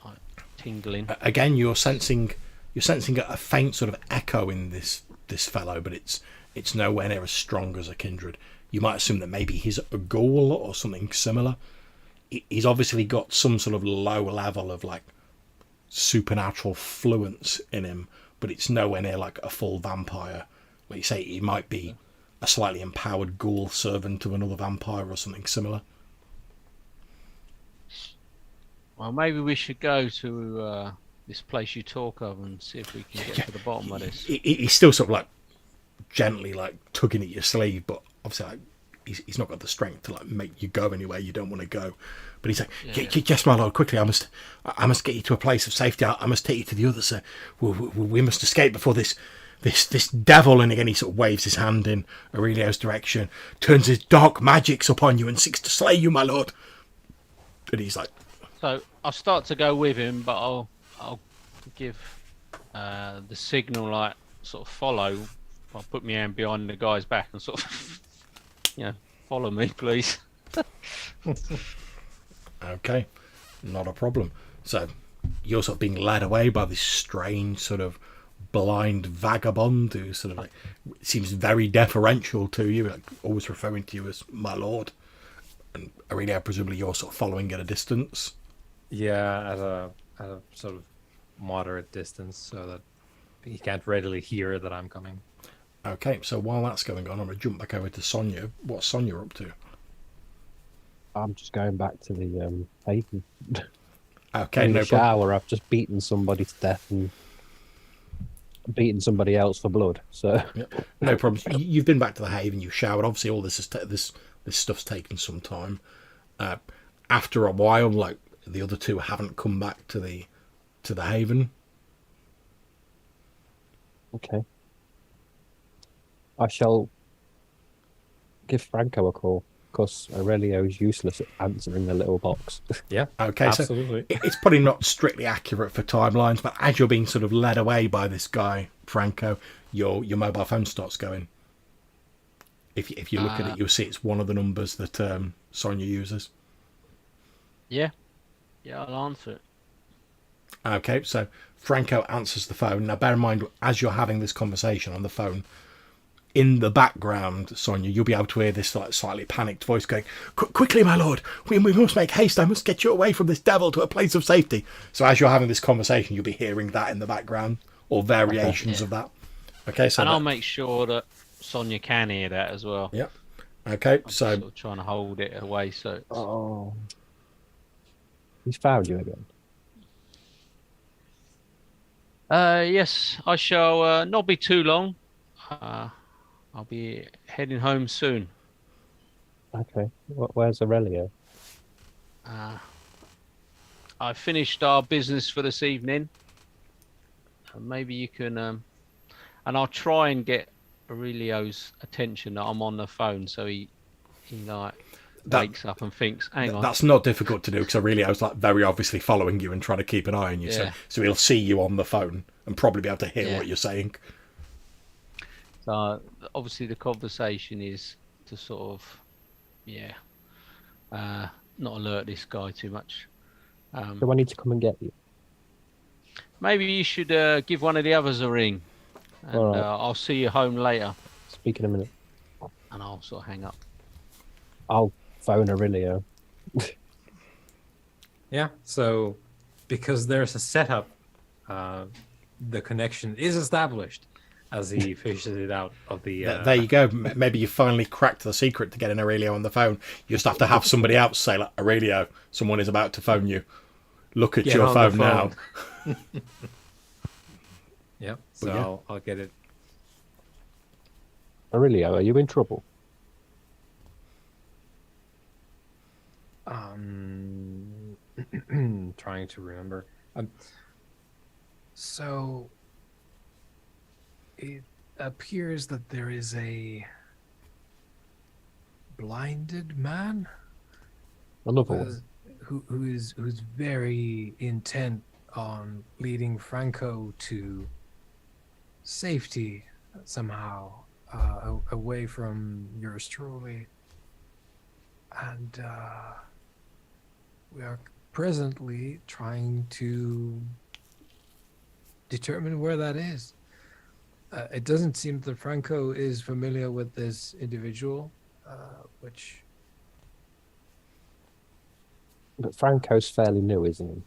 like tingling. Again, you're sensing a faint sort of echo in this fellow, but it's nowhere near as strong as a kindred. You might assume that maybe he's a ghoul or something similar. He's obviously got some sort of low level of like supernatural fluence in him, but it's nowhere near like a full vampire. Like you say, he might be a slightly empowered ghoul servant of another vampire or something similar. Well, maybe we should go to this place you talk of and see if we can get to the bottom of this. He's still sort of like gently like tugging at your sleeve, but obviously like, he's not got the strength to like make you go anywhere you don't want to go. But he's like, yes, my lord, quickly, I must get you to a place of safety. I must take you to the others. We must escape before this devil. And again, he sort of waves his hand in Aurelio's direction, turns his dark magics upon you and seeks to slay you, my lord. And he's like, so I'll start to go with him, but I'll give the signal, like sort of follow. I'll put my hand behind the guy's back and sort of, follow me, please. Okay, not a problem. So you're sort of being led away by this strange sort of blind vagabond who sort of like seems very deferential to you, like always referring to you as my lord. And Aurelio, presumably you're sort of following at a distance. Yeah, at a sort of moderate distance, so that he can't readily hear that I'm coming. Okay, so while that's going on, I'm going to jump back over to Sonia. What's Sonia up to? I'm just going back to the haven. Okay, In no the problem. shower, I've just beaten somebody to death, and beating somebody else for blood. So No problems. You've been back to the Haven. You've showered. Obviously, all this is this stuff's taken some time. After a while, like the other two haven't come back to the Haven. okay, I shall give Franco a call because Aurelio's useless at answering the little box. Yeah. Okay, Absolutely. so it's probably not strictly accurate for timelines, but as you're being sort of led away by this guy, Franco, your mobile phone starts going. If you look at it, you'll see it's one of the numbers that Sonia uses. Yeah. Yeah, I'll answer it. Okay, so Franco answers the phone. Now, bear in mind, as you're having this conversation on the phone, in the background, Sonia, you'll be able to hear this like slightly panicked voice going, "Quickly, my lord, we must make haste. I must get you away from this devil to a place of safety." So as you're having this conversation, you'll be hearing that in the background, or variations of that. Okay, so And I'll make sure that Sonia can hear that as well. Yep. Okay, I'm so sort of trying to hold it away so it's... Oh, he's found you again. Yes, I shall not be too long. I'll be heading home soon. Okay, where's Aurelio? I finished our business for this evening. Maybe you can, and I'll try and get Aurelio's attention that I'm on the phone, so he like wakes up and thinks, "Hang on." that's not difficult to do because Aurelio's like very obviously following you and trying to keep an eye on you. Yeah. So he'll see you on the phone and probably be able to hear Yeah. what you're saying. So obviously the conversation is to sort of, not alert this guy too much. Do I need to come and get you? Maybe you should give one of the others a ring, and All right. I'll see you home later. Speak in a minute. And I'll sort of hang up. I'll phone Aurelio. Yeah. So, because there's a setup, the connection is established as he fishes it out of the. There you go. Maybe you finally cracked the secret to getting Aurelio on the phone. You just have to have somebody else say, like, "Aurelio, someone is about to phone you. Look at Get your on the phone now." Yep. So yeah. I'll get it. Aurelio, are you in trouble? Trying to remember. So it appears that there is a blinded man Another one. who's very intent on leading Franco to safety somehow, away from yours truly, and we are presently trying to determine where that is. It doesn't seem that Franco is familiar with this individual, which... But Franco's fairly new, isn't he?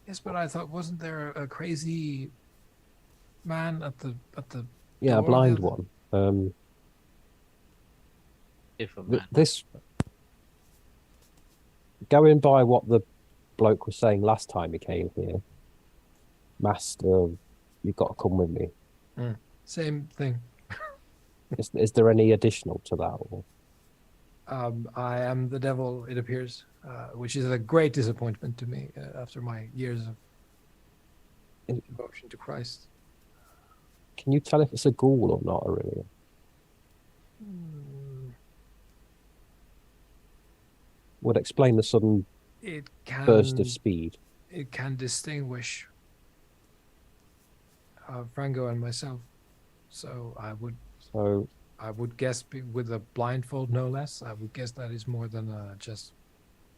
Yes, but I thought, wasn't there a crazy man at the Yeah, a door blind the other- one. Different man. This, going by what the bloke was saying last time he came here, Master, you've got to come with me. Same thing. Is there any additional to that? Or? I am the devil, it appears, which is a great disappointment to me after my years of devotion to Christ. Can you tell if it's a ghoul or not, Aurelio? Would explain the sudden It can burst of speed. It can distinguish Franco and myself, so I would guess with a blindfold, no less. I would guess that is more than a just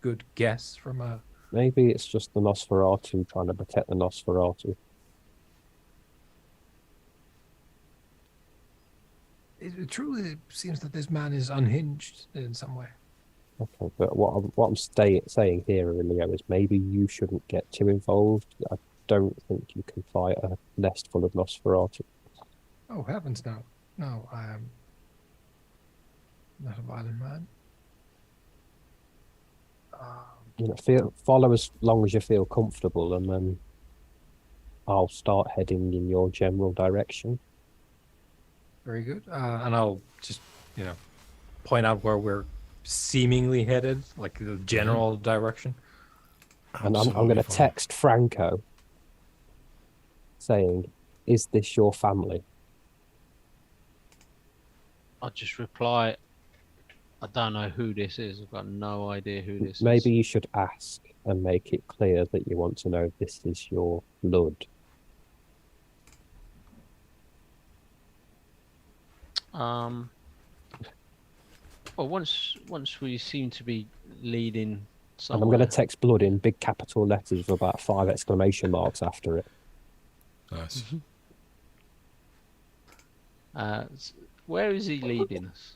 good guess from a... Maybe it's just the Nosferatu trying to protect the Nosferatu. It truly seems that this man is unhinged in some way. Okay, but what I'm saying here, Aurelio, is maybe you shouldn't get too involved. I don't think you can fight a nest full of Nosferatu. Oh, heavens, no. No, I am not a violent man. You know, follow as long as you feel comfortable, and then I'll start heading in your general direction. Very good. And I'll just, point out where we're seemingly headed, like the general direction. And I'm going to Absolutely fine. text Franco saying, "Is this your family?" I'll just reply, I don't know who this is. I've got no idea who this is. Maybe you should ask and make it clear that you want to know if this is your blood. Well, once we seem to be leading And somewhere. I'm going to text blood in big capital letters with about 5 exclamation marks after it. Nice. Where is he leading us?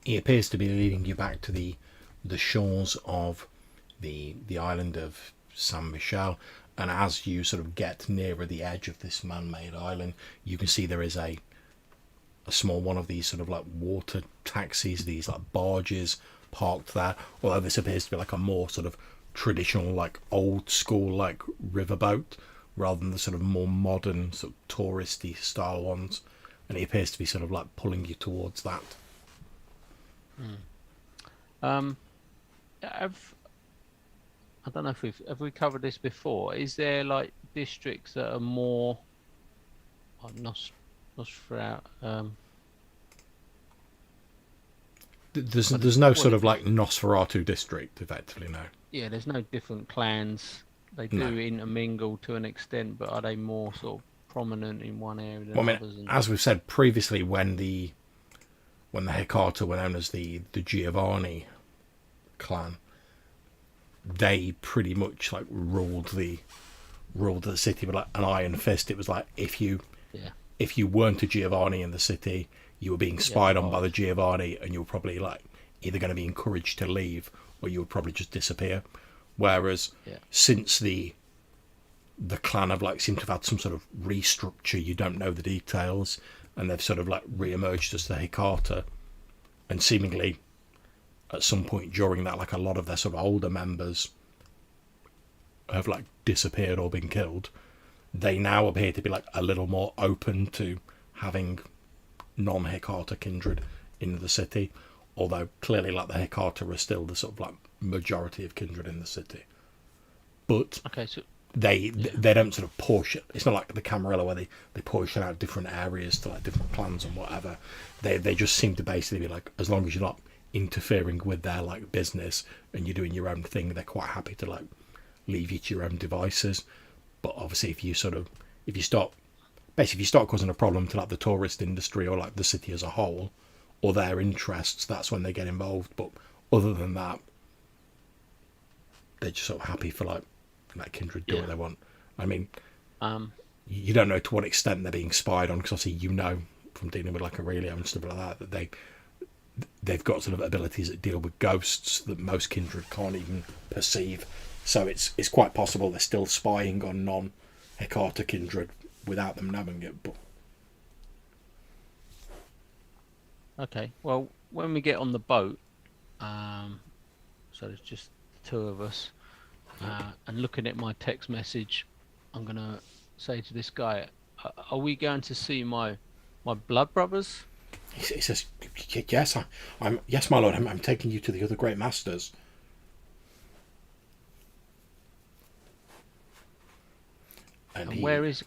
He appears to be leading you back to the shores of the island of Saint-Michel, and as you sort of get nearer the edge of this man-made island, you can see there is a small one of these sort of like water taxis, these like barges parked there, although this appears to be like a more sort of traditional, like old school, like riverboat, rather than the sort of more modern sort of touristy style ones, and he appears to be sort of like pulling you towards that. I don't know if have we covered this before. Is there like districts that are more Nosferatu? There's no sort of like Nosferatu district, effectively, no. Yeah, there's no different clans. They do No. intermingle to an extent, but are they more sort of prominent in one area than Well, I mean, others? as we've said previously, when the 𝐝𝐞𝐬𝐭𝐫𝐨𝐲 were known as the Giovanni clan, they pretty much like ruled the city with like an iron fist. It was like if you weren't a Giovanni in the city, you were being spied on by the Giovanni, and you were probably like either going to be encouraged to leave or you would probably just disappear. Whereas since the clan have like seem to have had some sort of restructure, you don't know the details, and they've sort of like re-emerged as the 𝐝𝐞𝐬𝐿𝐼, and seemingly at some point during that, like a lot of their sort of older members have like disappeared or been killed. They now appear to be like a little more open to having non-𝐝𝐞𝐬𝐿 kindred in the city, although clearly like the 𝐝𝐞𝐬𝐿 are still the sort of like majority of kindred in the city. But okay, so they don't sort of portion. It's not like the Camarilla where they portion out different areas to like different clans and whatever. They just seem to basically be like, as long as you're not interfering with their like business and you're doing your own thing, they're quite happy to like leave you to your own devices. But obviously if you start causing a problem to like the tourist industry or like the city as a whole or their interests, that's when they get involved. But other than that, they're just sort of happy for like that kindred do what they want. I mean, you don't know to what extent they're being spied on, because obviously from dealing with like Aurelio and stuff like that they've got sort of abilities that deal with ghosts that most kindred can't even perceive. So it's quite possible they're still spying on non-𝐝𝐞𝐬𝐿 kindred without them knowing it. But okay, well, when we get on the boat, so there's just the two of us, and looking at my text message, I'm gonna say to this guy, "Are we going to see my blood brothers?" he says, "Yes, yes, my lord. I'm taking you to the other great masters." And where is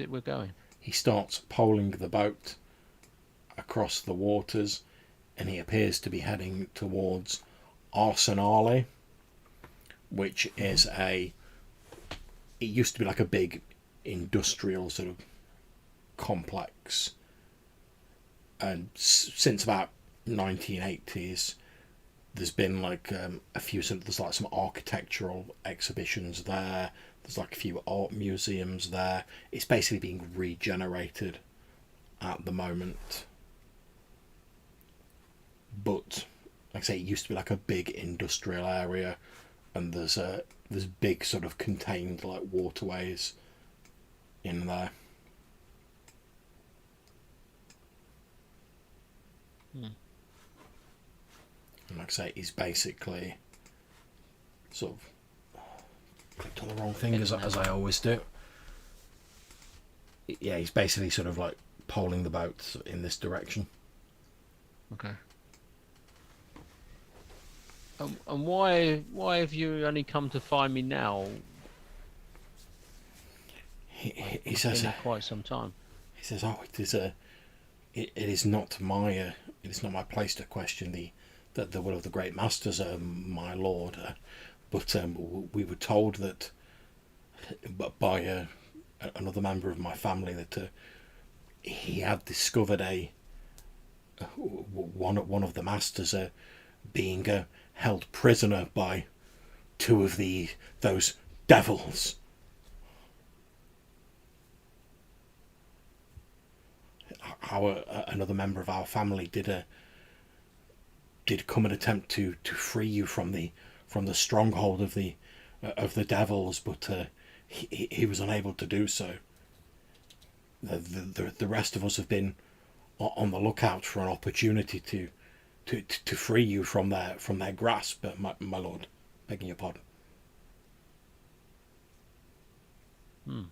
it we're going? He starts poling the boat across the waters, and he appears to be heading towards Arsenale, which is it used to be like a big industrial sort of complex, and since about 1980s there's been like a few there's like some architectural exhibitions there. There's like a few art museums there. It's basically being regenerated at the moment. But like I say, it used to be like a big industrial area, and there's big sort of contained like waterways in there. And like I say, he's basically sort of clicked on the wrong thing as I always do. yeah, he's basically sort of like poling the boat in this direction. Okay. And why have you only come to find me now? He It's says been quite some time. he says, "Oh, it is not my place to question the will of the great masters, my lord. But we were told that, but by another member of my family, that he had discovered one of the masters being held prisoner by two of those devils." Another member of our family did come and attempt to free you from the stronghold of the devils, but he was unable to do so. The rest of us have been on the lookout for an opportunity to free you from their grasp, my lord. Begging your pardon. I'm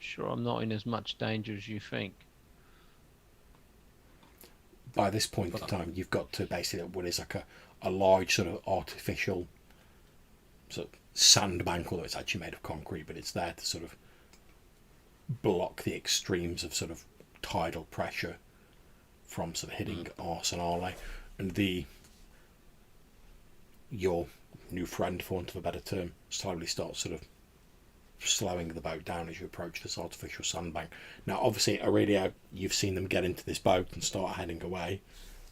sure I'm not in as much danger as you think. By this point in time, you've got to basically what is like a large sort of artificial sort of sandbank, although it's actually made of concrete, but it's there to sort of block the extremes of sort of tidal pressure from sort of hitting 𝐸𝐸, and your new friend, for want of a better term, slowly starts sort of slowing the boat down as you approach this artificial sandbank. Now, obviously, Aurelio, you've seen them get into this boat and start heading away.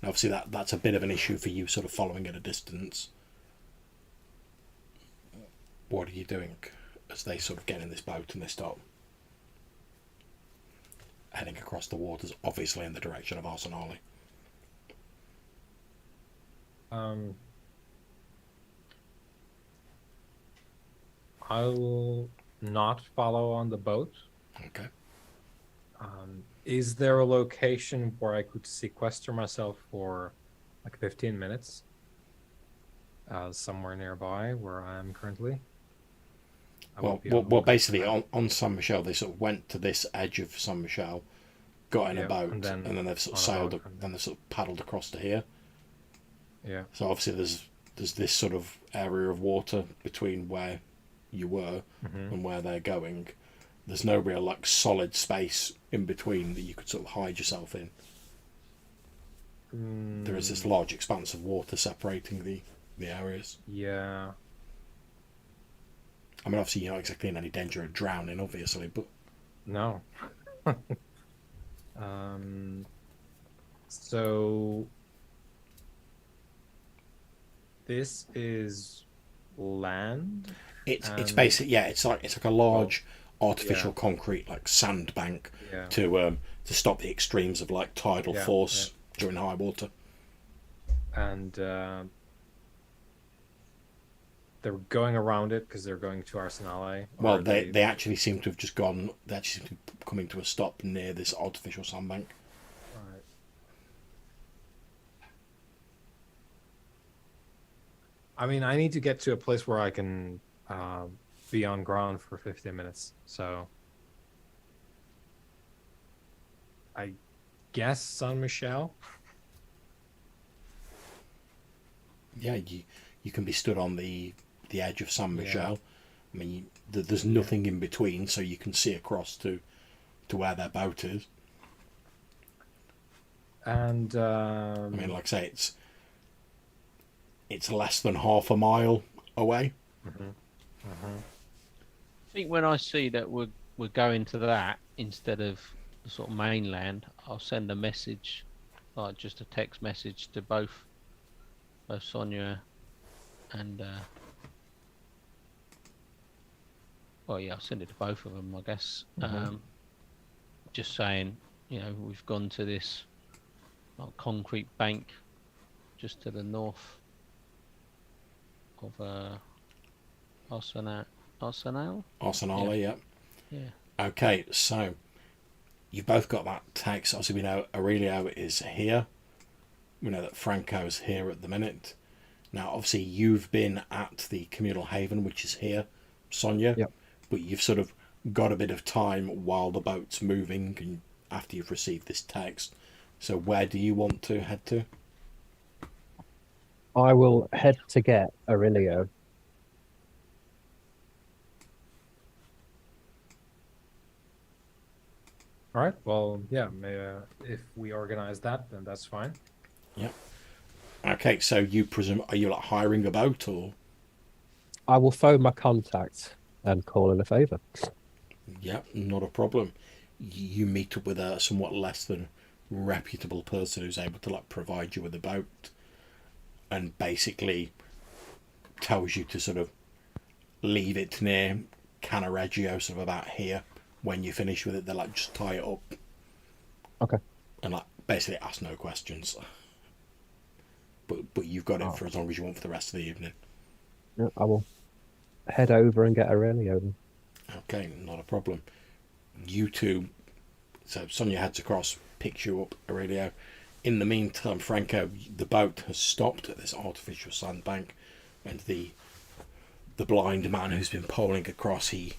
Now, obviously, that's a bit of an issue for you, sort of following at a distance. What are you doing as they sort of get in this boat and they start heading across the waters, obviously in the direction of 𝐸𝐸? I will not follow on the boat. Okay. Is there a location where I could sequester myself for like 15 minutes? Somewhere nearby where I am currently? Well, basically, on 𝐸𝐸, they sort of went to this edge of 𝐸𝐸, got in a boat, and then they've sort of sailed, then they've sort of paddled across to here. Yeah. So obviously, there's this sort of area of water between where you were and where they're going. There's no real like solid space in between that you could sort of hide yourself in. There is this large expanse of water separating the areas. Yeah. I mean, obviously, you're not exactly in any danger of drowning, obviously, but No. So this is land. it's basically, yeah, it's like a large artificial concrete like sandbank to stop the extremes of like tidal force during high water. And they're going around it because they're going to 𝐸𝐸. Well, they actually seem to have just gone. They actually seem to be coming to a stop near this artificial sandbank. Right. I mean, I need to get to a place where I can be on ground for 15 minutes. So I guess 𝐸𝐸. Yeah, you can be stood on the edge of 𝐸𝐸. Yeah. I mean, there's nothing in between, so you can see across to where their boat is. And I mean, like I say, it's less than half a mile away. I think when I see that we're going to that instead of the sort of mainland, I'll send a message, like just a text message to both 𝐸𝐸 and I'll send it to both of them, I guess. Just saying, we've gone to this like concrete bank just to the north of 𝐸𝐸, yeah. Okay, so you've both got that text. Obviously, we know Aurelio is here. We know that Franco's here at the minute. Now, obviously, you've been at the communal haven, which is here, Sonia. Yep. but you've sort of got a bit of time while the boat's moving and after you've received this text. So where do you want to head to? I will head to get Aurelio. All right. Well, yeah. If we organize that, then that's fine. Okay, so you presume, are you like hiring a boat or? I will phone my contact and call in a favour. Yeah, not a problem. You meet up with a somewhat less than reputable person who's able to like provide you with a boat, and basically tells you to sort of leave it near 𝐝𝐞𝐬𝐿𝐿𝐿𝐿, sort of about here. When you finish with it, they like just tie it up. Okay. And like basically ask no questions. But you've got it for as long as you want for the rest of the evening. Yeah, I will head over and get Aurelio. Then. Okay, not a problem. You two, so Sonia heads across, picks you up, Aurelio. In the meantime, Franco, the boat has stopped at this artificial sandbank, and the blind man who's been poling across, he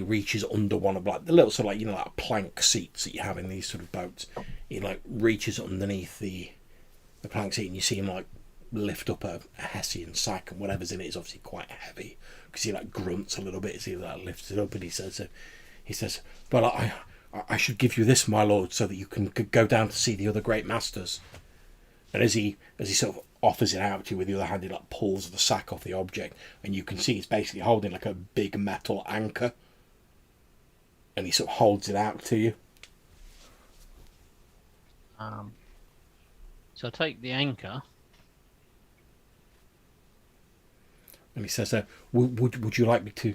reaches under one of like the little sort of like, you know, like plank seats that you have in these sort of boats. He like reaches underneath the plank seat, and you see him like lift up a Hessian sack, and whatever's in it is obviously quite heavy, because he like grunts a little bit as he like lifts it up, and he says, "Well, I should give you this, my lord, so that you can go down to see the other great masters." And as he sort of offers it out to you with the other hand, he like pulls the sack off the object, and you can see he's basically holding like a big metal anchor, and he sort of holds it out to you. So I take the anchor. And he says, "Would you like me to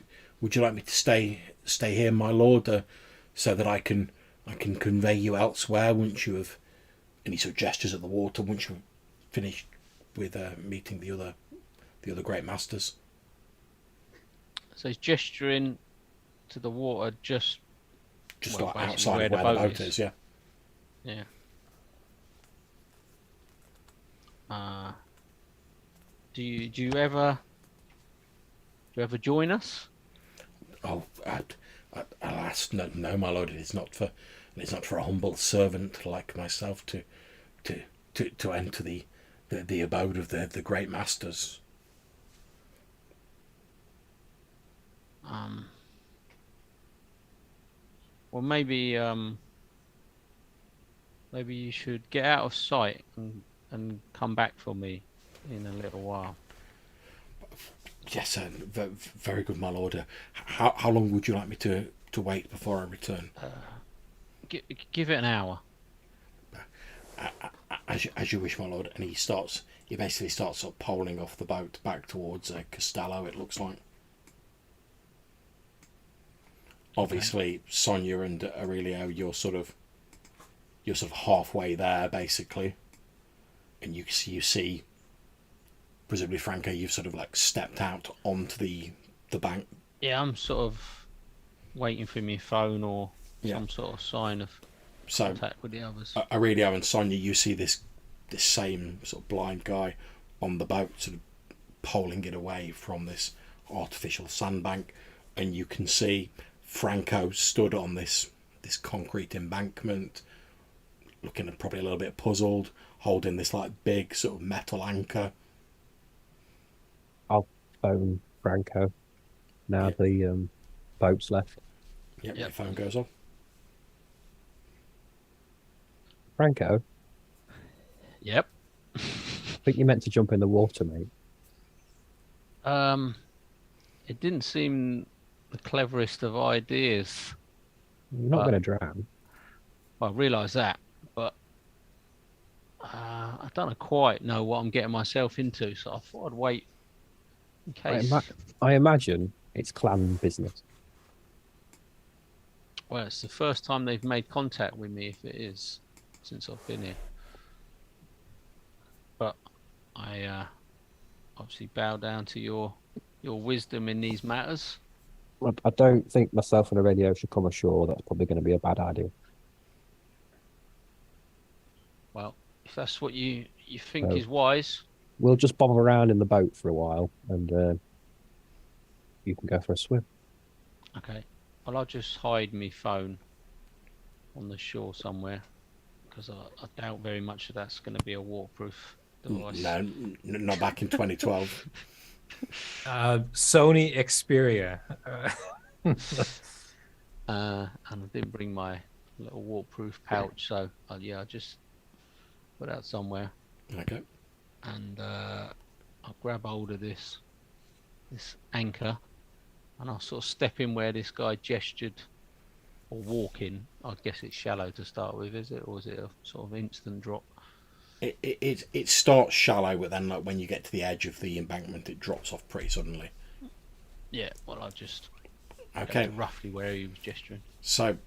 stay here, my lord, so that I can convey you elsewhere once you have?" And he sort of gestures at the water. Once you've finished with meeting the other great masters. So he's gesturing to the water, just like basically outside of where the boat is. Yeah. Yeah. Do you ever join us? Oh, alas, no, my lord. It's not for a humble servant like myself to enter the abode of the great masters. Well, maybe you should get out of sight and come back for me in a little while. Yes, very good, my lord. How long would you like me to wait before I return? Give it an hour. As you wish, my lord. And he basically starts sort of poling off the boat back towards Costello, it looks like. Obviously, Sonia and Aurelio, you're sort of halfway there, basically. And you see, presumably Franco, you've sort of like stepped out onto the bank. Yeah, I'm sort of waiting for my phone or some sort of sign of contact with the others. Aurelio and Sonia, you see this same sort of blind guy on the boat, sort of poling it away from this artificial sandbank, and you can see Franco stood on this concrete embankment, looking probably a little bit puzzled, holding this like big sort of metal anchor. I'll phone Franco now the boat's left. Yep. Your phone goes off. Franco? Yep. I think you meant to jump in the water, mate. It didn't seem the cleverest of ideas. You're not going to drown. Well, I realise that, but I don't quite know what I'm getting myself into, so I thought I'd wait in case. I imagine it's clan business. Well, it's the first time they've made contact with me, if it is, since I've been here. But I obviously bow down to your wisdom in these matters. I don't think myself and Aurelio should come ashore. That's probably going to be a bad idea. Well, if that's what you think is wise. We'll just bob around in the boat for a while, and you can go for a swim. Okay. Well, I'll just hide my phone on the shore somewhere, because I doubt very much that that's going to be a waterproof device. No, not back in 2012. Sony Xperia. And I didn't bring my little waterproof pouch, so yeah, I'll just put it out somewhere, Okay. and I'll grab hold of this anchor, and I'll sort of step in where this guy gestured, or walk in. I guess it's shallow to start with, is it, or is it a sort of instant drop? It starts shallow, but then like when you get to the edge of the embankment, it drops off pretty suddenly. Yeah. Well, I'll just go Okay. to roughly where he was gesturing. So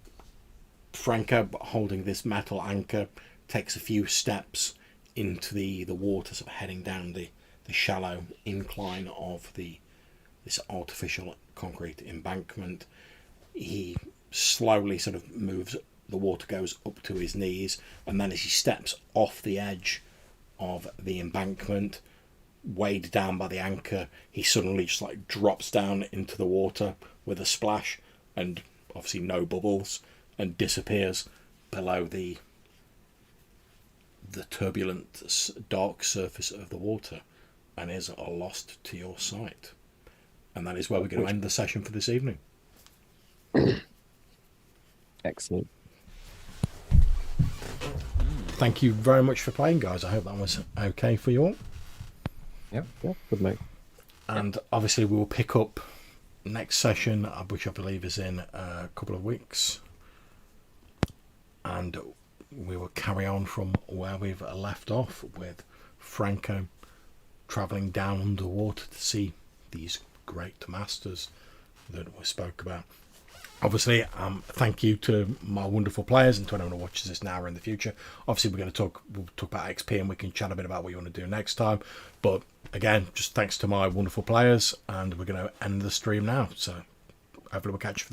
Franco, holding this metal anchor, takes a few steps into the water, sort of heading down the shallow incline of this artificial concrete embankment. He slowly sort of moves, the water goes up to his knees, and then as he steps off the edge of the embankment, weighed down by the anchor, he suddenly just like drops down into the water with a splash, and obviously no bubbles, and disappears below the turbulent dark surface of the water, and is lost to your sight. And that is where we're going to end the session for this evening. Excellent. Thank you very much for playing, guys. I hope that was okay for you all. Yeah, good mate. And obviously we will pick up next session, which I believe is in a couple of weeks, and we will carry on from where we've left off, with Franco travelling down underwater to see these great masters that we spoke about. Obviously, thank you to my wonderful players and to anyone who watches this now or in the future. Obviously, we'll talk about XP, and we can chat a bit about what you want to do next time. But again, just thanks to my wonderful players, and we're going to end the stream now. So hopefully we'll catch you for the next.